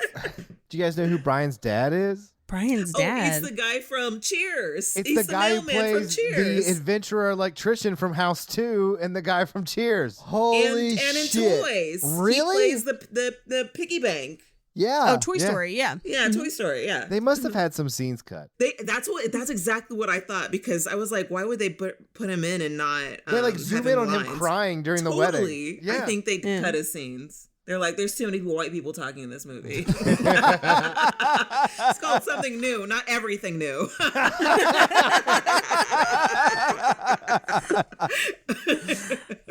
Do you guys know who Brian's dad is? Brian's Oh, dad. it's the guy from Cheers. It's He's the guy who mailman from plays Cheers. the adventurer electrician from House 2 and the guy from Cheers. Holy and in shit. Toys. Really? He plays the piggy bank. Yeah. Oh, Toy Story, yeah. Yeah, Toy Story, yeah. They must have had some scenes cut. That's exactly what I thought, because I was like, why would they put him in and not They like have zoom in on him lines? crying during the Totally. wedding. Yeah. I think they cut his scenes. They're like, there's too many white people talking in this movie. It's called something new, not everything new.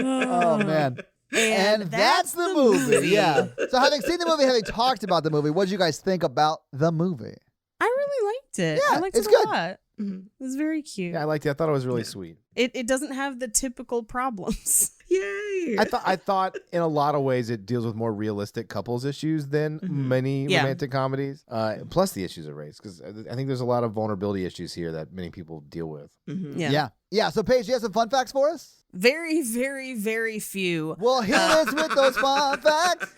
Oh, man. And that's the movie. Yeah. So having seen the movie, having talked about the movie, what did you guys think about the movie? I really liked it. Yeah, I liked it's it a good. lot. It was very cute. Yeah, I liked it. I thought it was really sweet. It doesn't have the typical problems. Yay. I thought in a lot of ways it deals with more realistic couples issues than many romantic comedies. Plus the issues of race, because I think there's a lot of vulnerability issues here that many people deal with. Yeah. Yeah. So Paige, you have some fun facts for us? Very, very, very few. Well, hit us with those fun facts.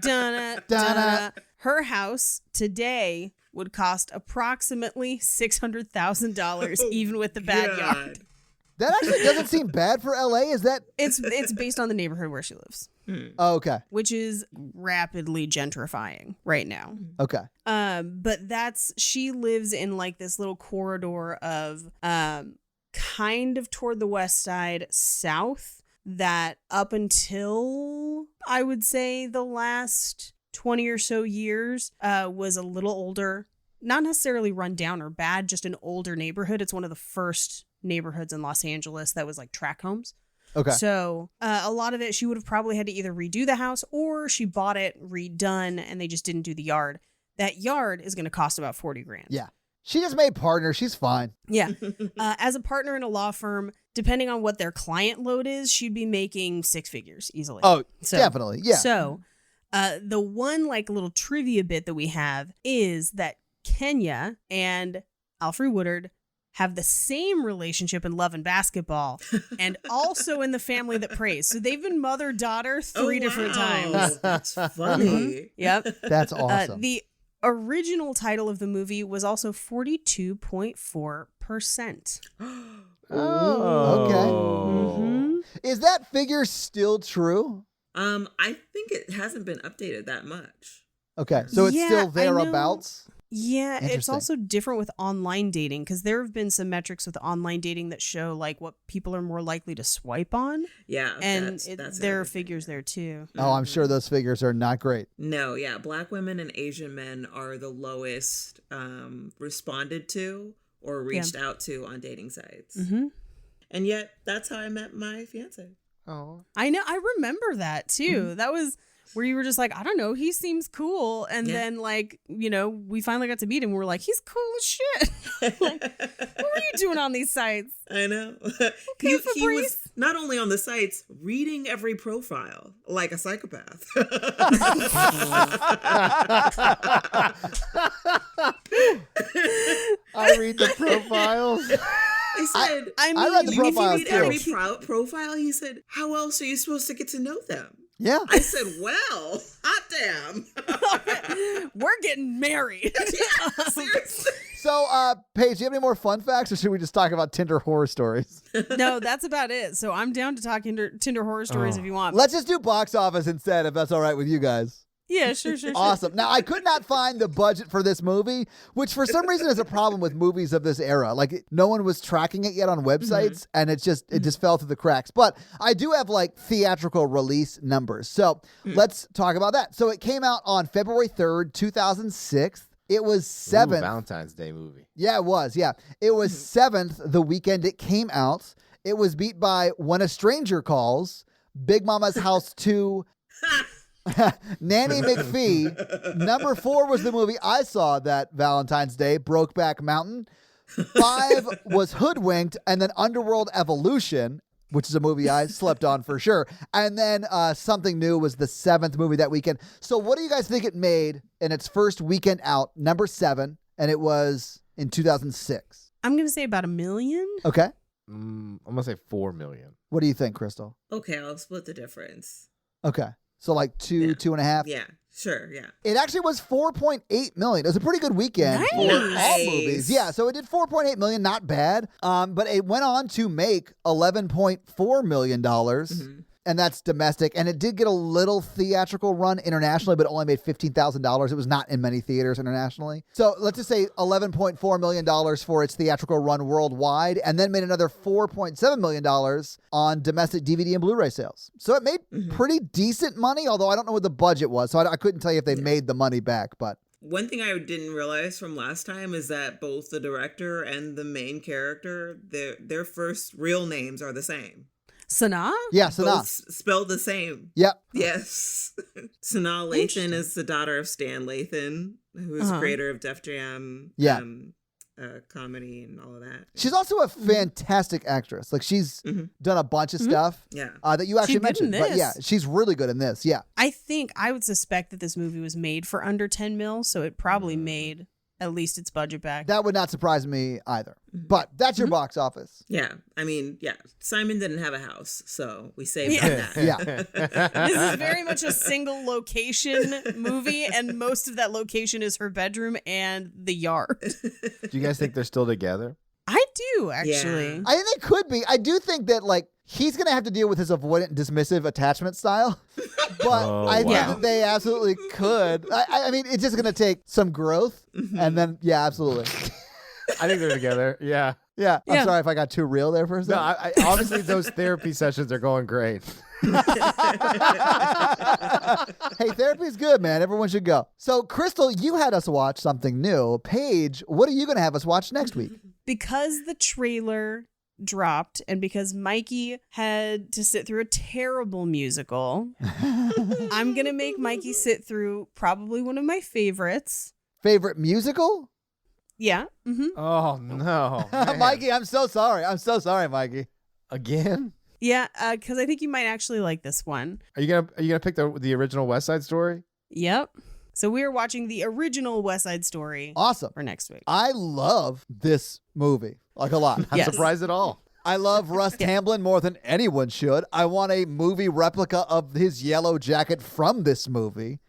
Dun-na, dun-na. Her house today would cost approximately $600,000, even with the backyard. That actually doesn't seem bad for LA. Is that? It's based on the neighborhood where she lives, Oh, okay. which is rapidly gentrifying right now. Okay. But she lives in like this little corridor of kind of toward the west side south that up until I would say the last 20 or so years was a little older, not necessarily run down or bad, just an older neighborhood. It's one of the first neighborhoods in Los Angeles that was like tract homes. Okay. So a lot of it, she would have probably had to either redo the house or she bought it redone and they just didn't do the yard. That yard is going to cost about $40,000. Yeah. She just made partner. She's fine. Yeah. As a partner in a law firm, depending on what their client load is, she'd be making six figures easily. Oh, So- definitely. Yeah. So the one like little trivia bit that we have is that Kenya and Alfred Woodard have the same relationship in Love and Basketball and also in The Family That Prays. So they've been mother-daughter three different times. That's funny. Yep. That's awesome. The original title of the movie was also 42.4%. Oh. Mhm. Is that figure still true? I think it hasn't been updated that much. Okay. So it's Yeah, still I know. thereabouts? Yeah, it's Interesting. also different with online dating because there have been some metrics with online dating that show like what people are more likely to swipe on, Yeah. and that's there are everything. figures there too. Oh, I'm sure those figures are not great. No, yeah. Black women and Asian men are the lowest responded to or reached out to on dating sites. Mm-hmm. And yet, that's how I met my fiance. Oh. I know. I remember that too. That was where you were just like, I don't know, he seems cool, and Yeah. then like we finally got to meet him. We were like, he's cool as shit. Like, what were you doing on these sites? I know. Okay, he was Fabrice. not only on the sites, reading every profile like a psychopath. I read the profiles. I said, I mean, I read the if you profiles read too. every profile, he said, how else are you supposed to get to know them? Yeah. I said, well, hot damn. We're getting married. Yeah, seriously. So, Paige, do you have any more fun facts, or should we just talk about Tinder horror stories? No, that's about it. So I'm down to talk Tinder horror stories if you want. Let's just do box office instead, if that's all right with you guys. Yeah, sure. Awesome. Now, I could not find the budget for this movie, which for some reason is a problem with movies of this era. Like, no one was tracking it yet on websites, and it just fell through the cracks. But I do have, like, theatrical release numbers. So let's talk about that. So it came out on February 3rd, 2006. It was 7th. Ooh, Valentine's Day movie. Yeah, it was. Yeah. It was 7th the weekend it came out. It was beat by When a Stranger Calls, Big Mama's House 2, Nanny McPhee. Number 4 was the movie I saw that Valentine's Day, Brokeback Mountain. 5 was Hoodwinked, and then Underworld Evolution, which is a movie I slept on for sure. And then Something New was the 7th movie that weekend. So what do you guys think it made in its first weekend out? Number 7, and it was in 2006. I'm gonna say about $1 million. Okay. I'm gonna say 4 million. What do you think, Crystal? Okay, I'll split the difference. Okay. So like 2, Yeah. 2.5. Yeah, sure, yeah. It actually was 4.8 million. It was a pretty good weekend for all Nice. movies. Yeah, so it did 4.8 million, not bad. But it went on to make $11.4 million. And that's domestic. And it did get a little theatrical run internationally, but only made $15,000. It was not in many theaters internationally. So let's just say $11.4 million for its theatrical run worldwide, and then made another $4.7 million on domestic DVD and Blu-ray sales. So it made pretty decent money, although I don't know what the budget was. So I couldn't tell you if they made the money back, but... One thing I didn't realize from last time is that both the director and the main character, their first real names are the same. Sanaa? Yeah, Sanaa. Both spelled the same. Yep. Yes. Sanaa Lathan is the daughter of Stan Lathan, who is creator of Def Jam, Yeah. comedy and all of that. She's also a fantastic actress. Like, she's done a bunch of stuff Yeah. that you actually She's good in mentioned. But this. yeah, she's really good in this. Yeah. I would suspect that this movie was made for under 10 mil, so it probably made at least its budget back. That would not surprise me either. But that's your box office. Yeah. I mean, yeah. Simon didn't have a house, so we saved Yeah. on that. Yeah. This is very much a single location movie, and most of that location is her bedroom and the yard. Do you guys think they're still together? I do, actually. Yeah. I think they could be. I do think that, like, he's going to have to deal with his avoidant and dismissive attachment style. But Oh, I think wow. that they absolutely could. I mean, it's just going to take some growth. And then, yeah, absolutely. I think they're together. Yeah. Yeah. I'm Yeah. sorry if I got too real there for a No, second. I obviously those therapy sessions are going great. Hey, therapy's good, man. Everyone should go. So, Kristal, you had us watch something new. Paige, what are you going to have us watch next week? Because the trailer dropped and because Mikey had to sit through a terrible musical, I'm going to make Mikey sit through probably one of my favorites. Favorite musical? Yeah. Mm-hmm. Oh no, man. Mikey, I'm so sorry. I'm so sorry, Mikey. Again? Yeah, because I think you might actually like this one. Are you gonna pick the original West Side Story? Yep. So we are watching the original West Side Story Awesome. for next week. I love this movie, like a lot. Not Yes. surprised at all. I love Russ Tamblyn more than anyone should. I want a movie replica of his yellow jacket from this movie.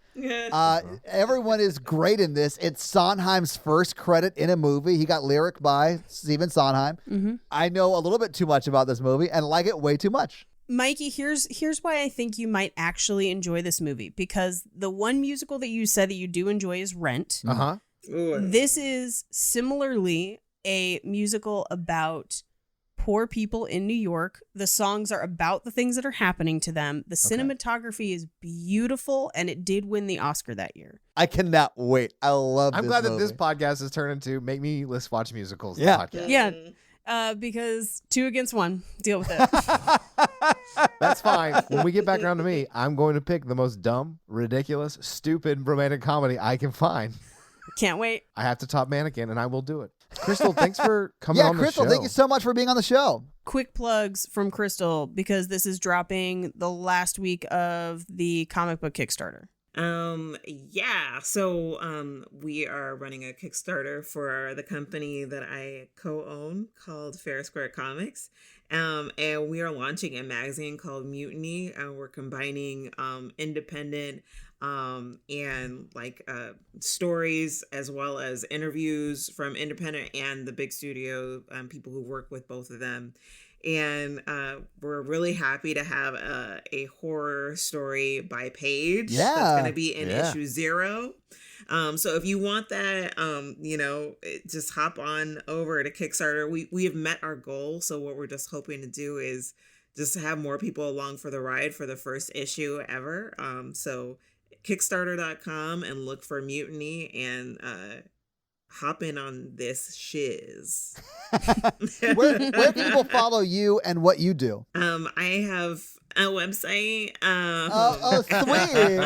Everyone is great in this. It's Sondheim's first credit in a movie. He got lyric by Stephen Sondheim. Mm-hmm. I know a little bit too much about this movie and like it way too much. Mikey, here's why I think you might actually enjoy this movie, because the one musical that you said that you do enjoy is Rent. Uh-huh. This is similarly a musical about poor people in New York. The songs are about the things that are happening to them. The cinematography is beautiful, and it did win the Oscar that year. I cannot wait. I love I'm this glad that movie. this podcast has turned into make me let's watch musicals. Yeah. Podcast. Yeah, because 2 against 1. Deal with it. That's fine. When we get back around to me, I'm going to pick the most dumb, ridiculous, stupid romantic comedy I can find. Can't wait. I have to top Mannequin, and I will do it. Kristal, thanks for coming Yeah, on the show. Kristal, thank you so much for being on the show. Quick plugs from Kristal, because this is dropping the last week of the comic book Kickstarter. So we are running a Kickstarter for the company that I co-own called Fair Square Comics. And we are launching a magazine called Mutiny, and we're combining independent and stories as well as interviews from independent and the big studio people who work with both of them. And we're really happy to have a horror story by Paige. Yeah. That's going to be in Yeah. issue 0. So if you want that, just hop on over to Kickstarter. We have met our goal. So what we're just hoping to do is just have more people along for the ride for the first issue ever. So Kickstarter.com and look for Mutiny and hop in on this shiz. Where can people follow you and what you do? I have a website. Sweet.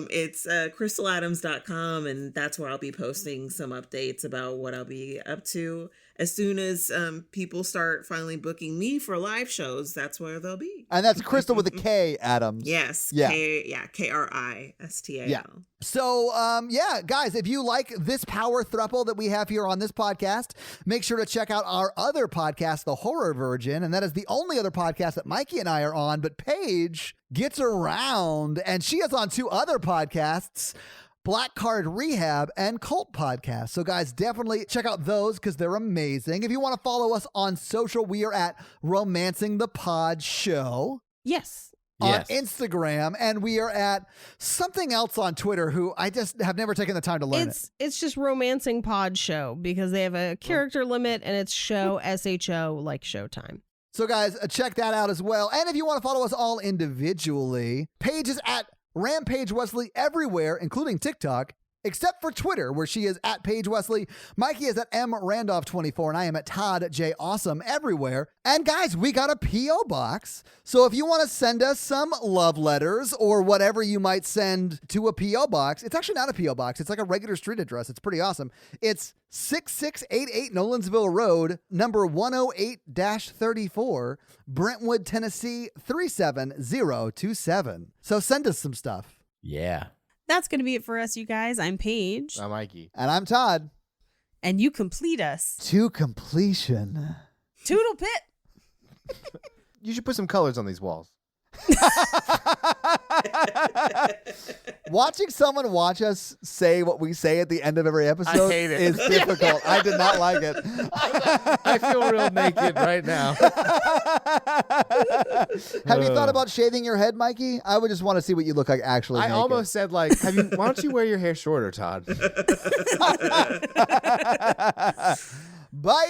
It's kristaladams.com, and that's where I'll be posting some updates about what I'll be up to. As soon as people start finally booking me for live shows, that's where they'll be. And that's Kristal with a K, Adams. Yes. Yeah. Kristal. Yeah. So, guys, if you like this power throuple that we have here on this podcast, make sure to check out our other podcast, The Horror Virgin. And that is the only other podcast that Mikey and I are on. But Paige gets around, and she is on 2 other podcasts, Black Card Rehab and Cult Podcast. So, guys, definitely check out those because they're amazing. If you want to follow us on social, we are at Romancing the Pod Show Yes. on Instagram, and we are at something else on Twitter who I just have never taken the time to learn It's just Romancing Pod Show because they have a character limit and it's show SHO like Showtime. So guys, check that out as well. And if you want to follow us all individually, Paige is at Rampage Wesley everywhere, including TikTok, except for Twitter, where she is at Paige Wesley. Mikey is at MRandolph24, and I am at Todd J. Awesome everywhere. And guys, we got a P.O. box. So if you want to send us some love letters or whatever you might send to a P.O. box, it's actually not a P.O. box. It's like a regular street address. It's pretty awesome. It's 6688 Nolensville Road, number 108-34, Brentwood, Tennessee 37027. So send us some stuff. Yeah. That's going to be it for us, you guys. I'm Paige. I'm Mikey. And I'm Todd. And you complete us. To completion. Toodle pit. You should put some colors on these walls. Watching someone watch us say what we say at the end of every episode hate it. is difficult. I did not like it. I feel real naked right now. Have you thought about shaving your head, Mikey? I would just want to see what you look like actually. I naked. almost said why don't you wear your hair shorter, Todd? Bye.